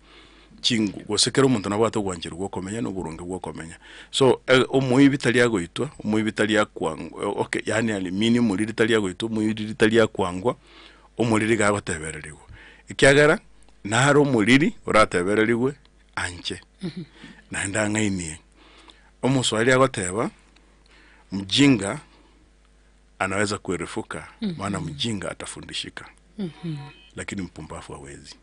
chingu gose kero muntu nabate gwanjira gwo komenya no burunge gwo komenya so omuyi bitali yagoitwa omuyi bitali yakwangwa okay yani ali mini muri bitali yagoitwa omuyi bitali yakwangwa omuriri gagotebererigwa ikyagara naro omuriri uratebererigwe anje na ndangainie omuswali agoteba mjinga anaweza kuerefuka maana mjinga atafundishika lakini mpumbavu hawezi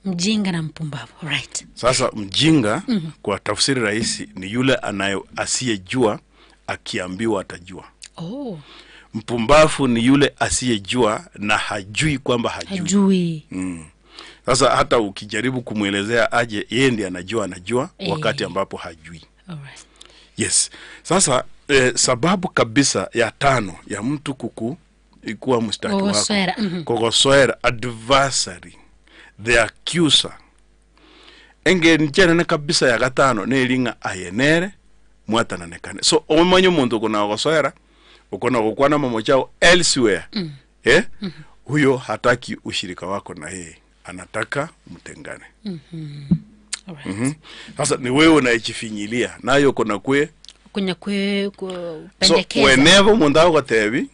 mjinga na mpumbavu right sasa mjinga kwa tafsiri rahisi ni yule asiyejua akiambiwa atajua mpumbavu ni yule asiyejua na hajui kwamba hajui sasa hata ukijaribu kumuelezea aje yeye ndiye anajua wakati ambapo hajui alright yes sasa sababu kabisa ya tano ya mtu ikuwa mstaki wako kogosoera adversary the accuser enge njene kabisa ya gatano nelinga ayenere mwatana nekane so omanyo muntu kuna gosoera ukona gukwana mamo chao elsewhere huyo hataki ushirika wako na yeye anataka mtengane sasa ni wewe unaichifinyilia nayo kuna kunya pendekeza so whenever mundago gotebi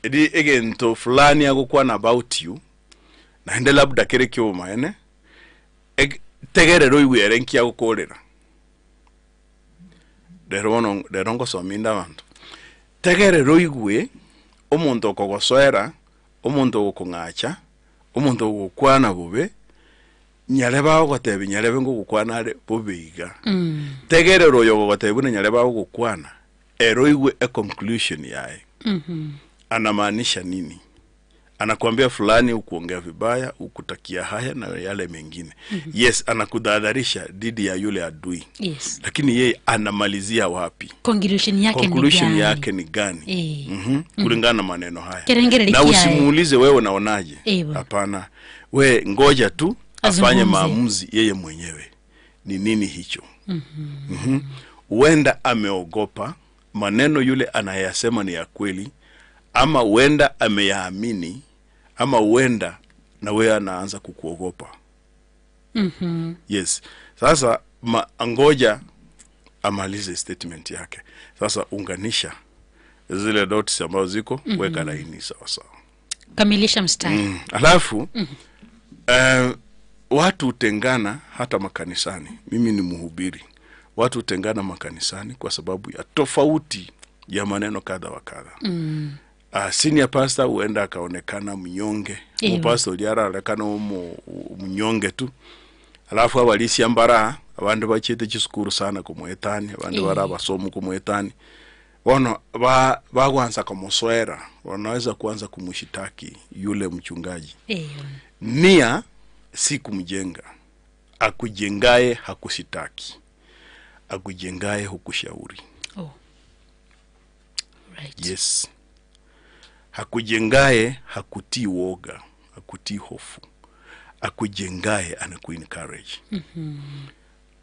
edi egento fulani agukwana about you na hende labda kere kyoma ene tegerero igwere nkia gukorera derongo sominda bantu tegerero igwe omuntu okogosoera omuntu okungacha omuntu okukwana bube nyaleba ogotebi nyalebe ngukwana ale bobiga tegerero yo gotebi ne nyaleba ogukwana ero igwe a conclusion yae anamaanisha nini anakuambia fulani ukuongea vibaya ukutakia haya na yale mengine yes anakudhadharisha dhidi ya yule adui yes lakini yeye anamalizia wapi conclusion yake ni gani kulingana na maneno haya na usimuulize wewe unaonaje hapana we ngoja tu afanye maamuzi yeye mwenyewe ni nini hicho huenda ameogopa maneno yule anayasema ni ya kweli ama huenda ameyaamini ama huenda na wewe anaanza kukuogopa yes sasa ngoja amalize statement yake. Sasa unganisha zile dots ambazo ziko, weka laini sawa sawa. Kamilisha mstari. Alafu watu utengana hata makanisani. Mimi ni mhubiri. Watu utengana makanisani kwa sababu ya tofauti ya maneno kadha wa kadha. Senior pastor huenda akaonekana mnyonge. Pastor uliara alekana mnyonge tu. Alafu abalisi ambara abantu bachete chisukuru sana kumwetani, abantu barabasomu kumwetani. Wana bagwanza kumswera, wanaweza kuanza kumshitaki yule mchungaji. Nia si kumjenga. Akujengaye hakusitaki. Akujengaye hukushauri. Right. Yes. Hakujengaye hakutii woga, hakutii hofu. Akujengaye anakuencourage.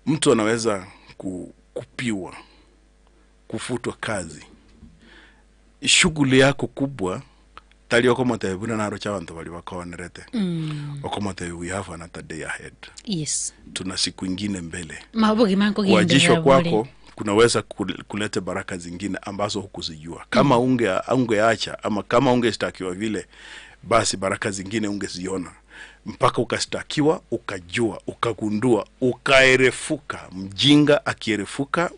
Mtu anaweza kupiwa, kufutwa kazi. Shughuli yako kubwa tali okomote buna naro chabantu bali bakaonerete. Okomote we have another day ahead. Yes. Tuna siku nyingine mbele. Mabogi manko gende. Wajisho kwako kunaweza kuleta baraka zingine ambazo hukuzijua. Kama ungeacha ama kama ungestakiwa vile, basi baraka zingine ungeziona. Mpaka ukastakiwa, ukajua, ukagundua, ukaerefuka. Mjinga akierefuka,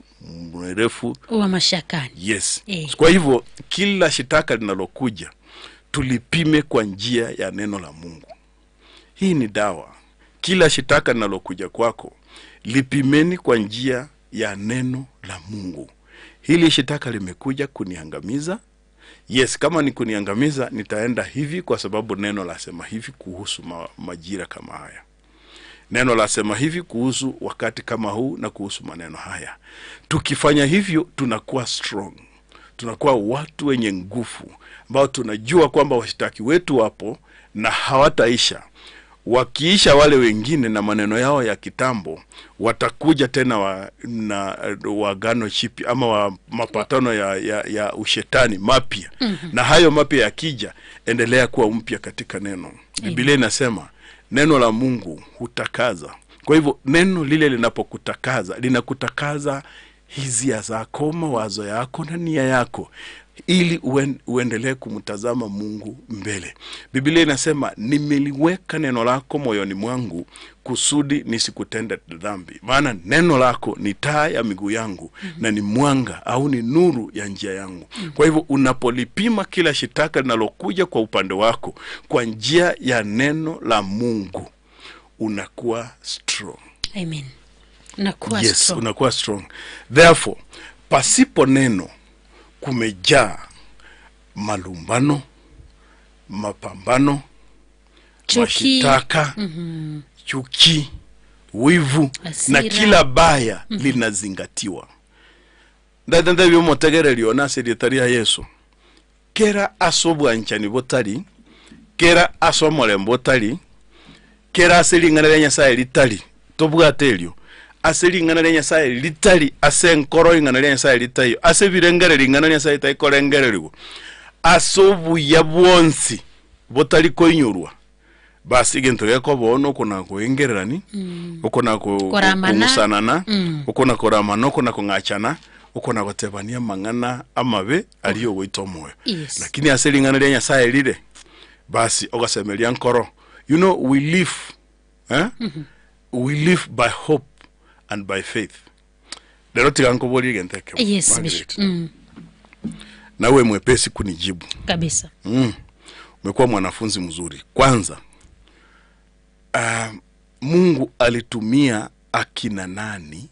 mwerefu wa mashakani. Yes. Kwa hivyo kila shitaka linalokuja tulipime kwa njia ya neno la Mungu. Hii ni dawa. Kila shitaka linalokuja kwako lipimeni kwa njia ya neno la Mungu. Hili shitaka limekuja kuniangamiza. Yes, kama ni kuniangamiza nitaenda hivi kwa sababu neno lasema hivi kuhusu majira kama haya. Neno lasema hivi kuhusu wakati kama huu na kuhusu maneno haya. Tukifanya hivyo tunakuwa strong. Tunakuwa watu wenye nguvu ambao tunajua kwamba washitaki wetu wapo na hawataisha. Wakiisha wale wengine na maneno yao ya kitambo, watakuja tena na wagano chipi ama mapatano ya ushetani mapya. Na hayo mapya yakija, endelea kuwa mpya katika neno. Biblia inasema neno la Mungu hutakaza. Kwa hivyo neno lile linapokutakaza, linakutakaza hisia zako, mawazo yako na nia yako, ili uendelee kumtazama Mungu mbele. Biblia inasema nimeliweka neno lako moyoni mwangu kusudi nisikutende dhambi. Maana neno lako ni taa ya miguu yangu na ni mwanga au ni nuru ya njia yangu. Kwa hivyo unapolipima kila shitaka linalokuja kwa upande wako kwa njia ya neno la Mungu, unakuwa strong. Amen. Unakuwa strong. Therefore, pasipo neno kumejaa malumbano, mapambano, mashitaka, chuki, wivu, asira, na kila baya linazingatiwa. Ndadanda byo motegereryo na seritaria Yesu. Kera asobu anchani botari, kera asomole botari, kera asilingana Nyasaye litali. Tobwatelyo asilingana Nyasaye litali, asenkoro ingana Nyasaye litayo, asebirengere lingana Nyasaye taikorengererwo, asobu yabwonsi botali koinyurwa. Basi gento yako bono kuna kuengererani, ukona kumusanana, ukona koramano, ukona kungachana, ukona gotebania mangana amabe aliyo goito moyo. Lakini asilingana Nyasaye lile, basi ogasemelia nkoro. You know, we live by hope and by faith. Lero tiganko boli genteke. Yes, na wewe mwepesi kunijibu. Kabisa. Umekuwa mwanafunzi mzuri. Kwanza, Mungu alitumia akina nani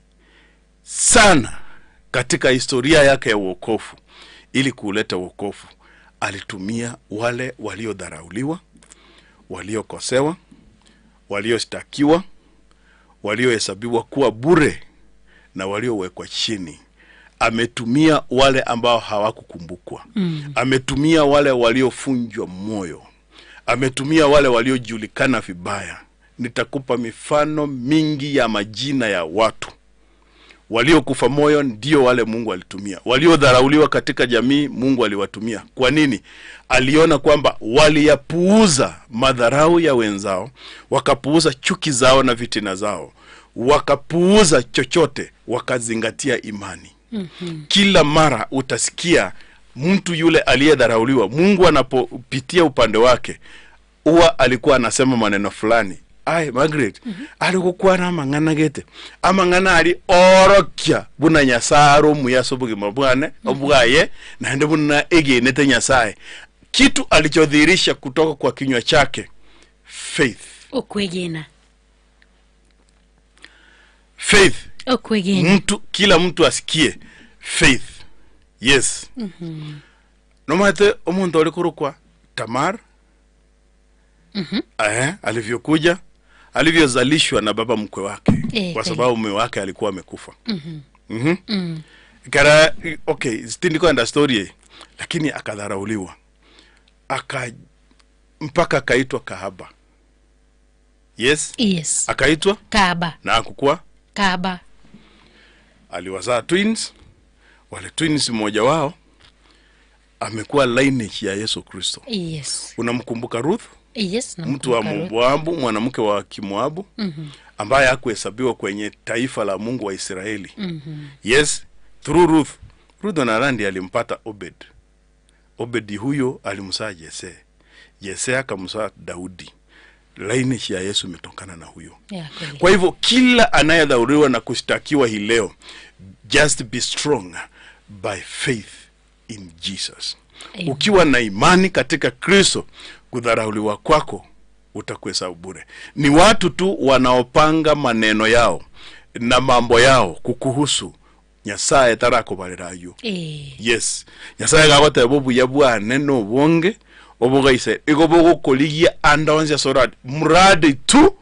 sana katika historia yake ya wokovu ili kuleta wokovu? Alitumia wale waliodharauliwa, waliokosewa, walioshtakiwa, waliohesabiwa kuwa bure na waliowekwa chini. Ametumia wale ambao hawakukumbukwa. Ametumia wale waliofunjwa moyo. Ametumia wale waliojulikana vibaya. Nitakupa mifano mingi ya majina ya watu. Waliokufa moyo ndio wale Mungu alitumia. Waliodharauliwa katika jamii Mungu aliwatumia. Kwa nini? Aliona kwamba waliyapuuza madharau ya wenzao, wakapuuza chuki zao na vitina zao. wakapuuza chochote, wakazingatia imani. Kila mara utasikia mtu yule aliyedharauliwa, Mungu anapopitia upande wake, huwa alikuwa anasema maneno fulani. Ai Margaret, alikuwa na mangana gete. Amangana ali orokya buna nyasaro muyaso bugi mabwane obugaye na ndio buna egenete nyasaye. Kitu alichodhihirisha kutoka kwa kinywa chake, faith. Okwegena. Faith. Okwegena. Kila mtu asikie faith. Yes. Nomate omuntu alikurukwa Tamar. Alivyokuja, alivyozalishwa na baba mkwe wake, kwa sababu mume wake alikuwa amekufa. Kara okay, sitindiko enda story, lakini akadharauliwa. Mpaka akaitwa kahaba. Yes. Akaitwa kahaba. Na akukua kahaba. Aliwazaa twins. Wale twins mmoja wao amekuwa lineage ya Yesu Kristo. Yes. Unamkumbuka Ruth? Yes, mtu wa Moabu, mwanamke wa Kimoabu, ambaye hakuhesabiwa kwenye taifa la Mungu wa Israeli. Yes, through Ruth na Randi alimpata Obed. Obed huyo alimzaa Jese. Jese akamzaa Daudi. Lineage ya Yesu imetokana na huyo. Kwa hivyo kila anayedhauriwa na kushtakiwa hii leo, just be strong by faith in Jesus. Amen. Ukiwa na imani katika Kristo, kudharauliwa kwako utakuhesabu bure. Ni watu tu wanaopanga maneno yao na mambo yao kukuhusu. Nyasaye tarakubalirayo. Yes. Nyasaye gagote bobu yabwane no bonge obugaise igobogo koligia andonze sorad murade tu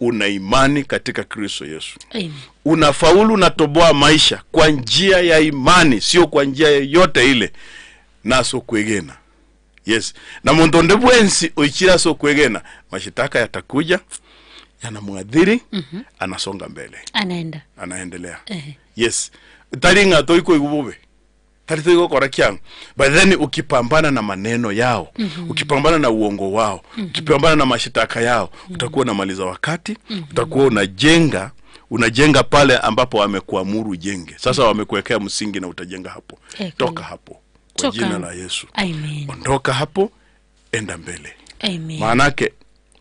una imani katika Kristo Yesu. Amen. Unafaulu na toboa maisha kwa njia ya imani, sio kwa njia yote ile. Naso kwegena. Yes. Na mondonde bwensi oichira so kwegena, mashitaka yatakuja, yanamwadhiri, anasonga mbele. Anaendelea. Yes. Taringa toiko igubobe. Tarito iko kora kyang. But then ukipambana na maneno yao, ukipambana na uongo wao, ukipambana na mashitaka yao, utakuwa unamaliza wakati, utakuwa unajenga pale ambapo wamekuamuru jenge. Sasa wamekuwekea msingi na utajenga hapo. Toka hapo. Kwa jina la Yesu. Amen. Ondoka hapo, enda mbele. Amen. Maanake,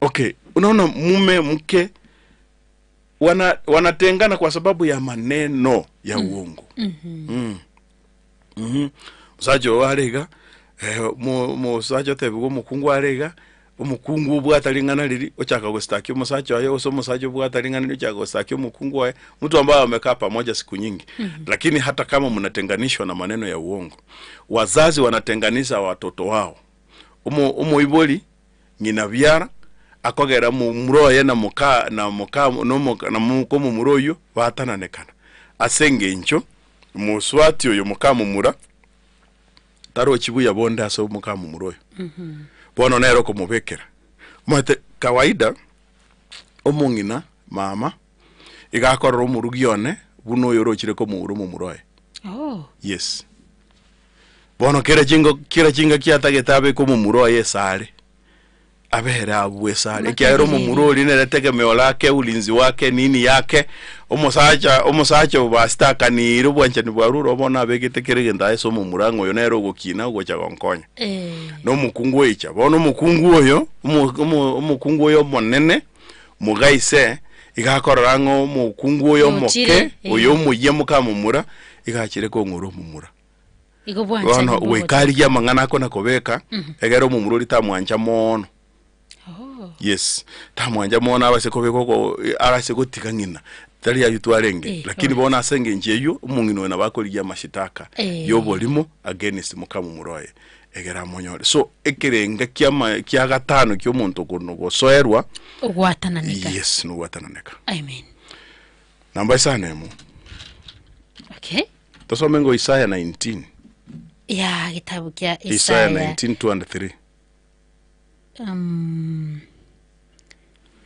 okay, unaona mume mke wanatengana kwa sababu ya maneno ya uongo. Musajo warega, musajo tebugo mukungu warega, umukungu bwatalingana lili ochaka gustaki musajo ayo so musajo bwatalingana lili ochaka gustaki umukungu wae, mtu ambaye amekaa pamoja siku nyingi. Lakini hata kama mnatenganishwa na maneno ya uongo, wazazi wanatenganisha watoto wao. Iboli ngina byara akogera mu muroye na muka no muko mu muroyo batananekana asenge ncho muswati uyo muka mu mura taro chibuya bonda aso muka mu muroyo bono nero ko mubekera mate kawaida omungina mama igakorora umurugione buno yorochire ko mu muroye. Yes. Bono kera jinga kiatagetabe ko mu muroye sare abera abwe sare kiaro mu muroli neretegemeo lake ulinzi wake nini yake omusacha ubastaka ni rubwancha ni bwaruro bona begetekerege ndaye so mu murango yo nero gukina ugo chagonkonya no mukungu echa bono mukungu oyo umukungu oyo monene mugaise igakororango mukungu oyo moke oyo muye mukamumura igachire ko nguru mumura bono wekali ya mangana ko nakobeka egero mu muroli tamwancha mono. Yes, tamwanja mona abaseko beko araseko tikangina tali ya yutwarenge lakini bona asenge njeyo umungino na bakoliya mashitaka yobolimo against mukamu muroye egera monyore so ekerenga kya gatano kyo muntu kuno gosoerwa ogwatananeka. Yes, no gwatananeka. Amen. Namba sana mu. Okay. Tosomengo Isaiah 19. Ya kitabu kya Isaiah 19:2-3.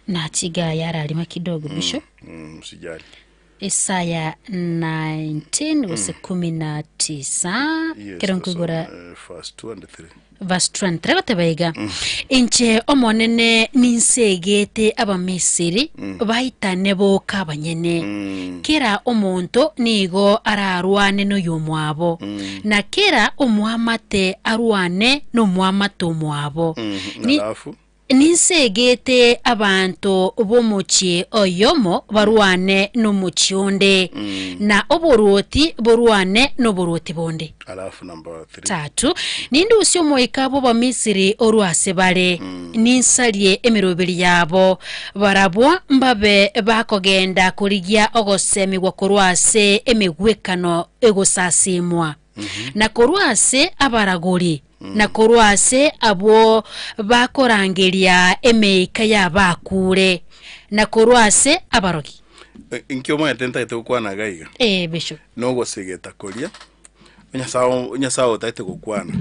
Na chiga yara alima kidogo bisho. Sijali. Isaya 19 verse 19 kirongugura verse 2 and 3 verse 23 gatebaiga inche omonene ninsegete abamisiri bahitane boka abanyene kera omonto nigo ararwane no yomwabo na kera omwamate arwane no mwamato mwabo ninsegete abantu bomuchie oyomo barwane no muchionde na oboroti borwane no boroti bonde. Alafu number 3 3 nindi usyo moikabo ba Misiri orwase bare ninsalie emirobiri yabo barabwa mbabe bakogenda kurigia ogosemi gwa korwase emigwekano egosasimwa na korwase abaragori na korwase abo bakorangeria emeika yabakure na korwase abarogi inkyo mo yatenta gukwana gaiga bisho nogo segeta koria nyasao taite gukwana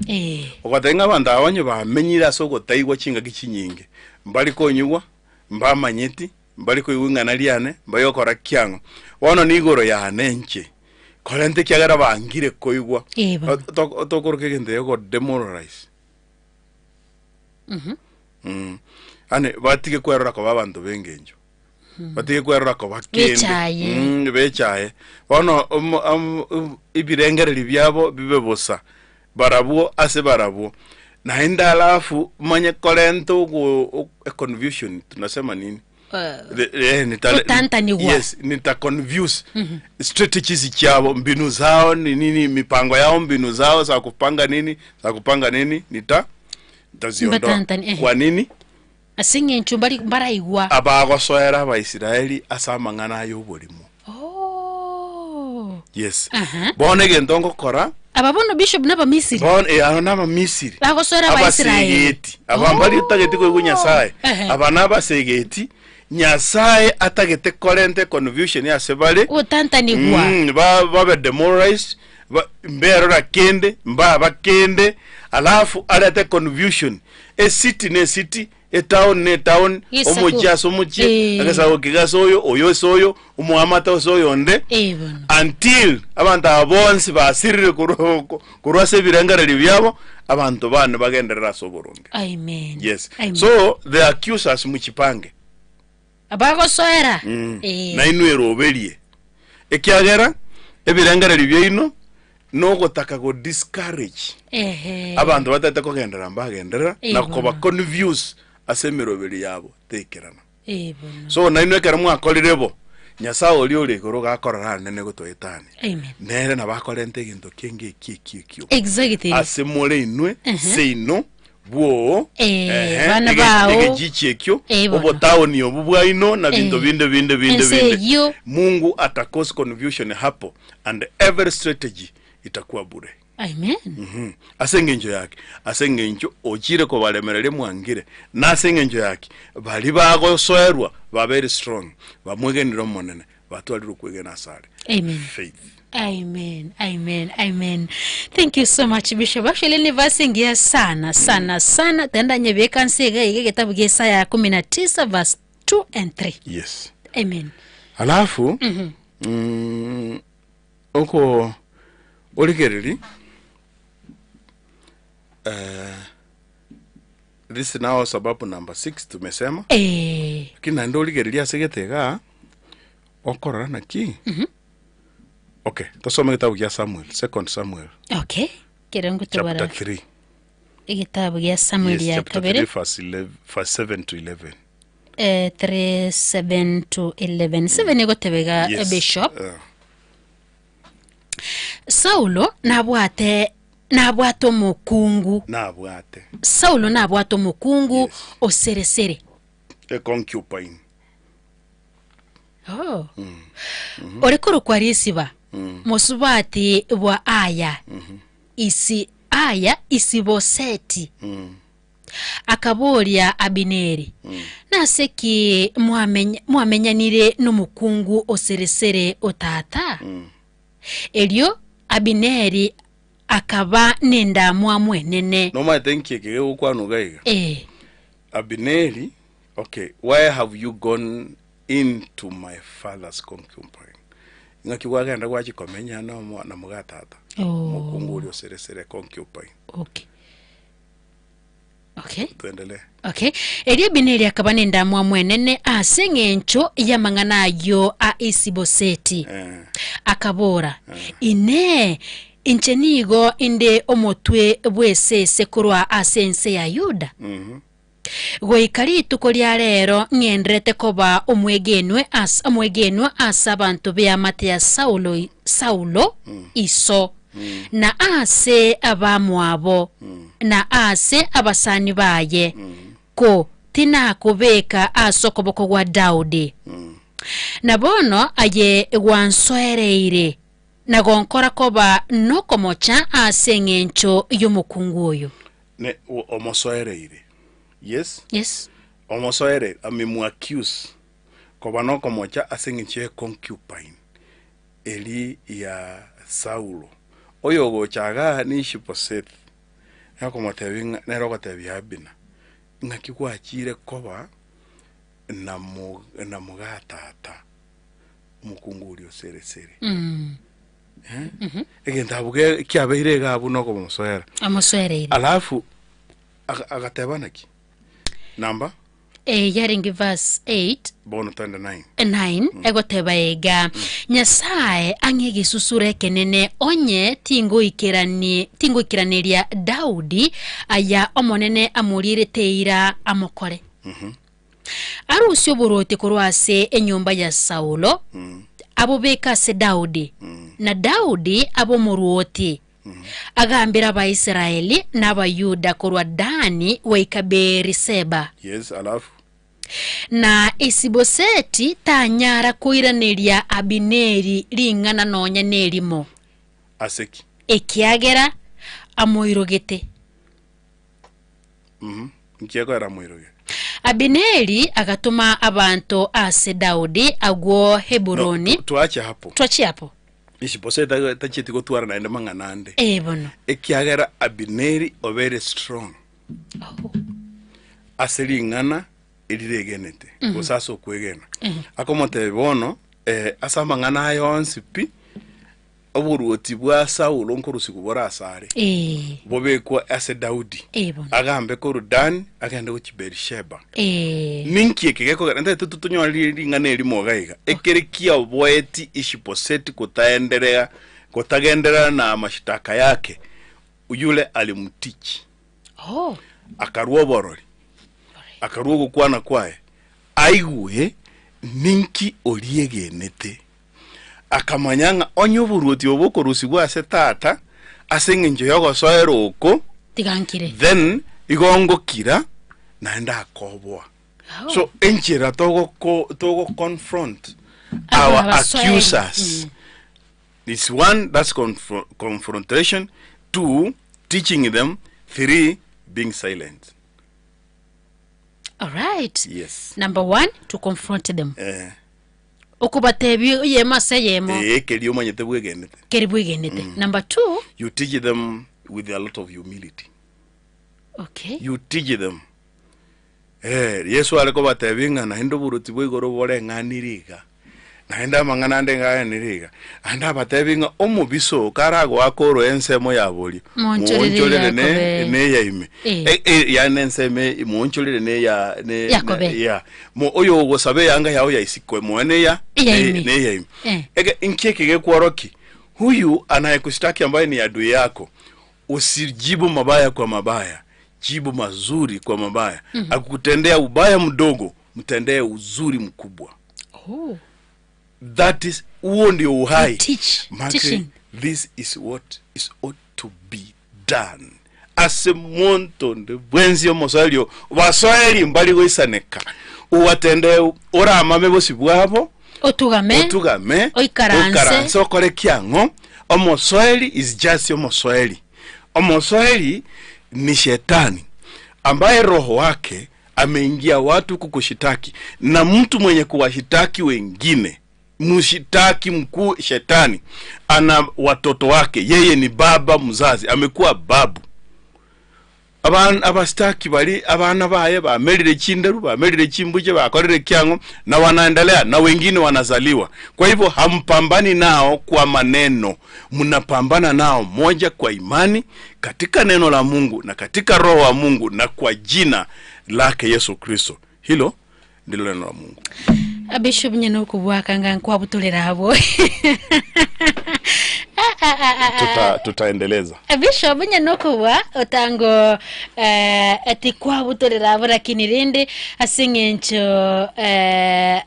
ogatenga banda abanyo bamenyira so gotaigwa chinga gichinyinge mbali konyugwa mbamanyeti mbali koyungana liane mbayokora kyango wono nigoro ya nenche kolente kyagara bangire koigwa tokoroke gende yoko demoralize ane batige kwerora ko babantu bengenjo batige kwerora ko bakende bechaye wono ibirengereri byabo bibebosa barabo ase barabo na enda alafu manye kolento go confusion tunasema nini yes nita confuse strategies chao mbinu zao ni nini mipango yao mbinu zao za kupanga nini nitaziondoa kwa nini asinge nchumbali mbaraigwa abagosoera ba Israeli asamangana y'obolimo yes bone gentongo kora ababono bishop naba Misiri naba Misiri bagosoera ba Israeli abambali tageti ko Nyasaye abanaba segeti Nyasaye atagete korente confusion ya sebale utantanigwa baba demoralized mbero kende mbaba kende alafu alete confusion city a town omuchi agasawo kigasoyo oyo soyo umuamata soyo nde until abantu abonsi basirire kurwase birangarari byabo abantu bane bagenderera soboronge amen yes so the accusers muchipange abagosoera na inwero obelie ekyagera ebirangarari byino no gotaka go discourage abantu batata kogendera mbagendera na kuba confuse asemirobiri yabo tekerana so na inwe karamu akolirebo Nyasaye oli oli goro gakorara nene gotoetane nere na bakorente ginto kenge kikikyo exactly asemole inwe say no buo bana bao gichekyo obotawoni obubwaino na bintu binde Mungu atakose confusion hapo and every strategy itakuwa bure. Amen. Asengenjo ochire ko balemerere mwangire na asengenjo yake bali bagosoerwa ba very strong bamwegeniro monene batwalira kwegena sare. Amen. Faith. Amen. Thank you so much Bishop. Actually ni vasingia sana tenda nyebeka nsega ige kitabu cha Isaya 19 verse 2 and 3. Yes. Amen. Alafu oko oligereri this is now sababu number 6 tumesema kina ndo oligereri asegetega okora na ki okay tusome kitabu cha Samuel, 2 Samuel. Okay, kirangu tubara chapter 3 kitabu cha Samuel ya kabere verse 7 to 11. 3:7 to 11. 7 nego tebega Bishop. Saulo nabwato mukungu. Saulo nabwato mukungu oseresere. A concubine. Orekoro kwa risiba. Musubati wa aya. Isi boseti. Akaboria Abineri. Naseki muamenyanire n'umukungu oseresere otata. Elio Abineri akaba nenda mwenene. No ma thank you ukwano gaiga. Abineri, okay, why have you gone into my father's concubine? ngakiwa genda gwachi komenya no na mugatata mukungu uri osere concubine. Okay. Tuendelee. Okay. Elia bineli akabane ndamwa mwenene asengencho ya manganayo a Isiboseti. Akabora. Ine inchenigo inde omotwe bwese sekurwa asense ya Yuda. Goikari tukolia rero ngendrete koba omwegenwe asa abantu be amate ya Saulo iso. Na ase abamwabo na ase abasani baye ko tina kubeka asokoboko gwa Daudi na bono aye gwansoereire na gonkora koba nokomocha ase ngencho yomukunguyo ne omosoereire. Yes. Omosoere amimu accuse koba nokomocha ase ngencho concubine eli ya Saulo. Oyo gochaga ni Ishiposeti yako matebinga nero gotebya Abina ngakigwa chire koba na mugatata mukunguri osere egenda buge kyabeire gabu no komuswera amuswere alafu agatebanaki namba yaringi verse 8 bono 9 egoteba ega Nyasaye angegi susure kenene onye tingo ikiraniria Daudi aya omonene amurire teira amokore arusyo burote kurwase enyumba ya Saulo abobeka se Daudi na Daudi abomuruoti agambira abaisraeli n'abayuda kurwa Dani waikaberi Seba. Alafu na Isiboseti tanyara kuiraneria Abineri ringana nonya nerimo aseki ekiagera amoirogete nkiagera amoirogete Abineri agatuma abantu ase Daudi agwo Heburoni. Tuache hapo Isiboseti tachiti gotwara na ende manganande bono ekiagera Abineri very strong aseringana iriregenete gosaso kwegena akomote bono asamba ngana yonsi pi oburuoti bwa Saulo nkorusi kubora asare bobekwa ase Daudi agambe koru Dan agende ku Berisheba ninki kegeko nte tutunyori ngana eri mogaiga ekerekia boeti Ishiposeti kutagendera na mashitaka yake uyule alimutichi akaruo borori akaruo gukwana kwae aiguye ninki oriegenete akamanyanga onyoburuti obokorusi bwa setata asengenjo yogosoero uko tigankire then igongokira naenda akobwa so enchira togo confront our accusers. This one, that's confrontation. 2, teaching them. 3, being silent. All right. Yes. Number 1, to confront them. Okubatebi yema sayemo. Keriyo manyete bwegenete. Keribwegenete. Number 2, you teach them with a lot of humility. Okay. You teach them. Yesu aleko batebinga na hendo buruti bwigoro bore nganiriga. Naenda mangana ndenga niriga anda batebinga omubiso karago akoro ensemo yaboli monchorere ne yaime ya nenseme monchorere ne ya mo oyo go sabe yanga yawo ya isikwe mwene ya ne yaime ege inkeke gekworoki huyu anayekushtaki ambaye ni adui yako usijibu mabaya kwa mabaya, jibu mazuri kwa mabaya. Akukutendea ubaya mdogo, mtendee uzuri mkubwa. That is huo ndio uhai. This is what is ought to be done. Ase monto nde bwenzi omosalio wasoeli mbali goisaneka uwatende ora amame bosi bwabo otugame oikaranse okore kyango. Omosoeli is just omosoeli ni shetani ambaye roho wake ameingia watu kukushitaki, na mtu mwenye kuwashitaki wengine, mshitaki mkuu shetani, ana watoto wake, yeye ni baba mzazi, amekuwa babu. abastaki bali abana baye bamelile chinderu bamelile chimbuje bakorere kyango na wanaendelea na wengine wanazaliwa. Kwa hivyo hampambani nao kwa maneno, mnapambana nao moja kwa imani katika neno la Mungu na katika roho wa Mungu na kwa jina lake Yesu Kristo. Hilo ndilo neno la Mungu. Bishop nyeno kubwakanga kwa butolera abo. Tutaendeleza. Bishop nyeno kubwa otango ati kwa butolera abo lakini rende asingencho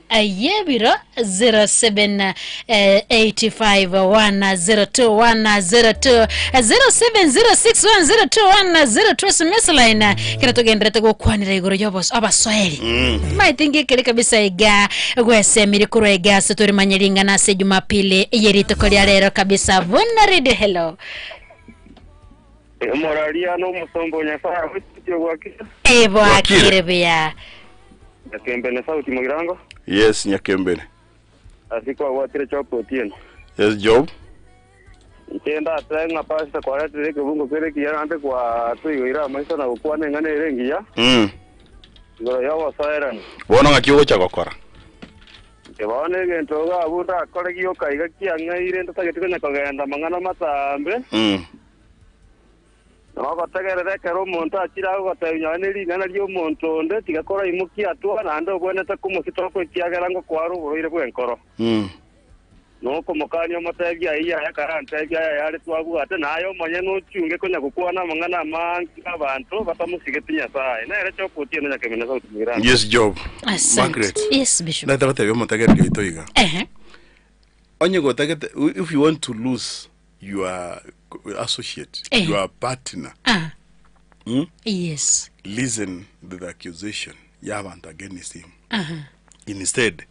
ayebiro 0785102102 0706102102 SMS line kiratogendera go kwanira igoro yobos abaswahili. Maitingi kile kabisa iga gwese mirikuru iga satori manyiringa na se Jumapili yerito kolia rero kabisa. Vuna radio hello. Moralia no musombo nyafara witio gwakira. Akire bia. Nyakembele sauti mugirango? Yes, Nyakembele. Asiko watire chopo tieno. Yes, Job. Ikenda tanga pasta kwa rete kubungo kere kiyande kwa tuigira maisha na kukwane ngane rengia. Ngoro yawa saira. Wona ngakiyo cha gokora. Ebane gentoga abuta kolegio kaiga kiangaire ndatagetikanya kagenda mangana matambe. Nako tagerere kero monto akira gotayinyane ngana ryo monto nde tigakora imuki atwa na ndo bwene takumusitoko kiagera ngo kwaru buroire bwenkoro. No komokanya matebya iya yakaranta bya yari twagu ate nayo manye no cyunge konya gukwana mangana manki abantu batamusigetinya sae na erecho putie no nyakemena sauti mirana. Yes, Job. Margaret. Yes, Bishop. Na tabatebyo motageryo itoiga. Onye gotagete if you want to lose your associate, your partner. Yes. Listen to the accusation y'abantu against him. Instead,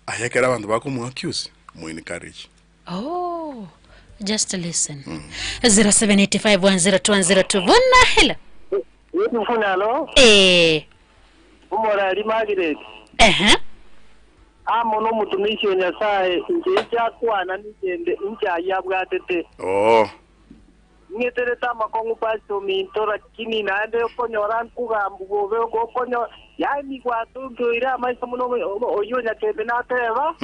ayekera abantu bakomu accuse, mu encourage. Oh, just listen. 0785102102. Vuna hello. Hello. Umorali Margaret. Amono mutumishi Nyasaye ngeja kwana nigende njaya bwatete. Ngetereta makongu pasto mintora kini nande konyora nkugambu gobe gokonyo yani kwatungo ira maisa muno oyo nyakebe nateba.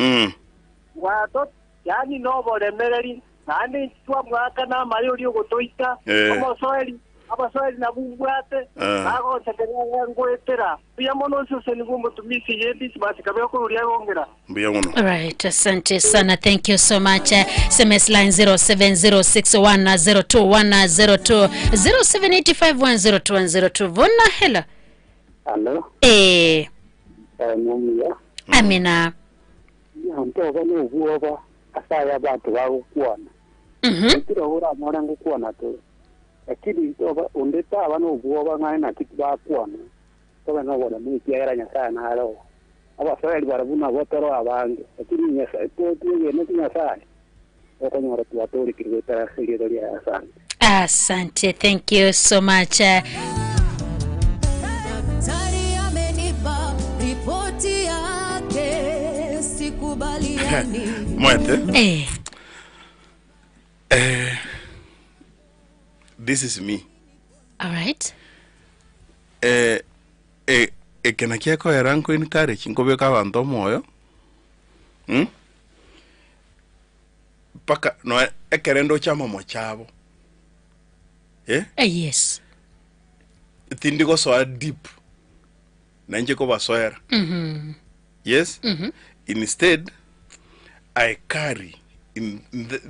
Wato yani no bolemereri nande twa mwaka na mayo lyo gotoita omosoeli abaswahili na bubwate nago tekeranga ngwetera pia mono sose ni gumbo tumisi yedi basi kabyo kurulia ngongera mbia mono. Right, asante sana, thank you so much. SMS line 0706102102 0785102102. Vuna hello. Hello. Mumia. Amina. Nto bano buoba asaya bantu bagukwana. Ntira ora mwana ngukwana to. Lakini ntoba ondeta abano buoba ngana kitibakwana. Toba no wala miki era Nyasaye na halo. Abaswahili barabuna botoro abange. Lakini Nyasaye to tiye Nyasaye. Okonyora tuwatori kirweta siriro ya asante. Asante, thank you so much. Daktari amenipa ripoti yake, sikubaliani. Mwete. This is me. All right. Kenakia ko eranko encourage ngobeka abantu moyo. Paka no ekerendo chama mochabo. Yes. Tindigo so deep. Nanje ko basoera. Yes. Instead, I carry in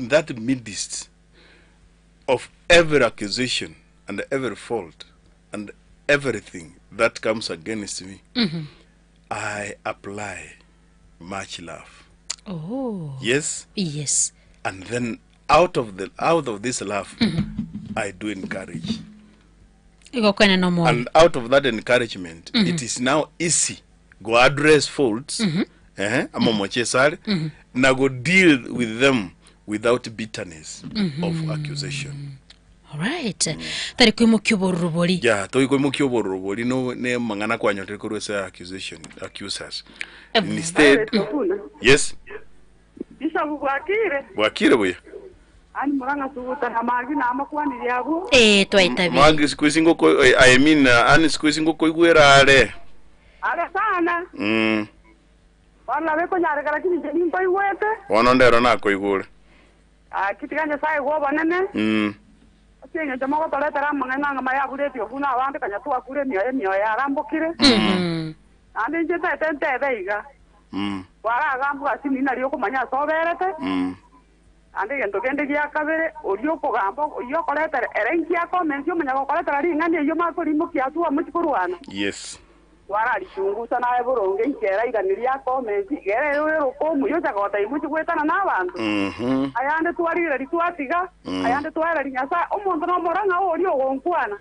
that midst of every accusation and every fault and everything that comes against me, I apply much love. Oh. Yes. Yes. And then out of this love, I do encourage. And out of that encouragement, it is now easy go address faults. Na go deal with them without bitterness of accusation. All right. Tari ko mukyoborobori. Yeah, to ko mukyoborobori no ne mangana kwa nyote ko resa accusers. Instead, yes. Bisa bwakire. Bwakire boya. Ani muranga suguta na magi na amakwani yabo. Twaitabi. Magi squeezing ko I mean ani squeezing ko igwera ale. Ale sana. Wala weko nyare kala kini jeni mpai wete. Wono ndero na ko igure. Kitiganya sai go banene. Asenga jama ko tole tara mangana ngama ya bude tio kuna awande kanya tuwa kure mio ya rambokire. Ande jeta tente beiga. Wara gambu asini na lioko manya soberete. Ande gendo kende kia kabere orioko gambo yo koleta erenki ako mensio manya ko koleta ri ngani yo ma ko limo kia tuwa mutikuruana. Yes. Wara lichunguza na eboronge nkera iganiria ko mensi gere yo ko muyo jakota imuchi kwetana na bantu. Ayande tuwarira litwatiga ayande twara linyasa omuntu no moranga orio gonkwana.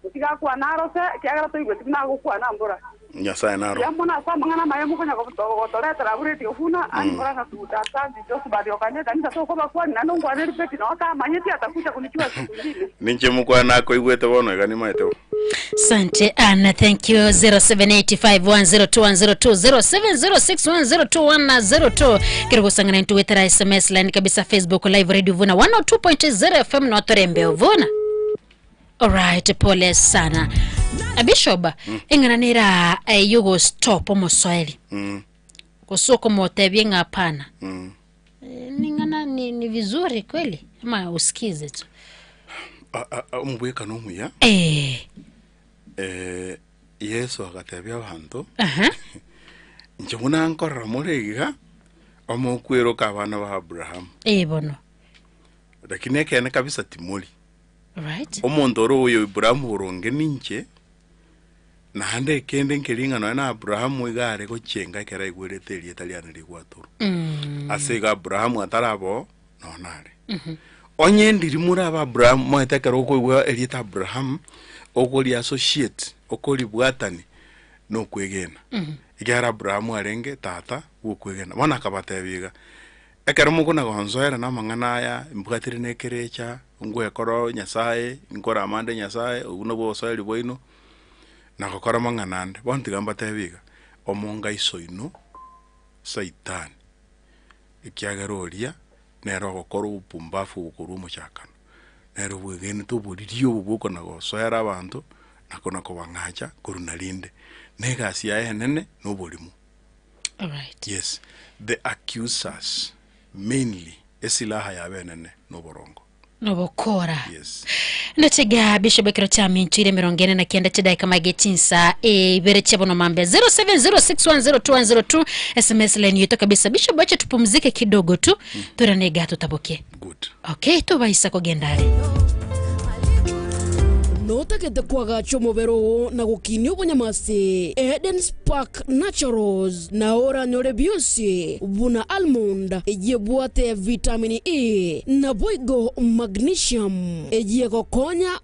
Utiga kwa narose kiagara to igwe tina gukwana mbura. Nyasa naro. Yamuna sa mangana mayamu kunya ko tole tara bure tio funa ani moranga tuta sandi josu badio kanye kanisa to ko bakwa na nongwa ne ripeti no ka manyeti atakuja kunichua siku nyingine. Ninche mukwana ko igwete bono gani maito. Sante Anna, thank you. 078510207070610210 kiriko sangana ntu wetera SMS line kabisa Facebook live radio Vuna 102.0 FM no Torembe Vuna. Alright, pole sana. Abishoba ingana nira yugo stop omoswahili. Kusoko motebye ngapana. Ningana ni vizuri kweli ama usikize tu. Mbweka no muya. Yesu akatebya abantu. Njona ankora murega omukwero kabana ba Abraham. Bono. Lakini kene kabisa timuli. Right. Omondoro uyo Abraham uronge ninche. Na hande kende nkelinga na Abraham igare ko chenga kera igwerete Italian ligwaturu. Asega Abraham atarabo nonare. Onye ndiri muri aba Abraham moetekero ko igwa Elita Abraham okoli associate okoli bwatani no kwegena. Igara Abraham arenge tata wo kwegena. Wana kabatebiga. Ekero mukuna gonzoera na mangana ya mbwatiri nekerecha ngwe koro nyasaye ngora amande nyasaye uno bo soeli boino na kokora manganande bonti gamba tebiga omonga isoino Satan ikiagaroria nero gokora upumbafu ukuru muchakano nero bwegene to buririo buko na gosoera abantu nakona ko bangacha kurunalinde negasi ya enene no bolimu. All right. Yes, the accusers mainly esilaha ya benene no borongo no bokora. Yes. Ndotega Bishop Kirotami nchire mirongene na kienda chidai kama getinsa bere chebono mambe 0706102102 SMS line yetu kabisa. Bishop acha tupumzike kidogo tu turanega tutaboke. Good. Okay, tubaisa kogendari. Notakete kwaga chomobero na gukinio bonyamasi Eden's Park Naturals na ora nyore biosi buna almond ejiebwate vitamin E na boigo magnesium ejiego konya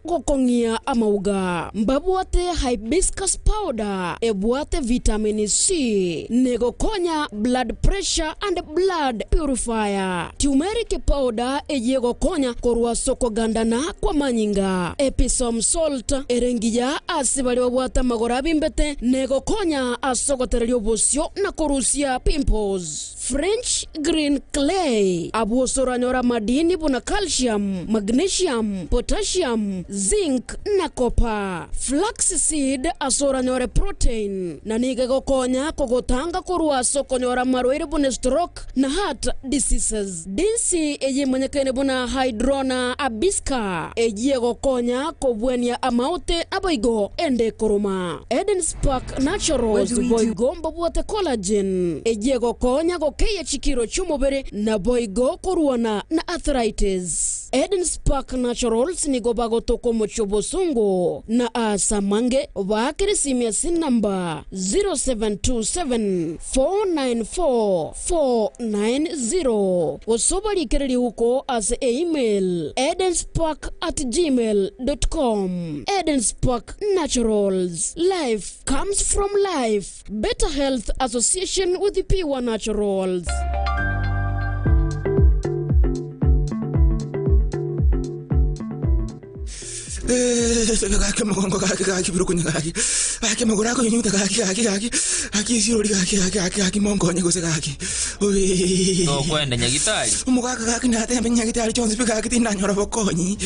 amauga mbabwate hibiscus powder ebwate vitamin C nego konya blood pressure and blood purifier turmeric powder ejiego konya korwa soko gandana kwa manyinga Epsom salt erengija asibali wabwata magora bimbete nego konya asogoterelio bosio na korusia pimples. French green clay abusora nyora madini buna calcium, magnesium, potassium, zinc na copper. Flaxseed asora nyore protein na nige gokonya kogotanga korua soko nyora marwere buna stroke na heart diseases. Dinsi eje manyekene buna hydrona abiska eje gokonya kobwenia amaute aboigo ende koroma. Eden's Park Naturals boigo mbabuate collagen eje gokonya keya chikiro chumobere na boigo koruana na arthritis. Eden's Park Naturals ni gobago toko mochobosungo na asamange wakirisimi sin number 0727-494-490 osobali kereli huko as email edenspark@gmail.com. Eden's Park Naturals, life comes from life. Better Health Association with the P1 Naturals. Kake magongo kake birukunya kake. Kake magura ko nyuta kake sirori kake mongonye gose kake. No kwenda nyagitari. Umugaka kake natembe nyagitari chonse kake tinanyora bokonyi.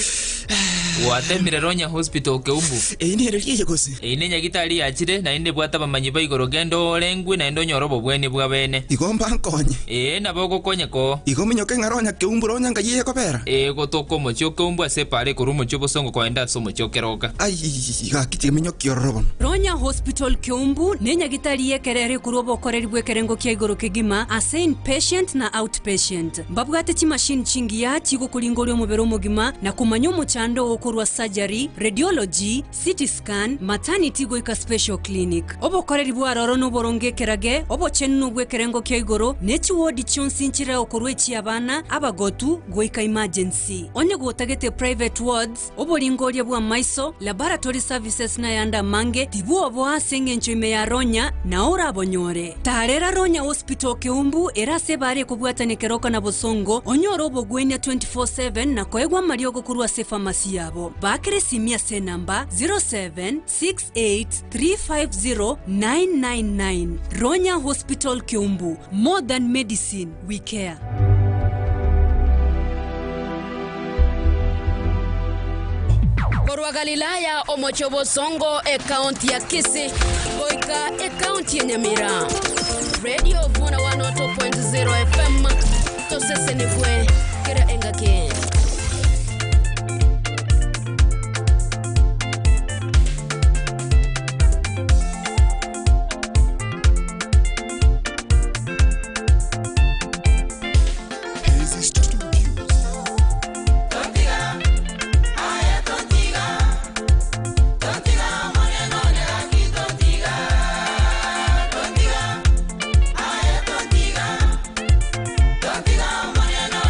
Watemire Ronya Hospital Keumbu. Ni ririye gose. Ine nyagitari yachire na inde bwata bamanyi baigoro gendo lengwe na ndo nyorobo bweni bwa bene. Igomba nkonye. Na boko konye ko. Igominyoke ngaronya Keumbu Ronya ngayiye kopera. Gotoko mocho Keumbu asepare kurumo chobo songo kwa enda somo chokeroka. Gakiti minyoki orobon. Ronya Hospital Keumbu nenya gitari yekerere kurobo koreri bwekerengo kya igoro kegima ase inpatient na outpatient. Babwate chi machine chingi ya chigo kulingolyo mubero mugima na kumanyo muchando okorwa surgery, radiology, CT scan, maternity goika special clinic. Obo koreri bwaroro no boronge kerage, obo chennu bwekerengo kya igoro nechi wodi chonsinchire okorwe chi abana abagotu goika emergency. Onye gotagete private wards, obo lingolye bwa maiso, laboratory services na yanda mange, tibu obo asenge nchoime ya Ronya na ora abonyore. Tarera Ronya Hospital Keumbu era sebare kubwatane keroka na bosongo, onyoro obo gwenya 24/7 na koegwa mariogo kurwa se pharmacy yabo. Bakere simia se namba 0768350999. Ronya Hospital Keumbu, more than medicine, we care. Korwa Galilaya omochobo songo ekaunti ya Kisii goika ekaunti ya Nyamira. Radio Vuna 102.0 FM tosesenefwe kera engake. Don't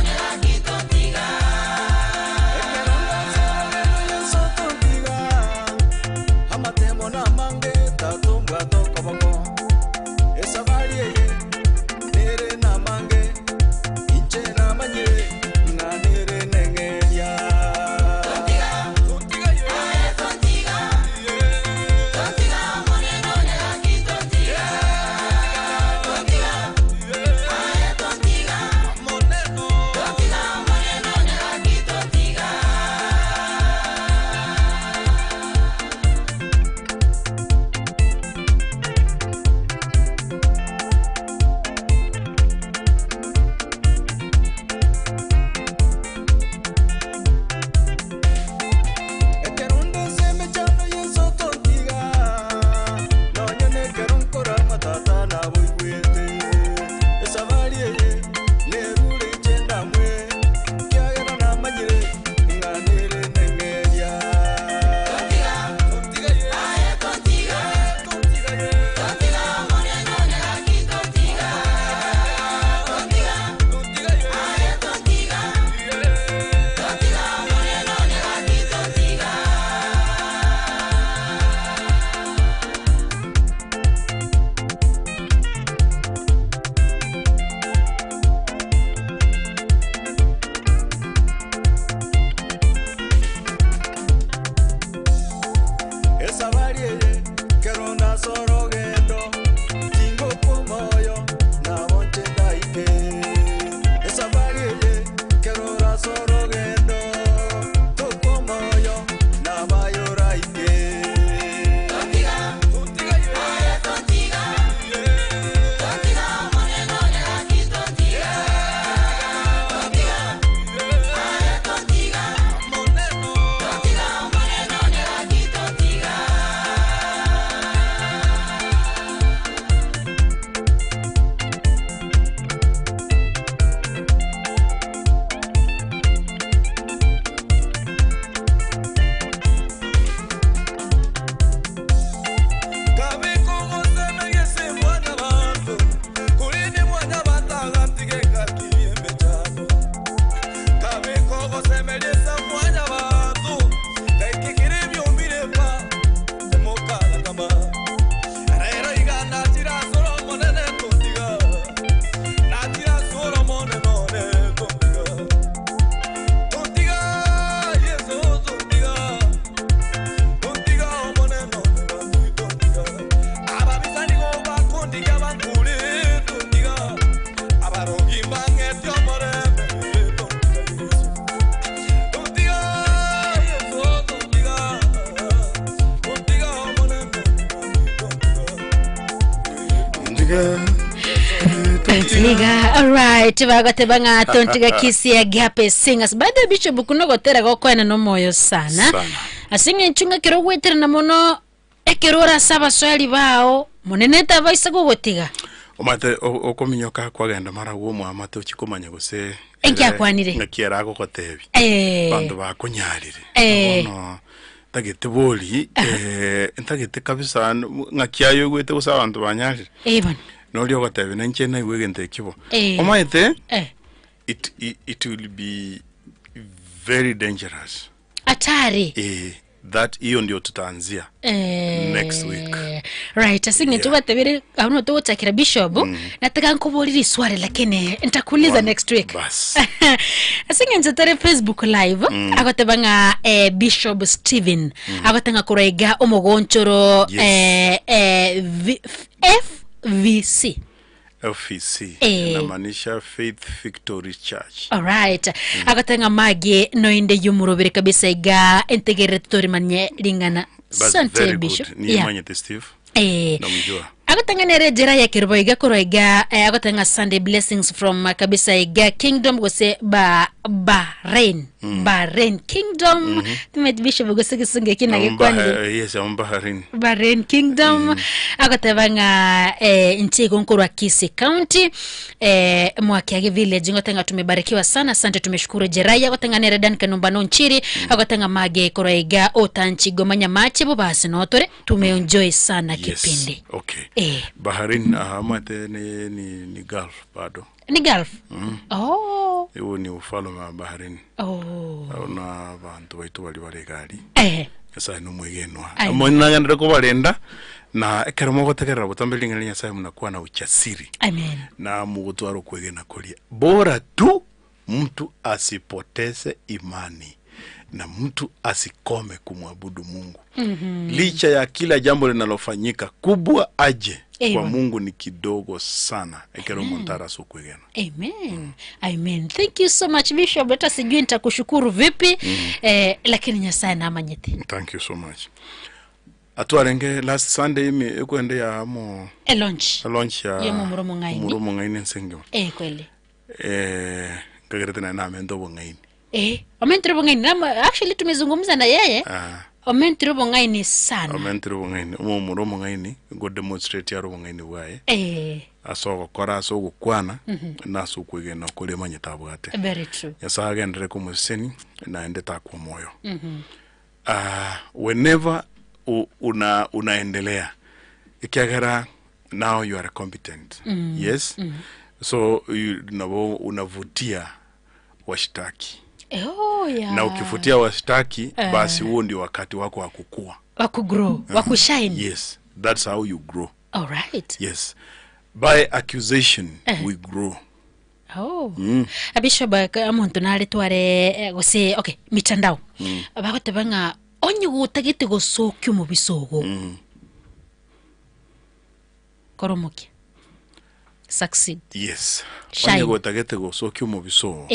Pentiga, alright, bagote banga tontiga kisi ya gape singers. Baada Bishop kunogotera gokwana no moyo sana. Asinge nchunga kirogwetera na mono ekirora saba swali bao. Moneneta vaisa gogotiga. Omate okominyoka kwagenda mara wo mwamate uchikomanya gose. Enkia kwanire. Ngakiera gokotebi. Bandu bakunyarire. Ono tagete boli ntagete kabisa ngakiayo gwete gusa bandu banyarire. Bana. No lyo gotebi nanche na igwegente kibo. Omaite it will be very dangerous. Atari. That hiyo ndio tutaanzia next week. Right, asinge tugatebere ahuno tugotakira Bishop nataka nkubolira isware lakini nitakuuliza next week. Bas. Asinge nzatare Facebook live agotebanga Bishop Steven agotanga kurega omogonchoro FVC inamaanisha Faith Victory Church. Alright. Agotanga mage no inde yumurobere kabisa iga integere tutorimanye lingana sante Bishop. Ni manye Steve. Namjua. Agotanga nerejera ya kirbo iga koroiga agotanga Sunday blessings from kabisa iga Kingdom gose Bahrain. Bahrain Kingdom. Tumet Bishop gose kisunge kinage kwani. Yes, Bahrain. Bahrain Kingdom. Agotanga nchego nkorwa Kisii County. Mwakiage village ngotanga tumebarikiwa sana. Asante tumeshukuru Jeraya agotanga neredan kanumba no nchiri agotanga mage koroiga otanchi gomanya mache bo basi notore tumeenjoy sana kipindi. Okay. Bahrain amate ni Gulf bado. Ni Gulf. Oh. Ewo ni ufalme wa Bahrain. Na bantu baitu bali gari. Sasa no mwegenwa. Amona nganda ko balenda na ekeramo gotekerera butambelinga linya sai mnakuwa na uchasiri. Amen. Na mugutwaro kwegena kolia. Bora tu mtu asipoteze imani na mtu asikome kumwabudu Mungu. Licha ya kila jambo linalofanyika kubwa aje kwa Mungu ni kidogo sana. Ekero montara so kwegena. Amen. Amen. Thank you so much Bishop. Hata sijui nitakushukuru vipi lakini Nyasaye na amanyete. Thank you so much. Atwarenge last Sunday ime ekwende ya mo launch ya muromo ngaini nsengyo. Kweli. Kagerete na amendo bongaini. Omentro bongaini actually tumezungumza na yeye. Omentro bongaini sana. Omentro bongaini muromo ngaini go demonstrate ya bongaini wae. Aso gukora aso gukwana na aso kwegena kule manyitabwate. Very true. Yasaga ndere ko museni na ende takwa moyo. Whenever unaendelea ikiagara now you are competent. Yes. So unavutia washtaki. Na ukifutia washtaki basi huo ndio wakati wako wa kukua, wa kugrow, wa kushine. Yes, that's how you grow. All right. Yes, by accusation we grow. Bishop amuntu nari tware gose okay mitandao bagotebanga onyugutagite gosokyo mu bisogo koromoke succeed. Yes, onyugutagite gosokyo mu bisogo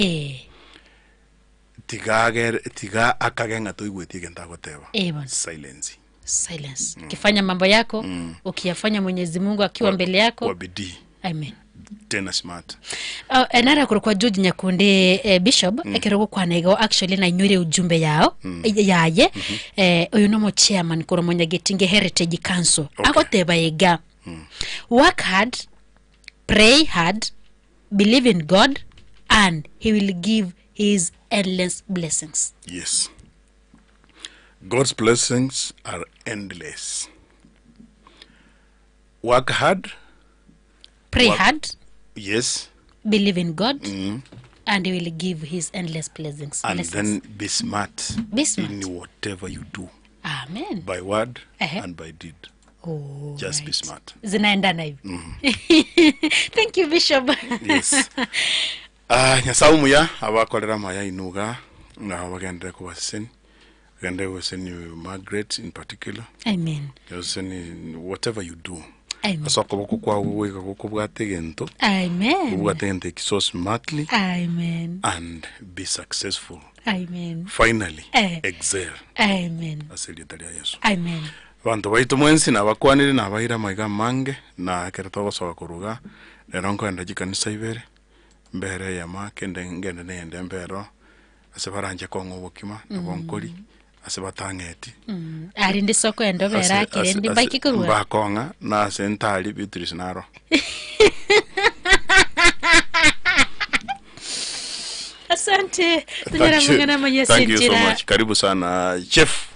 tiga akagenga toigwetie genda goteba silence. Kifanya mambo yako ukiyafanya Mwenyezi Mungu akiwa mbele yako kwa bidii. Amen. Tena smart. Enara kwa George Nyakunde Bishop ekerogo kwa nego actually na nyure ujumbe yao yaye uyu no chairman koro Monyagetinge Heritage Council agoteba ega work hard, pray hard, believe in God and he will give his endless blessings. Yes. God's blessings are endless. Work hard, pray hard. Yes. Believe in God and he will give his endless blessings. And then be smart. Be smart in whatever you do. Amen. By word and by deed. Just be smart. Zinaendana hivi. Thank you Bishop. Yes. Nyasaumu ya abakolera maya inuga na bagende ko baseni. Gende ko seni Margaret in particular. Amen. Seni whatever you do. Amen. Asoko bokukwa wega kokubwate gento. Amen. Ubwate gento so smartly. Amen. And be successful. Amen. Finally excel. Amen. Asili talia Yesu. Amen. Bantu baitu mwensi na bakwanire na bahira maiga mange na keretogo soga kuruga Rero nkwenda jikanisa ibere mbere ya make ngende nende mbero asebaranje kongo bokima nabonkori asebatangeti ari ndi soko endo bera kire ndi baki kurwa bakonga na sentali Beatrice naro. Asante tunyara mangana maya sinchira. Thank you so much. Karibu sana chef.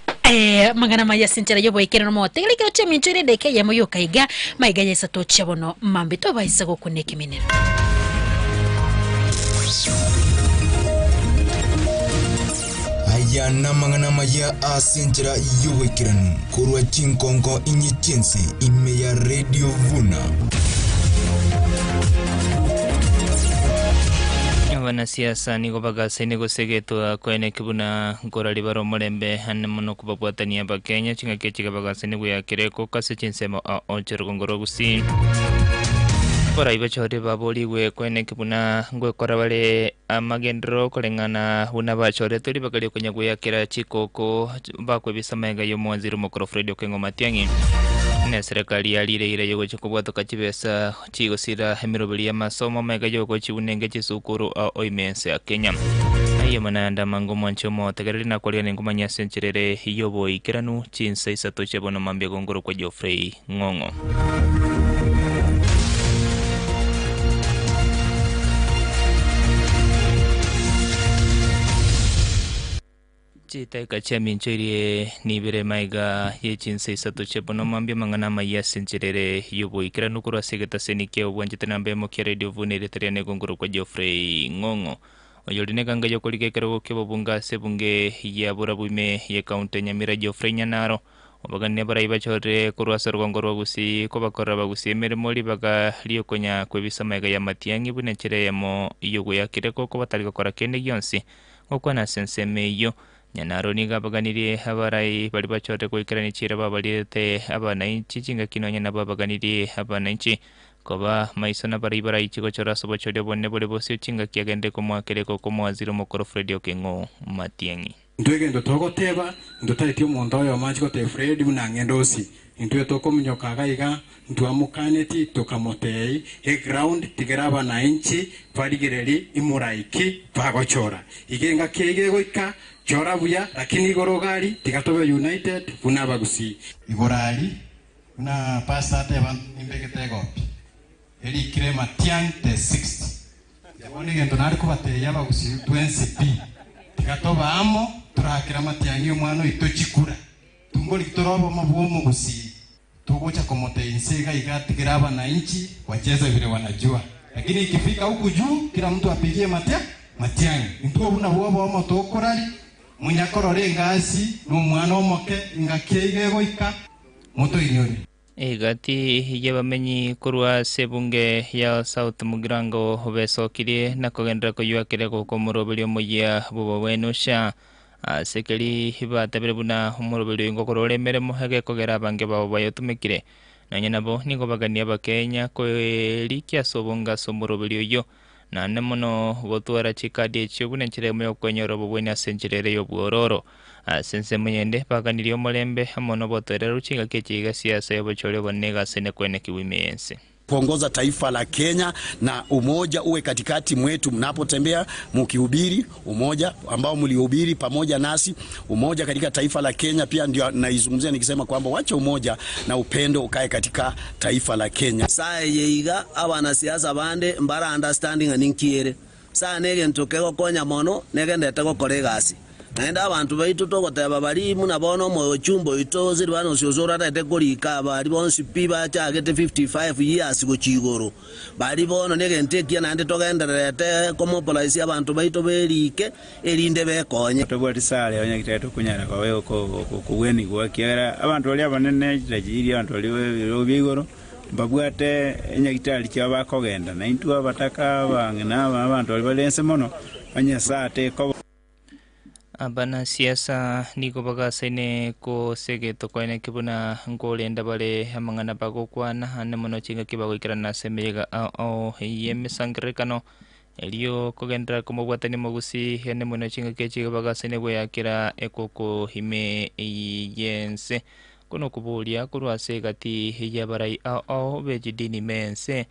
Mangana maya sinchira yobo ikere no mote kile cyo minchire deke ya moyo kaiga maiga yesa to chabono mambi to baisa go kuneki minera. Aya namangana maya asinchira yobo ikiranu kurwa chinkonko inyichense ime ya Radio Vuna. Wanasiasa niko bagase niko segeto kwene kibuna ngorali baro mulembe hanne muno kubabwatania ba Kenya chinga kechiga bagase niko ya kireko kase chinsemo onchero ngoro gusi pora iba chode baboli we kwene kibuna ngwe korabale amagendro kolengana una ba chode tuli bakali kunya guya kira chikoko bakwe bisamega yo mwanziro mokoro Fredio Kengo Matiangi na serikali yalire yogo chikobwato kachibesa chigosira hemirobili ya masomo mega yogo chibunenge chisukuru oimense ya Kenya ayo mananda mango mwancho mo tegereri na kwalia nengumanya sencherere yobo ikiranu chinsa isato chebono mambia gongoro kwa Geoffrey Ng'ong'o. Chita kacha minchiri ni bere maiga ye chinse sato chebono mambia mangana maya sencherere yobo ikira nukura segeta senike obwanjite nambe mo kia Radio Vuna reteriane gongoro kwa Geoffrey Ng'ong'o oyoline kanga yokolike kero kebo bunga sebunge ya burabuime ye kaunti Nyamira Geoffrey Nyanaro obaganne baraiba chore kurwa sorgongoro gusi kobakora bagusi emeremoli baga liokonya kwebisa maiga ya Matiangi bunechere yamo yogo yakireko ko batali gukora kende yonsi okwana senseme yo Nyanaro niga baganiriye abarai bari bachote kuikirani chira babalite abanainchi chinga kinonya na babaganiriye abanainchi koba maisona bari barai chiko chora sobo chode bonne bole bosio chinga kiagende ko mwakereko ko mwaziro mokoro Fredio Kengo Matiangi Ndwege ndo togoteba ndo taitio mondo yo manchiko te Fred munangendosi intwe toko munyokaga iga ntwamukaneti tokamotei ground tigeraba na inchi parigereri imuraiki pagochora igenga kege goika chora buya lakini gorogari tigatobe United Vuna bagusi igorari na pasta te ban imbegete go eli krema Matiang te 60 yabone gento nari kubate yabagusi 20p tigatoba amo turakira Matiangi umwana itochikura tungoli torobo mabuomo gusi tugocha komote insega igatigeraba na inchi wacheza vile wanajua lakini ikifika huku juu kila mtu apigie Matiangi ndio buna buobo wa motokorari munyakorore ngasi n'umwana omoke ngakege goika moto inyori gati yabamenyi kurwa sebunge ya South Mugirango besokire nakogendera ko yuakire ko komurobeli omoya bubo wenusha sekeli hibatabire buna umurobeli ngokorore mere muhege kogera bange babo bayotumikire nanye nabo nigo bagania bakenya ko likia sobonga somurobeli yo nane muno gotwara chikadi chibunenchire mu kwenyoro bubwene asencherere yo bwororo sense munyende paganiri omolembe amono botorera ruchinga kechiga siasa yobochole bonega sene kwene kiwimense kuongoza taifa la Kenya na umoja uwe katikati mwetu mnapotembea mkihubiri umoja ambao mlihubiri pamoja nasi umoja katika taifa la Kenya pia ndio naizungumzia nikisema kwamba wacha umoja na upendo ukae katika taifa la Kenya saa yeiga abana siasa bande mbara understanding aninkiere saa nege ntokego konya mono nege ndete gukora igasi naenda abantu baitu togoteba bari muna bono moyo chumbo ito ziri bano siozora tete kurika bari bonsi piba chagete 55 years gochigoro bari bono nege ntekia nande togenderete komopolize abantu baitu berike erinde bekonye tobwati sale onyakiteto kunyana kwa wewe kuweni gwakiera abantu bali abanene tajiri abantu bali bigoro babwate enyakitali kyaba kogenda na intu abataka bangena abantu bali balense mono anyasate ko abana siasa niko bagasene ko segeto koine kibuna ngolenda bale amangana bagokwana hane mono chinga kibagoikira na semega yemisangrekano elio kogendra como bwatani mogusi hane mono chinga kechiga bagasene bweyakira ekoko hime yense kono kubulia kurwase gati yabarai bejidini mense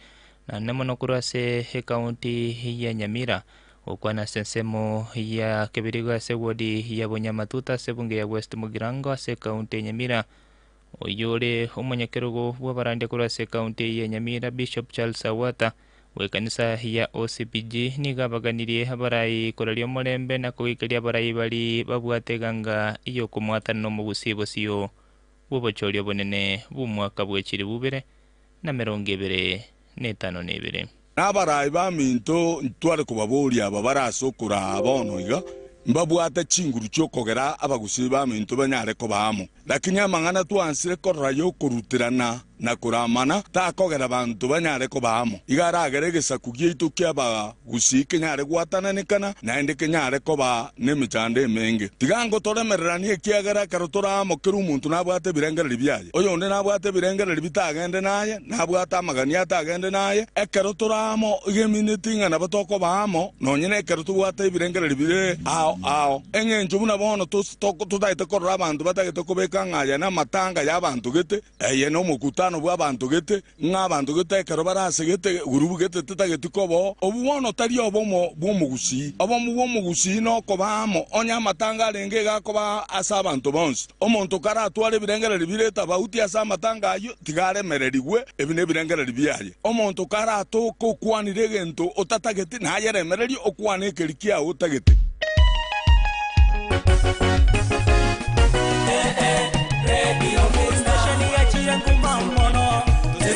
na nemono kurase kaunti ya Nyamira ukwana sensemo ya kebirigo ase wodi ya Bunyamatuta sebunge ya West Mugirango ase kaunti ya Nyamira oyore omonyekerugo bwabarande kurase kaunti ya Nyamira Bishop Charles Awata wekanisa ya OCPG nigabaganirie habarai korario molembe na kugikiria barai bali babwateganga iyo kumwatano mu busibo siyo bubochorio bonene bumwaka bwechiri bubere na 2022 nabarai ba minto ntware kubaburia ababarasokura abono iga mbabwate chinguru cyokogera abagusi ba minto banyare ko bamo lakini amangana twansire korayo kurutirana na kuramana takogera abantu banyare ko bamo igarageregesa kugie itukia ba gusike nyare gwatananekana naende kenyare ko ba nemicande menge tigango toremereranie kiagera karotora mo kiru muntu nabwate birengere libyaye oyo onde nabwate birengere libitagende naye nabwata magania tagende naye ekerotoramo igeminetinga na batoko bamo nonyene ekerotubwate birengere libire ao engenjo buna bono tutaite korora abantu batagete kubekangaya na matanga y'abantu gete eye no mukuta no bw'abantu gete ng'abantu gete kero barase gete gurubu gete tutagete kobo obuwono tari obomo bw'omugusi no kobamo onya matanga renge gakoba asa abantu bonse omuntu kara atware birengere libireta bauti asa matanga ayo tigare mererigwe ebine birengere libyaye omuntu kara atoko kwanire gento otatagete na yere mereri okwane kerikia otagete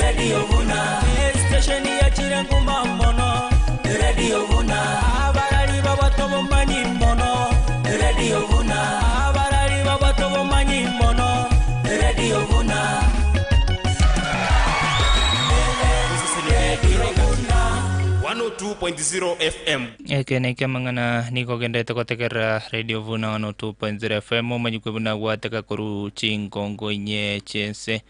Radio Vuna, station ya chirangu mamono. Radio Vuna, abarari babatobo mani mono. Radio Vuna, abarari babatobo mani mono. Radio Vuna. Radio Vuna 102.0 FM. Ekene kemangana niko gende tokotekera Radio Vuna 102.0 FM manyikwebuna wateka koru chinkongo nye chense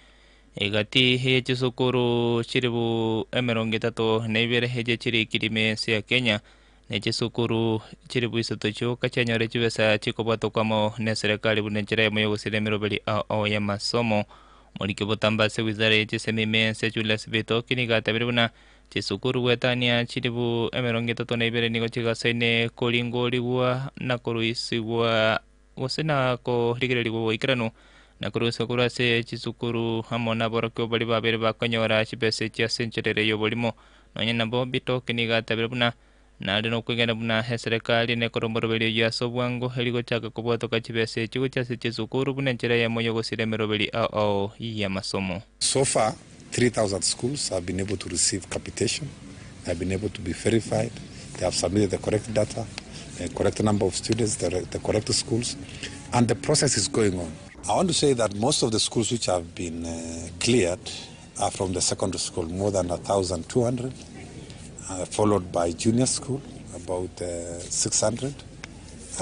egati heje sukuru chiribu emerongetato nebere heje chiri kirime sia Kenya neje sukuru chiribu isotocho kachanyore chibesa chikobato kama ne serikali bunenjere moyo silemero bali ao ya masomo molike botamba se wizara yeje semime se Julius Beto kinigata biruna chisukuru wetania chiribu emerongetato nebere niko chigasaine kolingoliwa na koruisiwa wasena ko ligireliwa ikrano na kurusa kurase chisukuru hamona boroko bali babere bakonyora chipese cha sencherere yo bolimo nonye nabo bito kinigata biruna na dino kwigenda buna serikali ne koromboro beli ya sobwango heligo chaka kuboto ka chipese chigo cha chisukuru bunenjera ya moyo gosiremero beli ao ya masomo. So far 3,000 schools have been able to receive capitation, have been able to be verified, they have submitted the correct data, the correct number of students, the correct schools, and the process is going on. I want to say that most of the schools which have been cleared are from the secondary school, more than 1,200, followed by junior school, about 600,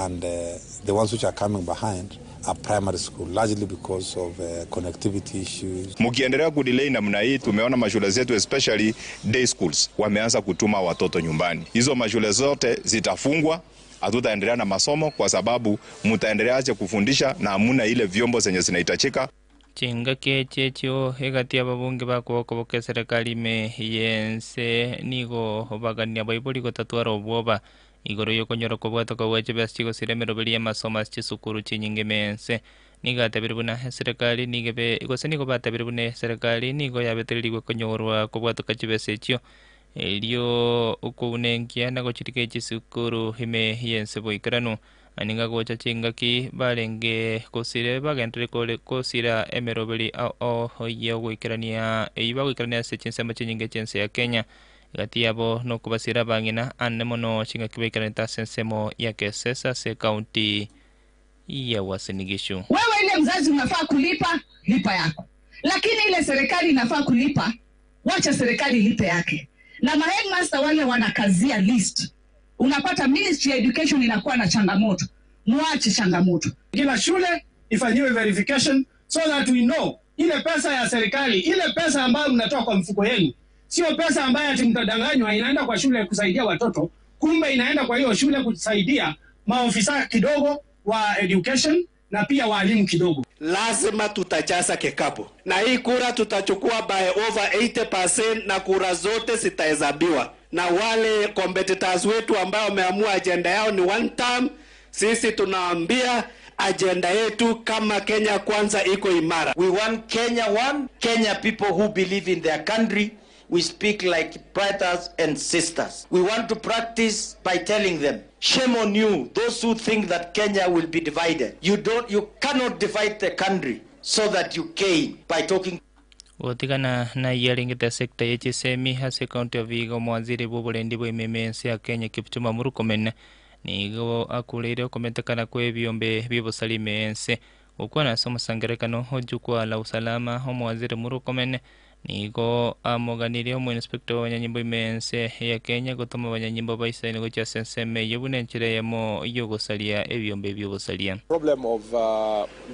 and the ones which are coming behind are primary school, largely because of connectivity issues. Mukiendelea kudelay namna hii, tumeona mashule zetu especially day schools wameanza kutuma watoto nyumbani. Hizo mashule zote zitafungwa, hatutaendelea na masomo kwa sababu mtaendeleaje kufundisha na hamuna ile vyombo zenye zinahitajika. Chinga kechechio hegati ababunge bakoboke serikali me yense nigo bagania baibuli gotatuara obwoba igoro yokonyora kobwato kawache bastigo siremero beli masomo chisukuru chinyinge mense nigata biribuna serikali nigebe igoseni bata biribune serikali nigo yabeterirwe konyorwa kobwato kachibesechio elio ukunenkia na gochitike chisukuru hime yense boikrano aninga gocha chingaki balenge kosire bagentre kole kosira emerobeli o yo goikrania eiba goikrania sechense machinyinge chense ya Kenya gati yabo no kubasira bangina anemono chingaki boikrania sensemo ya Kesesa se county ya Uasin Gishu. Wewe ile mzazi unafaa kulipa, lipa yako. Lakini ile serikali inafaa kulipa, wacha serikali lipe yake. Na headmaster wale wanakazia list. Unapata Ministry of Education inakuwa na changamoto. Muache changamoto. Kila shule ifanyiwe verification so that we know ile pesa ya serikali, ile pesa ambayo mnatoa kwa mfuko yenu, sio pesa ambayo ati mtadanganywa inaenda kwa shule kusaidia watoto, kumbe inaenda kwa hiyo shule kusaidia maofisa kidogo wa education na pia walimu kidogo. lazima tutajaza kikapu, na hii kura tutachukua by over 80% na kura zote zitahesabiwa, na wale competitors wetu ambao wameamua agenda yao ni one term, sisi tunaambia agenda yetu kama Kenya Kwanza iko imara. We want Kenya one, Kenya people who believe in their country. We speak like brothers and sisters. We want to practice by telling them, shame on you, those who think that Kenya will be divided. You cannot divide the country so that you gain by talking. Wotigana na yaringita sekta yechi semi hase county of Vigo mwaziri bubulendi bwe MMS ya Kenya Kipchumba Murkomen nigo akulire komentakana kwe byombe bibosalimense ukwana somo sangerekano hojukwa la usalama omwaziri Murkomen nigo amoganire omu inspector wa nyimbo imense ya Kenya gutuma banyanyimbo baisa ni gocha senseme yobunenchire yamo yogosalia ebyombe byogosalia. Problem of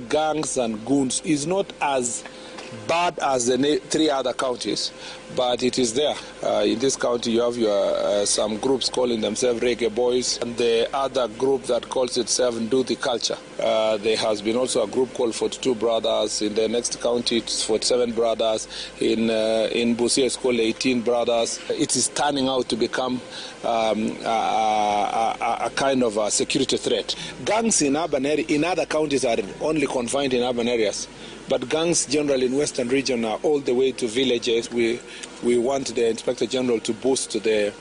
gangs and goons is not as bad as the 3 other counties, but it is there. In this county you have some groups calling themselves Reggae Boys, and the other group that calls itself Nduthi Culture. There has been also a group called 42 Brothers. In the next county it's 47 Brothers. In Busia it's called 18 Brothers. It is turning out to become a kind of a security threat. Gangs in other counties are only confined in urban areas, but gangs generally in Western region are all the way to villages. We want the Inspector General to boost the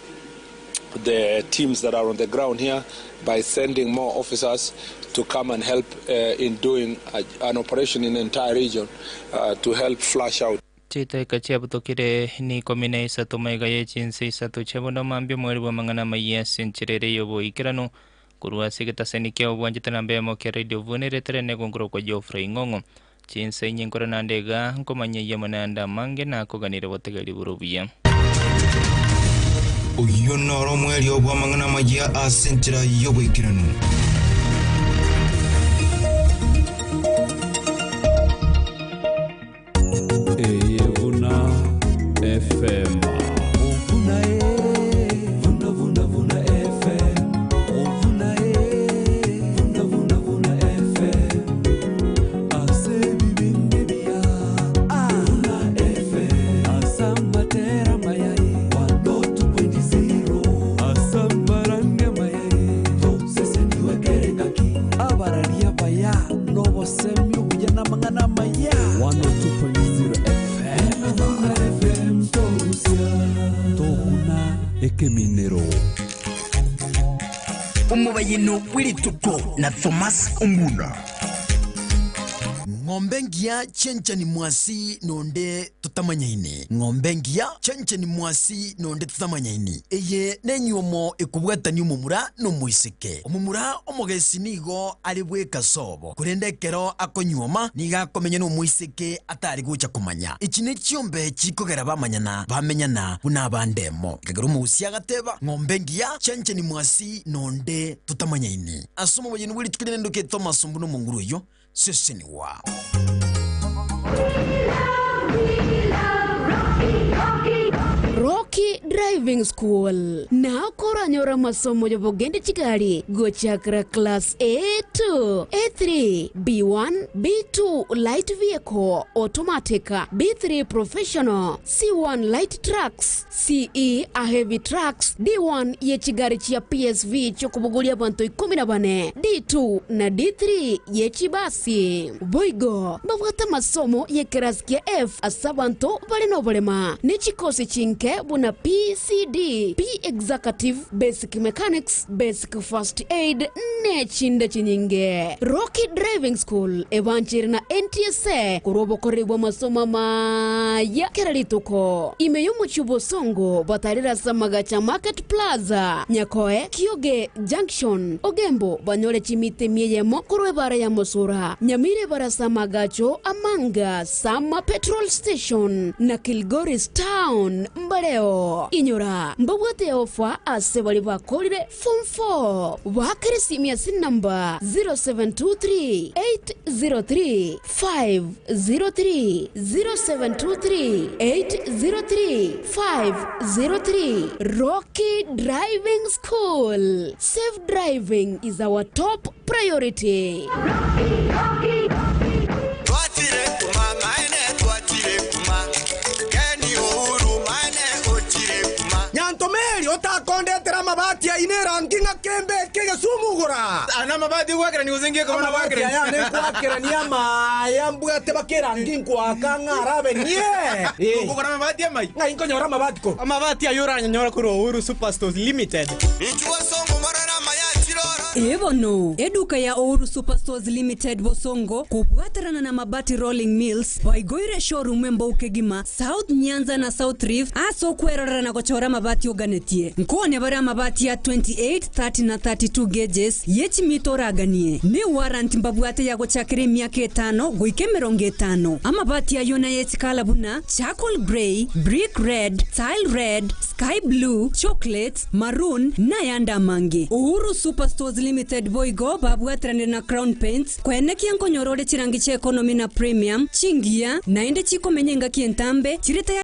teams that are on the ground here by sending more officers to come and help in doing an operation in the entire region to help flush out. Chita kachiabu tokire ni komine isatu maiga yechinsi isatu chabono mambio mweri wa mangana maiya sinchirere yobo ikirano kurua sigeta senikia ubuanjitana mbemo kia radio vunere tere negongoro kwa Geoffrey Ngongo chinsa inyengora nandega nkomanye yamananda mange na koganire wategali burubia. Uyu noro mweri wa mangana maiya asintira yobo ikirano. FM Vuna FM Vuna FM Asebi bindibia Vuna FM Asambatera mayai 102.0 Asambaranga mayai Sese niwe kerekaki Abararia baya Novo semi ujana mangana maya 102.0 Ekeminero Umubayino wilituko na Thomas Onguna. Ng'ombe ngia chenchani mwasi nonde tutamanyaini. Ng'ombe ngia chenchani mwasi nonde tutamanyaini. Eye nenyuomo ekubwatani umumura no muiseke. Umumura omogesi nigo alibwe kasobo. Kurendekero akonyuoma niga komenya no muiseke atari gucha kumanya. Ichine chiombe chikogera bamanyana bamenyana buna bandemo. Kagero musia gateba ng'ombe ngia chenchani mwasi nonde tutamanyaini. Asomo bayino wili tukire ndoke Thomas Mbuno munguru yo. Sisi ni wa Rocky Driving School na koranyora masomo yo bogende chigari gochakra class A2, A3, B1, B2 light vehicle automatic, B3 professional, C1 light trucks, CE a heavy trucks, D1 ye chigari chia PSV chokubugulia banto 14, D2 na D3 ye chibasi. Boigo bavata masomo ye keraskia F asabanto balino bolema ne chikosi chinke buna PCD, P Executive, Basic Mechanics, Basic First Aid, ne chinde chinyinge. Rocky Driving School, evanchiri na NTSA, kurobo koribu masoma maya keralituko. Imeyumu chubo songo, batarira samagacha Market Plaza, Nyakoe, Kioge Junction, Ogembo, banyole chimite mieyemo, kurwe bara ya Mosura, Nyamire bara samagacho, Amanga, Sama Petrol Station, na Kilgoris Town, Mbaleo, Inyora, mbabwate ofa ase wali bakolire Form 4. Wakirisi miasi number 0723 803 503 0723 803 503. Rocky Driving School. Safe driving is our top priority. Rocky. Kweli utakondetera mabati ya inera nginga kembe kegesumugura. Ana mabati gwakira ni uzingie kwa mabati ya ne kwakira ni ama ya mbwate bakera ngingwa kangara benye. Ukora mabati ya mai. Ngai nkonyora mabati ko. Mabati ya yura nyora kuro Uhuru Superstores Limited. Ichua songo marana mayachirora. Ebono, eduka ya Uhuru Superstores Limited Bosongo kubwatarana na mabati rolling mills Waigoire showroom Mbokegima South Nyanza na South Rift aso kwerora na gochora mabati oganetie nkone bara mabati ya 28, 30 na 32 gauges yechi mitoraganie ni warrant mbabwate ya gochakire miaka 5 goike 50 amabati ya yona yechi kalabuna charcoal grey, brick red, tile red, sky blue, chocolate, maroon na yanda mange. Uhuru Superstores Limited Boigo babwatrane na Crown Paints kwene kianko nyorore chirangi cha economy na premium chingia naende chiko menyenga kientambe chireta